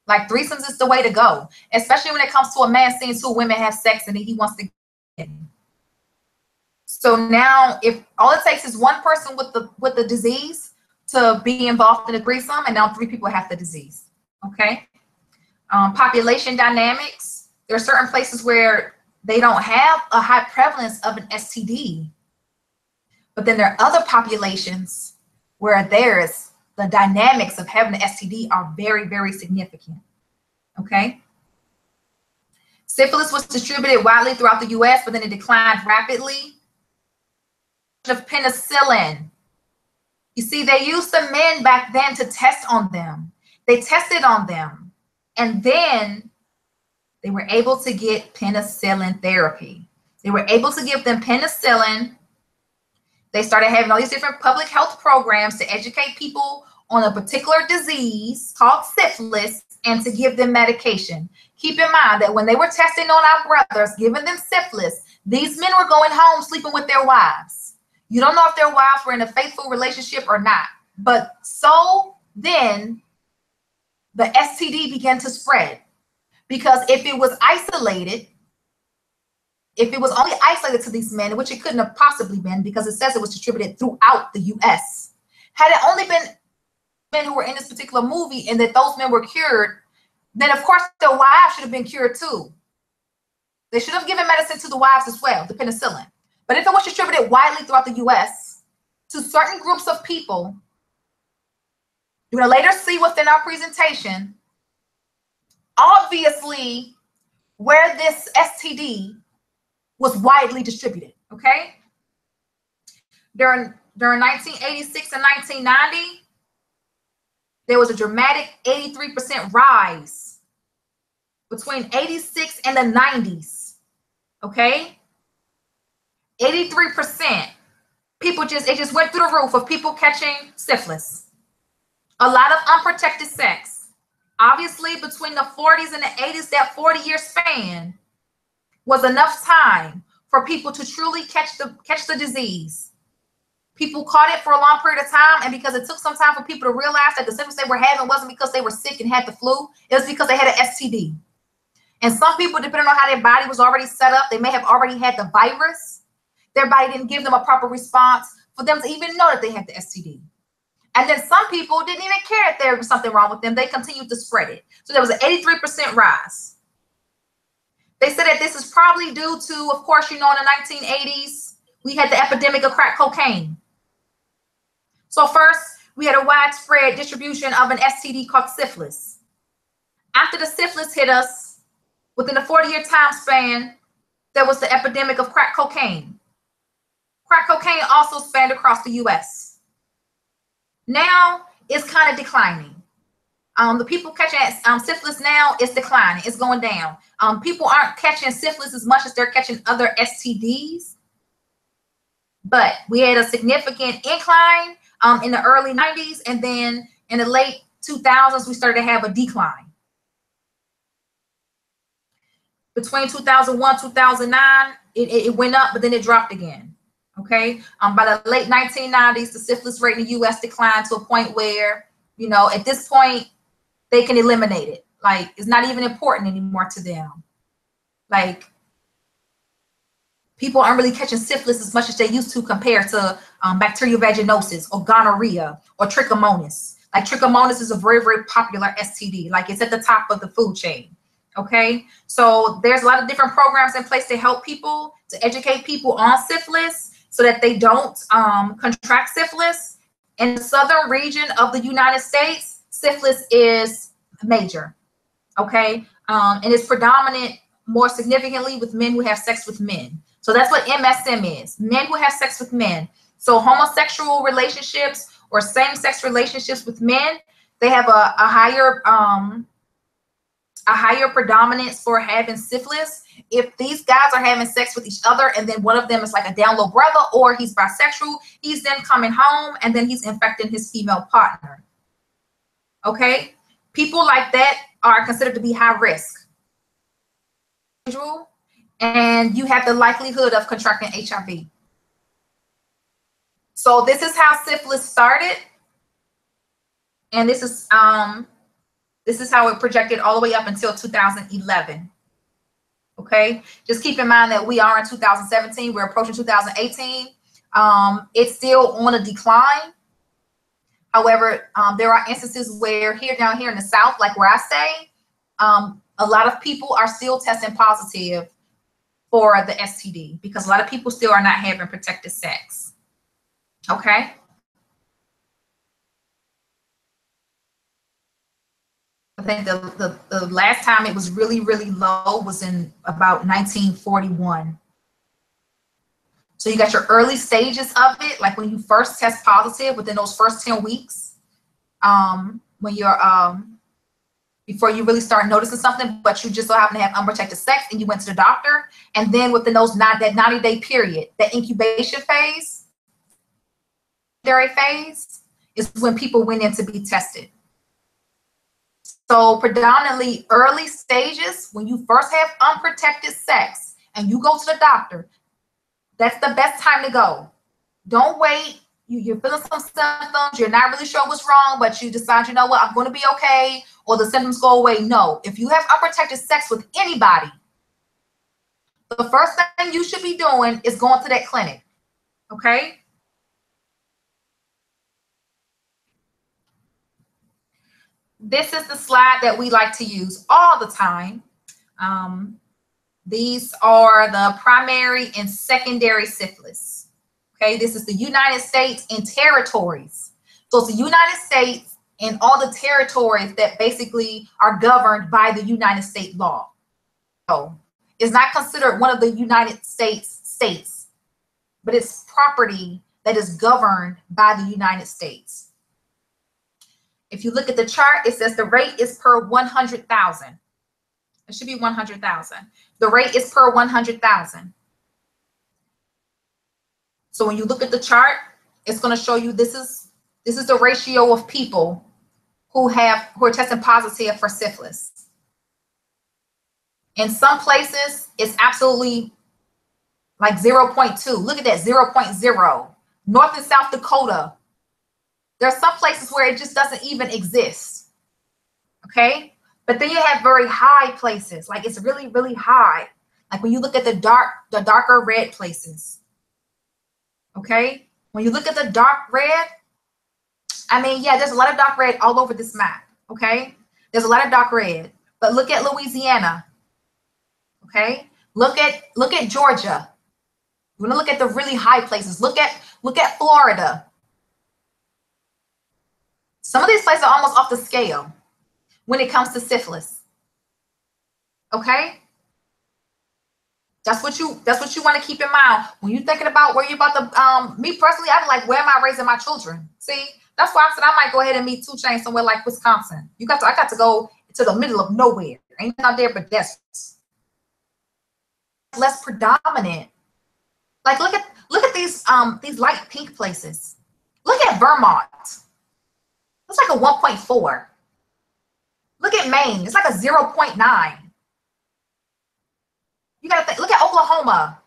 Like threesomes is the way to go, especially when it comes to a man seeing two women have sex and he wants to get in. So now if all it takes is one person with the disease to be involved in a threesome, and now 3 people have the disease, okay? Population dynamics. There are certain places where they don't have a high prevalence of an STD. But then there are other populations where the dynamics of having an STD are very, very significant. Okay. Syphilis was distributed widely throughout the US, but then it declined rapidly. Of penicillin. You see, they used the men back then to test on them. They tested on them. And then they were able to get penicillin therapy. They were able to give them penicillin. They started having all these different public health programs to educate people on a particular disease called syphilis and to give them medication. Keep in mind that when they were testing on our brothers, giving them syphilis, these men were going home sleeping with their wives. You don't know if their wives were in a faithful relationship or not. But so then the STD began to spread. Because if it was isolated, if it was only isolated to these men, which it couldn't have possibly been because it says it was distributed throughout the US. Had it only been men who were in this particular movie and that those men were cured, then of course their wives should have been cured too. They should have given medicine to the wives as well, the penicillin. But if it was distributed widely throughout the US to certain groups of people, you're going to later see within our presentation, obviously, where this STD was widely distributed, okay? During 1986 and 1990, there was a dramatic 83% rise between 86 and the 90s, okay? 83%. It just went through the roof of people catching syphilis. A lot of unprotected sex. Obviously, between the 40s and the 80s, that 40-year span was enough time for people to truly catch the disease. People caught it for a long period of time, and because it took some time for people to realize that the symptoms they were having wasn't because they were sick and had the flu, it was because they had an STD. And some people, depending on how their body was already set up, they may have already had the virus. Their body didn't give them a proper response for them to even know that they had the STD. And then some people didn't even care if there was something wrong with them. They continued to spread it. So there was an 83% rise. They said that this is probably due to, of course, you know, in the 1980s, we had the epidemic of crack cocaine. So first, we had a widespread distribution of an STD called syphilis. After the syphilis hit us, within a 40-year time span, there was the epidemic of crack cocaine. Crack cocaine also spanned across the US. Now, it's kind of declining. The people catching syphilis now is declining. It's going down. People aren't catching syphilis as much as they're catching other STDs. But we had a significant incline in the early 90s. And then in the late 2000s, we started to have a decline. Between 2001, 2009, it went up, but then it dropped again. Okay. By the late 1990s, the syphilis rate in the US declined to a point where, you know, at this point, they can eliminate it. Like, it's not even important anymore to them. Like, people aren't really catching syphilis as much as they used to compared to bacterial vaginosis or gonorrhea or trichomonas. Like, trichomonas is a very, very popular STD. Like, it's at the top of the food chain. Okay, so there's a lot of different programs in place to help people, to educate people on syphilis so that they don't contract syphilis. In the southern region of the United States, syphilis is major. Okay, and it's predominant more significantly with men who have sex with men. So that's what MSM is, men who have sex with men. So homosexual relationships or same-sex relationships with men, they have a higher predominance for having syphilis. If these guys are having sex with each other and then one of them is like a down low brother or he's bisexual, he's then coming home and then he's infecting his female partner. Okay, people like that are considered to be high risk. And you have the likelihood of contracting HIV. So this is how syphilis started. And this is how it projected all the way up until 2011. Okay, just keep in mind that we are in 2017. We're approaching 2018. It's still on a decline. However, there are instances where down here in the South, like where I stay, a lot of people are still testing positive for the STD because a lot of people still are not having protected sex. Okay. I think the last time it was really, really low was in about 1941. So you got your early stages of it, like when you first test positive within those first 10 weeks, when you're, before you really start noticing something, but you just so happen to have unprotected sex and you went to the doctor. And then within that 90-day period, the incubation phase, is when people went in to be tested. So predominantly early stages, when you first have unprotected sex and you go to the doctor, that's the best time to go. Don't wait. You're feeling some symptoms. You're not really sure what's wrong, but you decide, you know what, I'm going to be okay, or the symptoms go away. No, if you have unprotected sex with anybody, the first thing you should be doing is going to that clinic. Okay? This is the slide that we like to use all the time. These are the primary and secondary syphilis. Okay, this is the United States and territories. So it's the United States and all the territories that basically are governed by the United States law. So it's not considered one of the United States, but it's property that is governed by the United States. If you look at the chart, it says the rate is per 100,000. It should be 100,000. The rate is per 100,000. So when you look at the chart, it's going to show you this is the ratio of people who are testing positive for syphilis. In some places, it's absolutely like 0.2. Look at that, 0.0. North and South Dakota. There are some places where it just doesn't even exist. Okay? But then you have very high places, like it's really, really high. Like when you look at the darker red places. Okay? When you look at the dark red, I mean, yeah, there's a lot of dark red all over this map. Okay? There's a lot of dark red. But look at Louisiana. Okay, look at Georgia. We're gonna look at the really high places. Look at Florida. Some of these places are almost off the scale when it comes to syphilis. Okay, that's what you want to keep in mind when you're thinking about where you're about to. Me personally, I'm like, where am I raising my children? See, that's why I said I might go ahead and meet 2 Chainz somewhere like Wisconsin. I got to go to the middle of nowhere. Ain't out there but deserts. Less predominant. Like look at these light pink places. Look at Vermont. It's like a 1.4. Look at Maine. It's like a 0.9. You gotta think. Look at Oklahoma.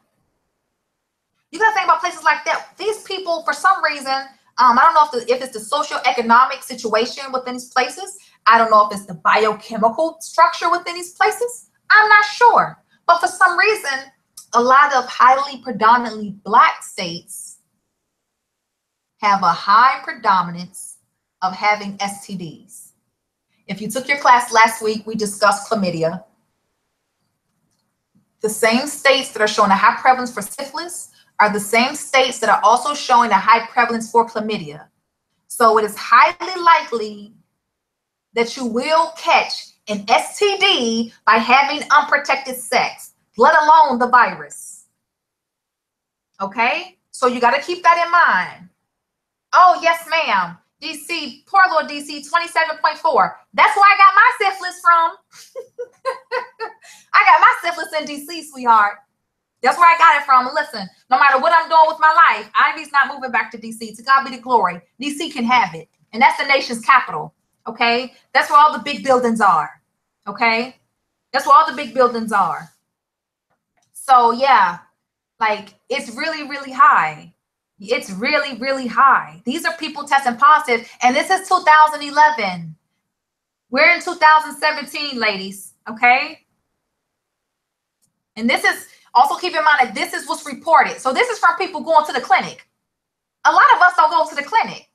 You gotta think about places like that. These people, for some reason, I don't know if it's the socioeconomic situation within these places. I don't know if it's the biochemical structure within these places. I'm not sure. But for some reason, a lot of highly predominantly Black states have a high predominance of having STDs. If you took your class last week, we discussed chlamydia. The same states that are showing a high prevalence for syphilis are the same states that are also showing a high prevalence for chlamydia. So it is highly likely that you will catch an STD by having unprotected sex, let alone the virus. Okay? So you got to keep that in mind. Oh, yes, ma'am. DC, poor little DC, 27.4. That's where I got my syphilis from. I got my syphilis in DC, sweetheart. That's where I got it from. And listen, no matter what I'm doing with my life, Ivy's not moving back to DC. To God be the glory. DC can have it. And that's the nation's capital. Okay? That's where all the big buildings are. Okay? That's where all the big buildings are. So, yeah, like it's really, really high. It's really, really high. These are people testing positive, and this is 2011. We're in 2017, ladies, okay? And this is, also keep in mind that this is what's reported. So this is from people going to the clinic. A lot of us don't go to the clinic,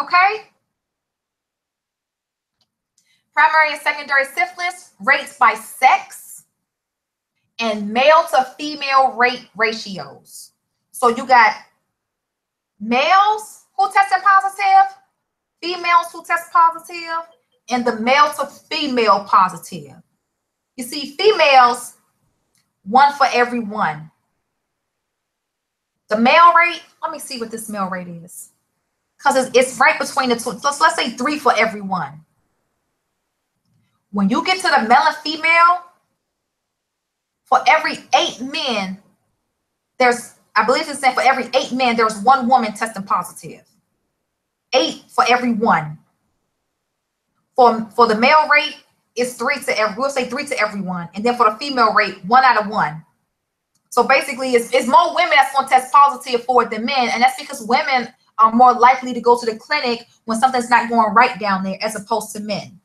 okay? Primary and secondary syphilis, rates by sex, and male to female rate ratios. So you got males who tested positive, females who test positive, and the male to female positive. You see, females, 1 for every 1. The male rate, let me see what this male rate is. Because it's right between the two. Let's say 3 for every 1. When you get to the male and female, for every 8 men, I believe it's saying for every 8 men, there's 1 woman testing positive. 8 for every 1. For the male rate, it's 3 to every, we'll say 3 to every 1. And then for the female rate, 1 out of 1. So basically, it's more women that's going to test positive for it than men. And that's because women are more likely to go to the clinic when something's not going right down there as opposed to men.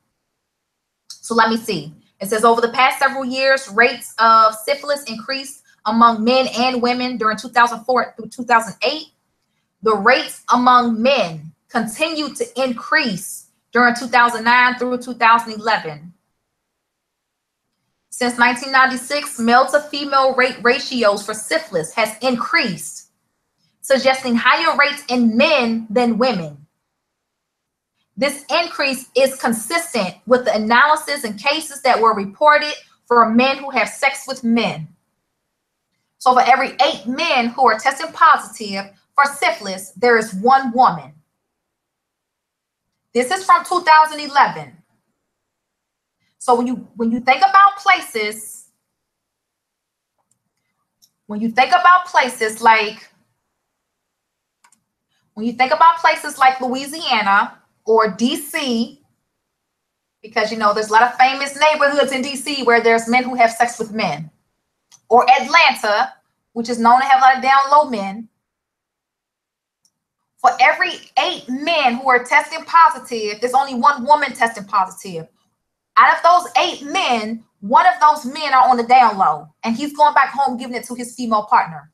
So let me see. It says over the past several years, rates of syphilis increased among men and women during 2004 through 2008. The rates among men continued to increase during 2009 through 2011. Since 1996, male to female rate ratios for syphilis has increased, suggesting higher rates in men than women. This increase is consistent with the analysis and cases that were reported for men who have sex with men. So for every 8 men who are testing positive for syphilis, there is 1 woman. This is from 2011. So when you think about places, like Louisiana or DC, because there's a lot of famous neighborhoods in DC where there's men who have sex with men, or Atlanta, which is known to have a lot of down low men. For every 8 men who are testing positive, there's only 1 woman testing positive. Out of those 8 men, 1 of those men are on the down low, and he's going back home giving it to his female partner.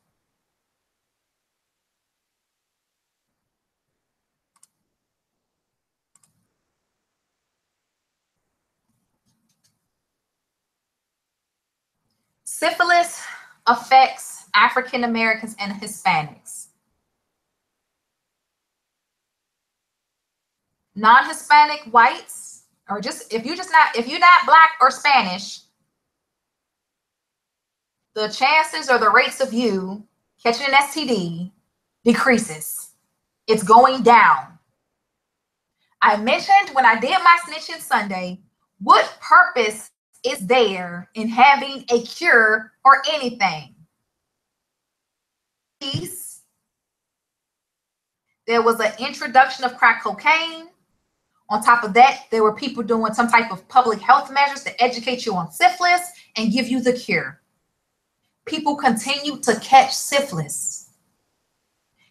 Syphilis affects African Americans and Hispanics. Non-Hispanic whites, or just if you're not Black or Spanish, the chances or the rates of you catching an STD decreases. It's going down. I mentioned when I did my Snitching Sunday, what purpose is there in having a cure for anything? There was an introduction of crack cocaine. On top of that, there were people doing some type of public health measures to educate you on syphilis and give you the cure. People continue to catch syphilis.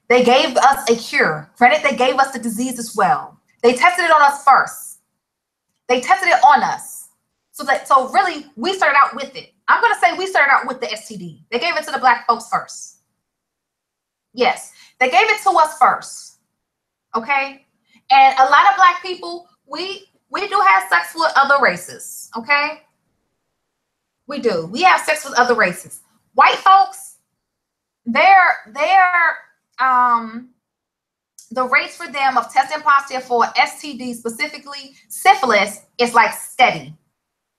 They gave us a cure. Granted, they gave us the disease as well. They tested it on us first. They tested it on us. So really, we started out with it. I'm going to say we started out with the STD. They gave it to the Black folks first. Yes, they gave it to us first. Okay? And a lot of Black people, we do have sex with other races. Okay? We do. We have sex with other races. White folks, the rates for them of testing positive for STD, specifically syphilis, is like steady.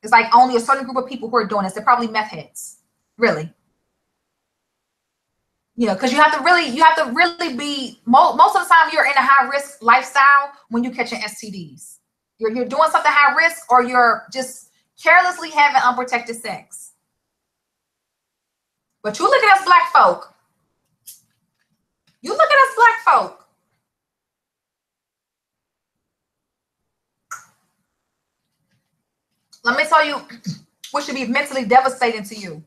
It's like only a certain group of people who are doing this. They're probably meth heads, really. You know, because you have to really be, most of the time you're in a high risk lifestyle when you catching STDs. You're doing something high risk, or you're just carelessly having unprotected sex. But you look at us Black folk. You look at us Black folk. Let me tell you what should be mentally devastating to you.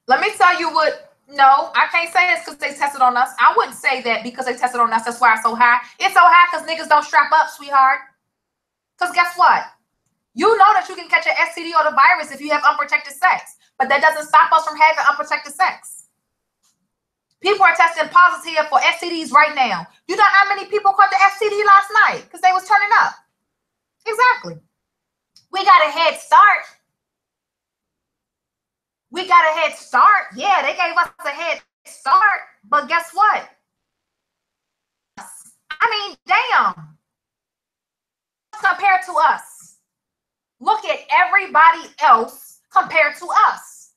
Let me tell you what, no, I can't say this because they tested on us. I wouldn't say that because they tested on us. That's why it's so high. It's so high because niggas don't strap up, sweetheart. Because guess what? You know that you can catch an STD or the virus if you have unprotected sex. But that doesn't stop us from having unprotected sex. People are testing positive for STDs right now. You know how many people caught the STD last night because they was turning up? Exactly. We got a head start. We got a head start. Yeah, they gave us a head start. But guess what? I mean, damn. Compared to us. Look at everybody else compared to us.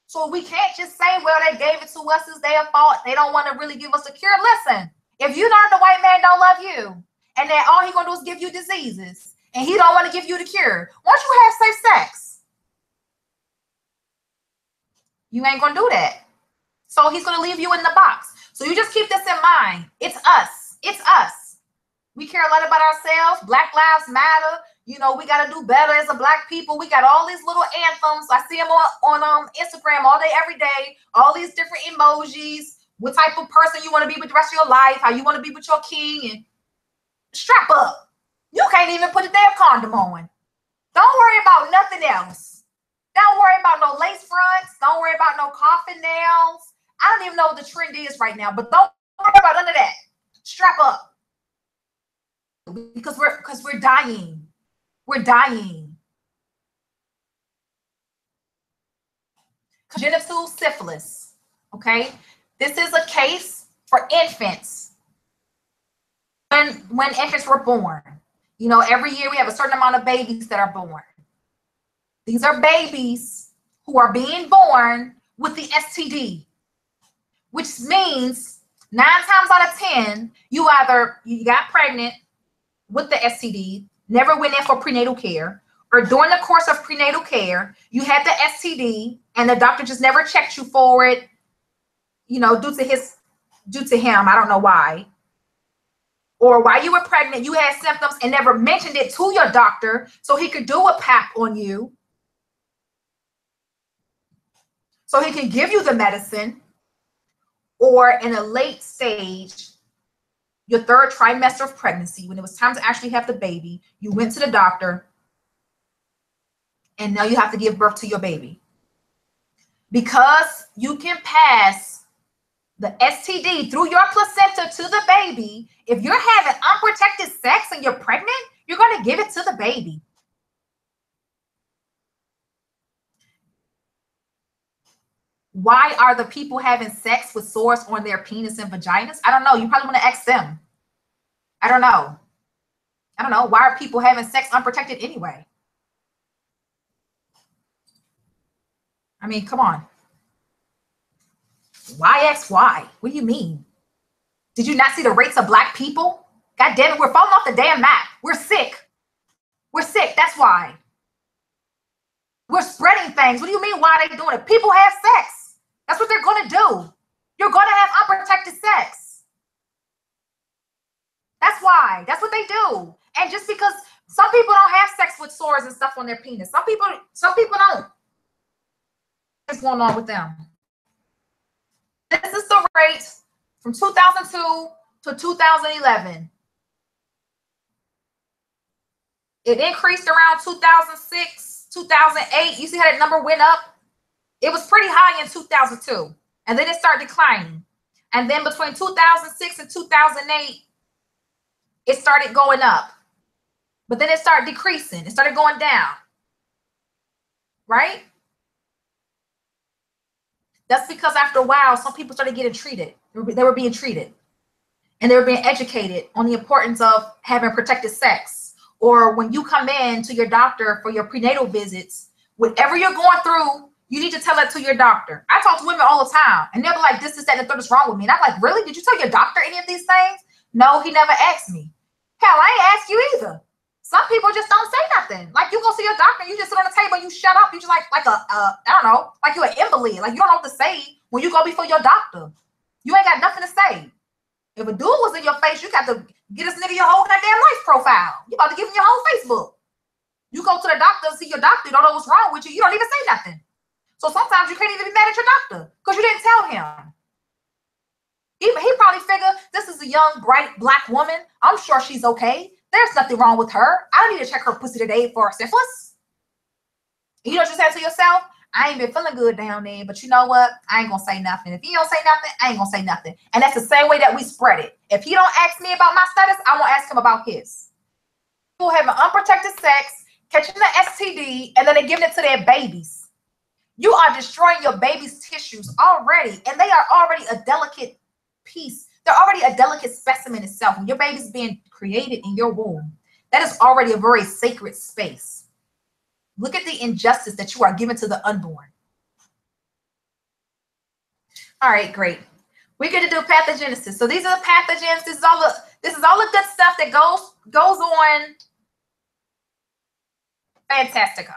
So we can't just say, well, they gave it to us, it's their fault. They don't want to really give us a cure. Listen, if you know the white man don't love you and that all he going to do is give you diseases and he don't want to give you the cure, why don't you have safe sex? You ain't going to do that. So he's going to leave you in the box. So you just keep this in mind. It's us. It's us. We care a lot about ourselves. Black Lives Matter. You know, we got to do better as a Black people. We got all these little anthems. I see them on Instagram all day, every day. All these different emojis. What type of person you want to be with the rest of your life. How you want to be with your king. And strap up. You can't even put a damn condom on. Don't worry about nothing else. Don't worry about no lace fronts. Don't worry about no coffin nails. I don't even know what the trend is right now. But don't worry about none of that. Strap up. Because we're dying. We're dying. Congenital syphilis, okay? This is a case for infants. When infants were born, you know, every year we have a certain amount of babies that are born. These are babies who are being born with the STD, which means 9 times out of 10, you got pregnant with the STD, never went in for prenatal care, or during the course of prenatal care, you had the STD and the doctor just never checked you for it, you know, due to him, I don't know why. Or while you were pregnant, you had symptoms and never mentioned it to your doctor so he could do a PAP on you. So he can give you the medicine. Or in a late stage, your 3rd trimester of pregnancy, when it was time to actually have the baby, you went to the doctor and now you have to give birth to your baby. Because you can pass the STD through your placenta to the baby, if you're having unprotected sex and you're pregnant, you're going to give it to the baby. why are the people having sex with sores on their penis and vaginas? I don't know. You probably want to ask them. I don't know. I don't know. Why are people having sex unprotected anyway? I mean, come on. Why ask why? What do you mean? Did you not see the rates of Black people? God damn it, we're falling off the damn map. We're sick. We're sick. That's why. We're spreading things. What do you mean, why are they doing it? People have sex. That's what they're going to do. You're going to have unprotected sex. That's why. That's what they do. And just because some people don't have sex with sores and stuff on their penis. Some people don't. What's going on with them? This is the rate from 2002 to 2011. It increased around 2006, 2008. You see how that number went up? It was pretty high in 2002, and then it started declining. And then between 2006 and 2008, it started going up. But then it started decreasing. It started going down. Right? That's because after a while, some people started getting treated. They were being treated. And they were being educated on the importance of having protected sex. Or when you come in to your doctor for your prenatal visits, whatever you're going through, you need to tell that to your doctor. I talk to women all the time, and they'll be like, this, that, and the third is wrong with me. And I'm like, really? Did you tell your doctor any of these things? No, he never asked me. Hell, I ain't asked you either. Some people just don't say nothing. Like, you go see your doctor, you just sit on the table, and you shut up. You just like I don't know, like you're an invalid. Like, you don't know what to say when you go before your doctor. You ain't got nothing to say. If a dude was in your face, you got to get this nigga your whole goddamn life profile. You about to give him your whole Facebook. You go to the doctor, see your doctor, you don't know what's wrong with you. You don't even say nothing. So sometimes you can't even be mad at your doctor because you didn't tell him. He probably figured this is a young, bright Black woman. I'm sure she's okay. There's nothing wrong with her. I don't need to check her pussy today for syphilis. You know what you say to yourself? I ain't been feeling good down there, but you know what? I ain't gonna say nothing. If he don't say nothing, I ain't gonna say nothing. And that's the same way that we spread it. If he don't ask me about my status, I won't ask him about his. People having unprotected sex, catching the STD, and then they're giving it to their babies. You are destroying your baby's tissues already, and they are already a delicate piece. They're already a delicate specimen itself. When your baby's being created in your womb, that is already a very sacred space. Look at the injustice that you are giving to the unborn. All right, great. We're going to do pathogenesis. So these are the pathogens. This is all the good stuff that goes on. Fantastico.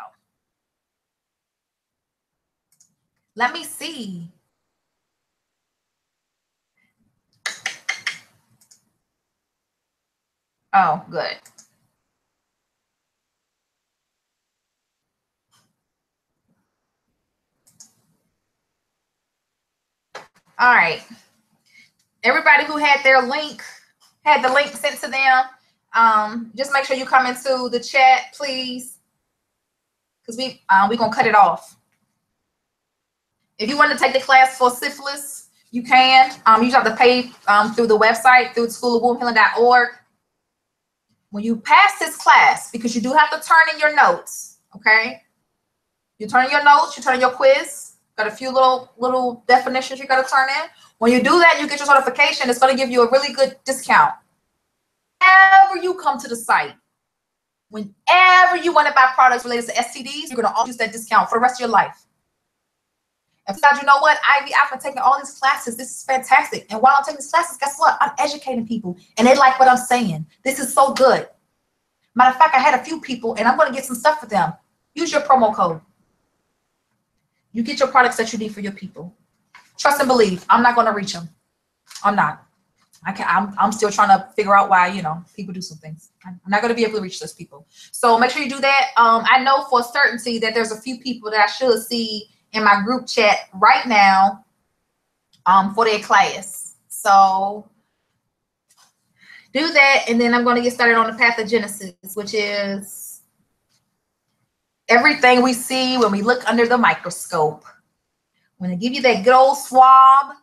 Let me see. Oh, good. All right. Everybody who had the link sent to them, just make sure you come into the chat, please, because we're gonna cut it off. If you want to take the class for syphilis, you can. You just have to pay through the website, through schoolofwombhealing.org. When you pass this class, because you do have to turn in your notes, okay? You turn in your notes, you turn in your quiz. Got a few little definitions you got to turn in. When you do that, you get your certification. It's going to give you a really good discount. Whenever you come to the site, whenever you want to buy products related to STDs, you're going to use that discount for the rest of your life. And besides, you know what, Ivy, I've been taking all these classes. This is fantastic. And while I'm taking these classes, guess what? I'm educating people, and they like what I'm saying. This is so good. Matter of fact, I had a few people, and I'm going to get some stuff for them. Use your promo code. You get your products that you need for your people. Trust and believe. I'm not going to reach them. I'm not. I'm still trying to figure out why, people do some things. I'm not going to be able to reach those people. So make sure you do that. I know for certainty that there's a few people that I should see in my group chat right now for their class. So do that, and then I'm going to get started on the pathogenesis, which is everything we see when we look under the microscope. When they give you that good old swab,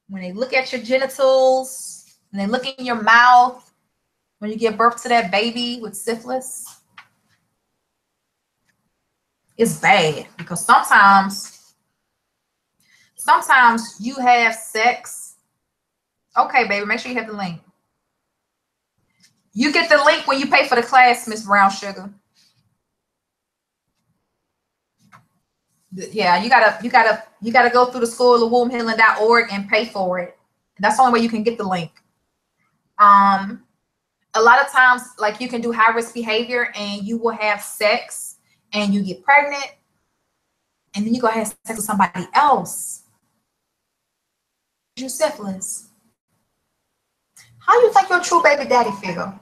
when they look at your genitals, when they look in your mouth, when you give birth to that baby with syphilis, it's bad, because sometimes Sometimes you have sex. Okay, baby, make sure you have the link. You get the link when you pay for the class, Miss Brown Sugar. Yeah, you gotta go through the schoolofwombhealing.org and pay for it. That's the only way you can get the link. A lot of times, like, you can do high risk behavior and you will have sex and you get pregnant and then you go have sex with somebody else. You syphilis. How you think your true baby daddy feel?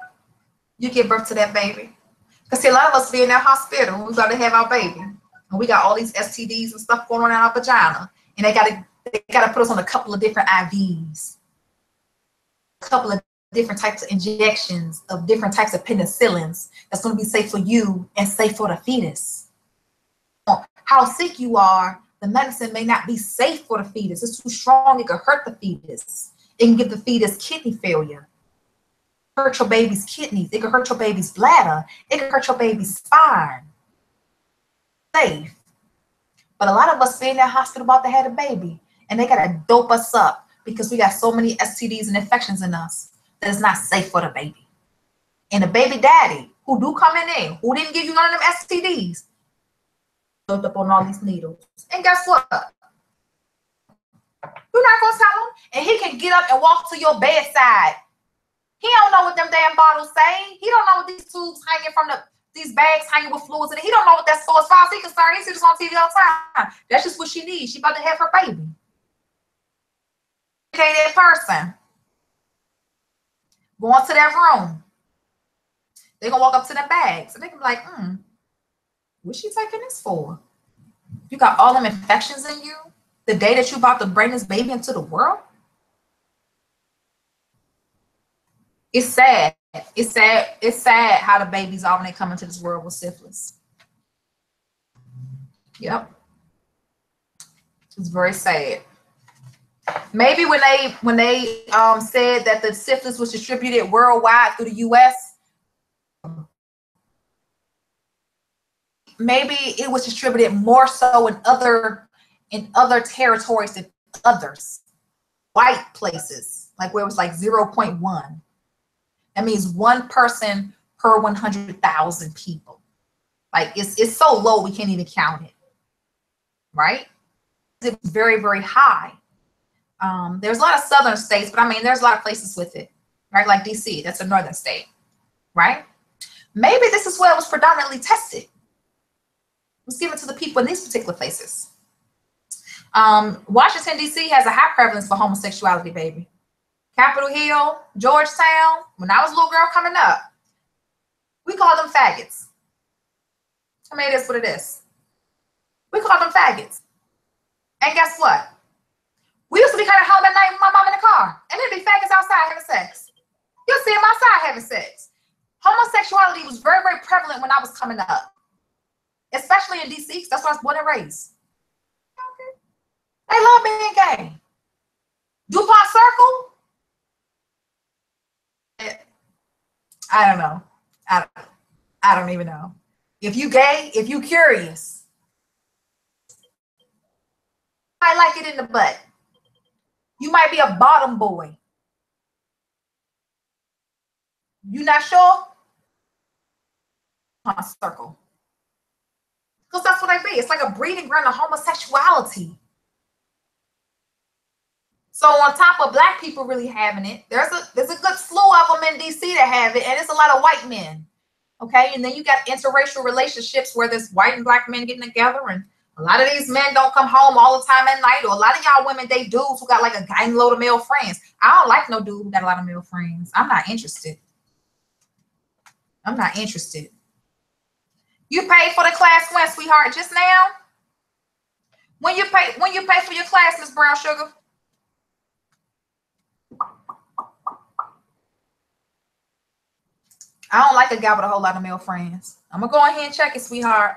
You give birth to that baby. Because see, a lot of us be in that hospital when we got to have our baby. And we got all these STDs and stuff going on in our vagina. And they gotta put us on a couple of different IVs. A couple of different types of injections of different types of penicillins that's going to be safe for you and safe for the fetus. How sick you are, the medicine may not be safe for the fetus. It's too strong, it could hurt the fetus. It can give the fetus kidney failure. Hurt your baby's kidneys. It could hurt your baby's bladder. It could hurt your baby's spine. Safe. But a lot of us be in that hospital about to have a baby and they gotta dope us up because we got so many STDs and infections in us that it's not safe for the baby. And the baby daddy who do come in, who didn't give you none of them STDs, doped up on all these needles. And guess what? You're not gonna tell him. And he can get up and walk to your bedside. He don't know what them damn bottles say. He don't know what these tubes hanging from these bags hanging with fluids in it. He don't know what that's for. As far as he's concerned, he sees this on TV all the time. That's just what she needs. She about to have her baby. Okay, that person. Go into that room. They're gonna walk up to the bags and they can be like, what's she taking this for? You got all them infections in you the day that you about to bring this baby into the world? It's sad. It's sad. It's sad how the babies are when they come into this world with syphilis. Yep. It's very sad. Maybe when they said that the syphilis was distributed worldwide through the U.S., maybe it was distributed more so in other territories than others, white places, like where it was like 0.1. That means one person per 100,000 people. Like it's so low we can't even count it, right? It's very, very high. There's a lot of southern states, but I mean, there's a lot of places with it, right? Like DC, that's a northern state, right? Maybe this is where it was predominantly tested. It was given to the people in these particular places. Washington, DC has a high prevalence for homosexuality, baby. Capitol Hill, Georgetown, when I was a little girl coming up, we called them faggots. I mean, it is what it is. We called them faggots. And guess what? We used to be kind of home at night with my mom in the car, and there'd be faggots outside having sex. You'll see them outside having sex. Homosexuality was very, very prevalent when I was coming up, especially in DC, because that's where I was born and raised. Okay. They love being gay. DuPont Circle? I don't know. I don't even know. If you gay, if you curious, I like it in the butt. You might be a bottom boy. You not sure? Circle. Because that's what they be. It's like a breeding ground of homosexuality. So on top of black people really having it, there's a good slew of them in DC that have it, and it's a lot of white men. Okay, and then you got interracial relationships where there's white and black men getting together, and a lot of these men don't come home all the time at night, or a lot of y'all women date dudes who got like a gang load of male friends. I don't like no dude who got a lot of male friends. I'm not interested. I'm not interested. You paid for the class when, sweetheart? Just now? When you pay for your class, Miss Brown Sugar? I don't like a guy with a whole lot of male friends. I'm gonna go ahead and check it, sweetheart.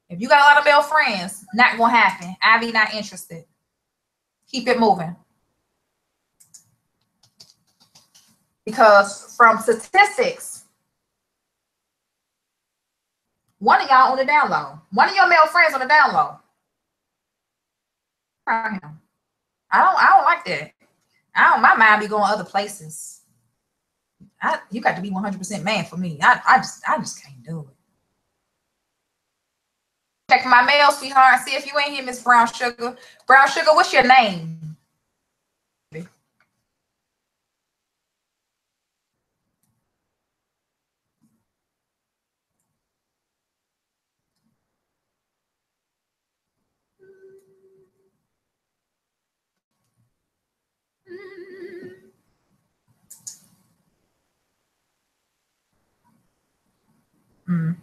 If you got a lot of male friends, not gonna happen. Ivy not interested. Keep it moving. Because from statistics, one of y'all on the down low. One of your male friends on the down low. around him. I don't like that. My mind be going other places. You got to be 100% man for me. I just can't do it. Check my mail, sweetheart, and see if you ain't here, Miss Brown Sugar. Brown Sugar, what's your name? Mm.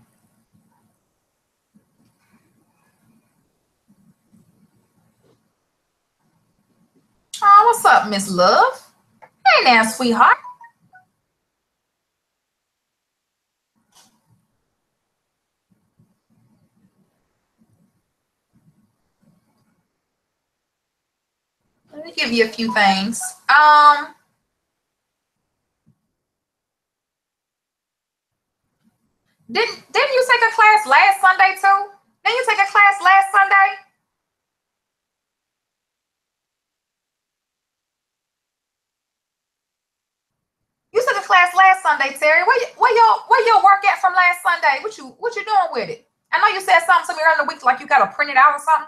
Oh, what's up, Miss Love? Hey now, sweetheart. Let me give you a few things. Didn't you take a class last Sunday too? Didn't you take a class last Sunday? You took a class last Sunday, Terry. Where your work at from last Sunday? What you doing with it? I know you said something to me earlier in the week, like you got to print it out or something.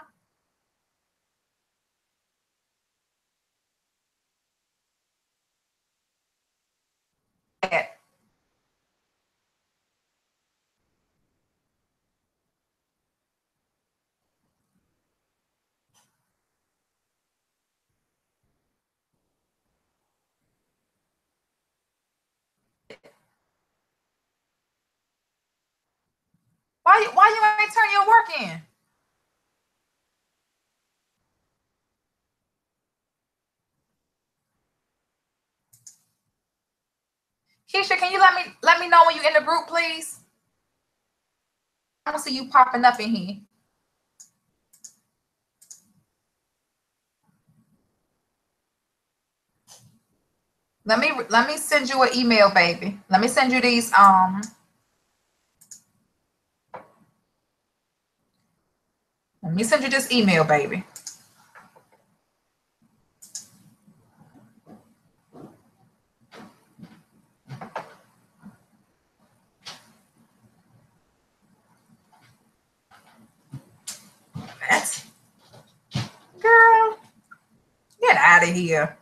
Yeah. Why you ain't turn your work in? Keisha, can you let me know when you're in the group, please? I don't see you popping up in here. Let me send you an email, baby. Let me send you these let me send you this email, baby. That's, girl, get out of here.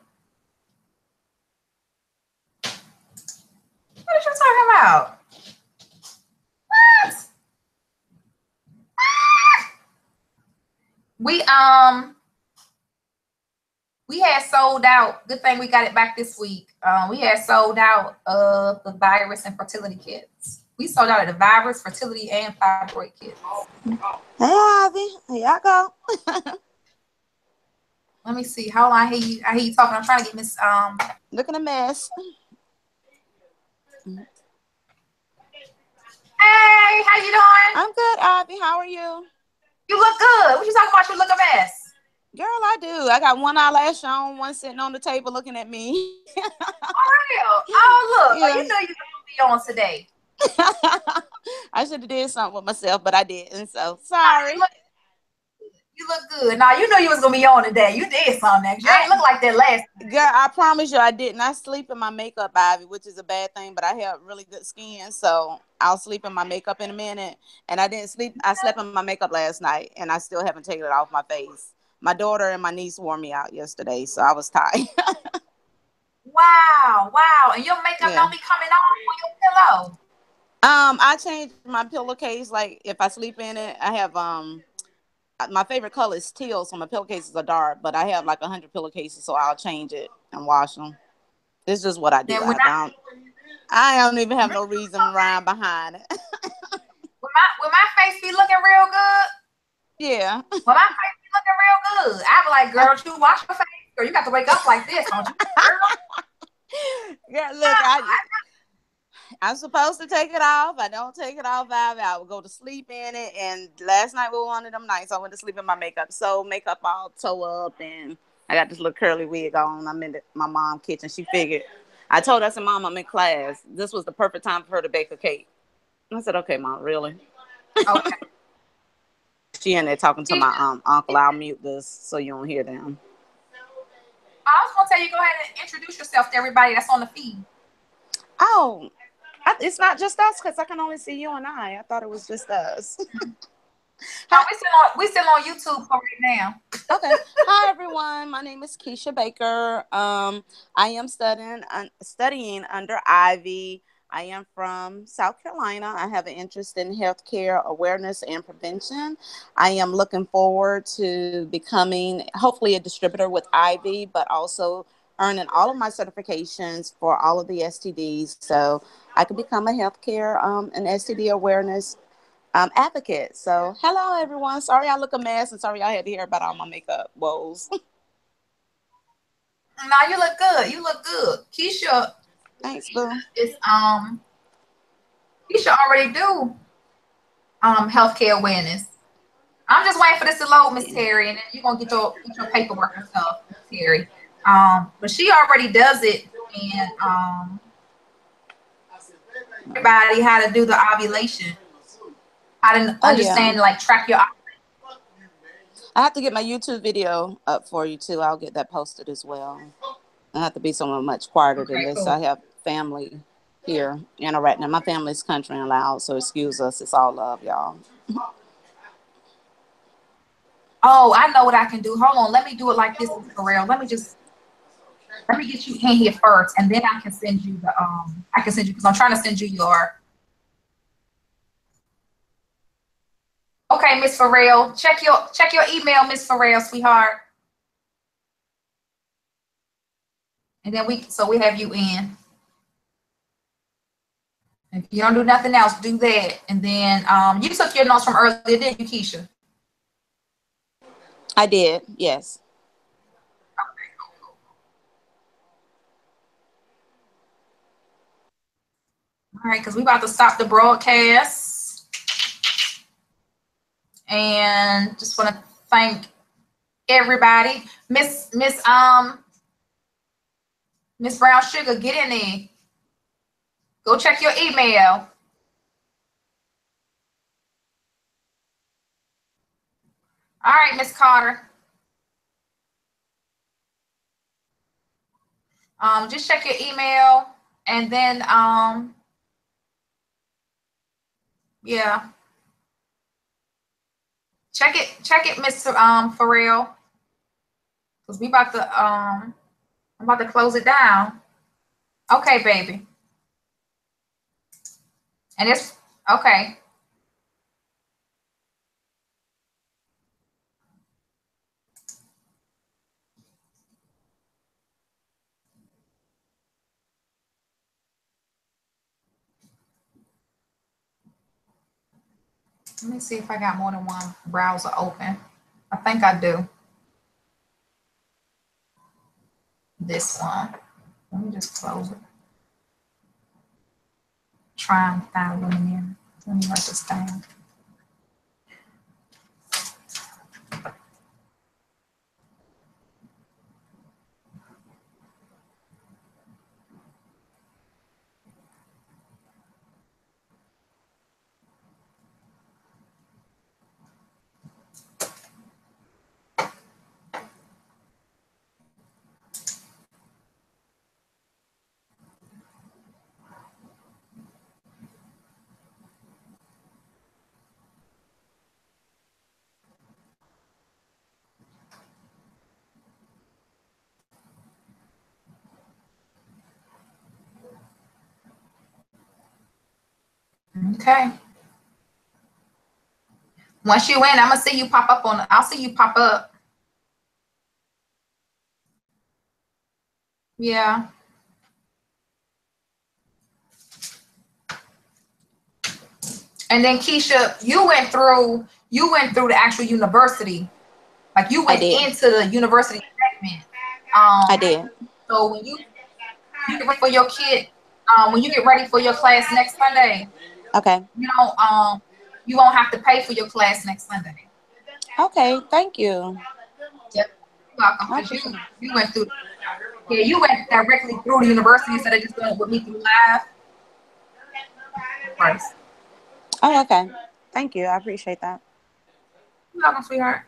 What are you talking about? What? We had sold out. Good thing we got it back this week. We had sold out of the virus and fertility kits. We sold out of the virus, fertility, and fibroid kits. Hey, Ivy. Here I go. Let me see. Hold on. I hear you talking. I'm trying to get Miss Looking a mess. Hey, how you doing? I'm good, Ivy. How are you? You look good. What you talking about? You look a mess. Girl, I do. I got one eyelash on, one sitting on the table looking at me. For real? Oh, look. Yeah. Oh, you know you're going to be on today. I should have did something with myself, but I didn't. So sorry. You look good. Now you know you was gonna be on today. You did something. You ain't look like that last time. Girl, I promise you I didn't. I sleep in my makeup, Ivy, which is a bad thing, but I have really good skin, so I'll sleep in my makeup in a minute. And I didn't sleep. I slept in my makeup last night, and I still haven't taken it off my face. My daughter and my niece wore me out yesterday, so I was tired. Wow. And your makeup don't be coming off on your pillow. I changed my pillowcase. Like if I sleep in it, I have my favorite color is teal, so my pillowcases are dark. But I have like 100 pillowcases, so I'll change it and wash them. It's just what I do. I don't even have no reason to rhyme behind it. Will my face be looking real good? Yeah. Well, my face be looking real good. I be like, girl, you wash your face, girl. You got to wake up like this, don't you? Yeah, look, I'm supposed to take it off. I don't take it off, Ivy. I would go to sleep in it. And last night was one of them nights I went to sleep in my makeup. So makeup all toe up, and I got this little curly wig on. I'm in my mom's kitchen. She figured. I told her, I said, Mom, I'm in class. This was the perfect time for her to bake a cake. I said, okay, Mom, really? Okay. She in there talking to my uncle. I'll mute this so you don't hear them. I was gonna tell you, go ahead and introduce yourself to everybody that's on the feed. Oh, it's not just us because I can only see you and I thought it was just us. No, we still on YouTube for right now. Okay. Hi everyone. My name is Keisha Baker. I am studying under Ivy. I am from South Carolina. I have an interest in healthcare awareness and prevention. I am looking forward to becoming hopefully a distributor with Ivy, but also earning all of my certifications for all of the STDs so I could become a healthcare and STD awareness advocate. So hello everyone. Sorry I look a mess and sorry I had to hear about all my makeup woes. No, you look good. You look good. Keisha. Thanks, boo. Is Keisha already do healthcare awareness. I'm just waiting for this to load, Miss Terry, and then you're gonna get your paperwork and stuff, Miss Terry. But she already does it, and everybody how to do the ovulation. I didn't understand like track your. I have to get my YouTube video up for you too. I'll get that posted as well. I have to be somewhere much quieter than this. Cool. I have family here interacting. My family's country and loud, so excuse us. It's all love, y'all. Oh, I know what I can do. Hold on, let me do it like this, Pharrell. Let me get you in here first, and then I can send you the I can send you because I'm trying to send you your. Okay, Miss Pharrell, check your email, Miss Pharrell, sweetheart. And then we have you in. If you don't do nothing else, do that. And then you took your notes from earlier, didn't you, Keisha? I did, yes. All right, because we're about to stop the broadcast. And just want to thank everybody. Miss Brown Sugar, get in there. Go check your email. All right, Miss Carter. Just check your email, and then yeah. Check it, Mr. Pharrell. Because we about to I'm about to close it down. Okay, baby. And it's okay. Let me see if I got more than one browser open. I think I do. This one. Let me just close it. Try and find one in here. Let me write this down. Okay. Once you in, I'm gonna see you pop up on. I'll see you pop up. Yeah. And then Keisha, you went through the actual university. Like you went into the university segment. I did. So when you get ready for your kid, when you get ready for your class next Sunday, okay, you won't have to pay for your class next Sunday. Okay, thank you. Yep. You're welcome. You went through. Yeah, you went directly through the university instead of just doing it with me through live. Right. Oh, okay. Thank you. I appreciate that. You're welcome, sweetheart.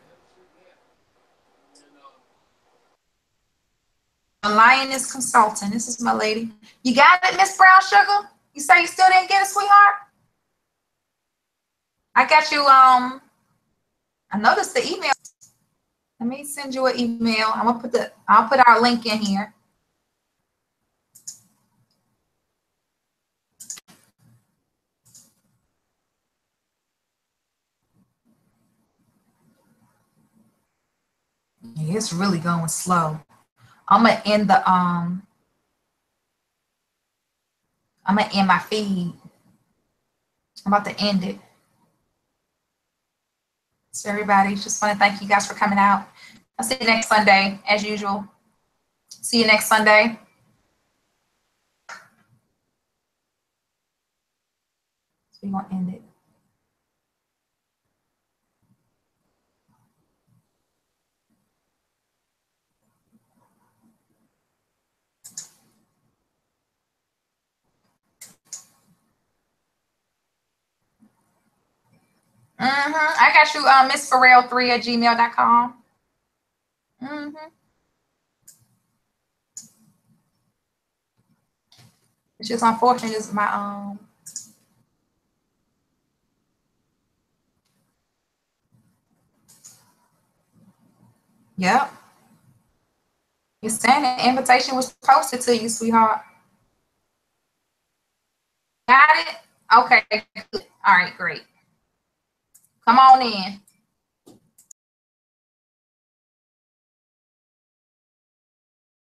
A lioness consultant. This is my lady. You got it, Miss Brown Sugar? You say you still didn't get it, sweetheart? I got you. I noticed the email. Let me send you an email. I'll put our link in here. Yeah, it's really going slow. I'm gonna end my feed. I'm about to end it. So everybody, just want to thank you guys for coming out. I'll see you next Sunday, as usual. See you next Sunday. So we're gonna end it. I got you, Miss Farrell3@gmail.com. It's just unfortunate. This is my Yep. You're saying the invitation was posted to you, sweetheart. Got it? Okay, good. All right, great. Come on in.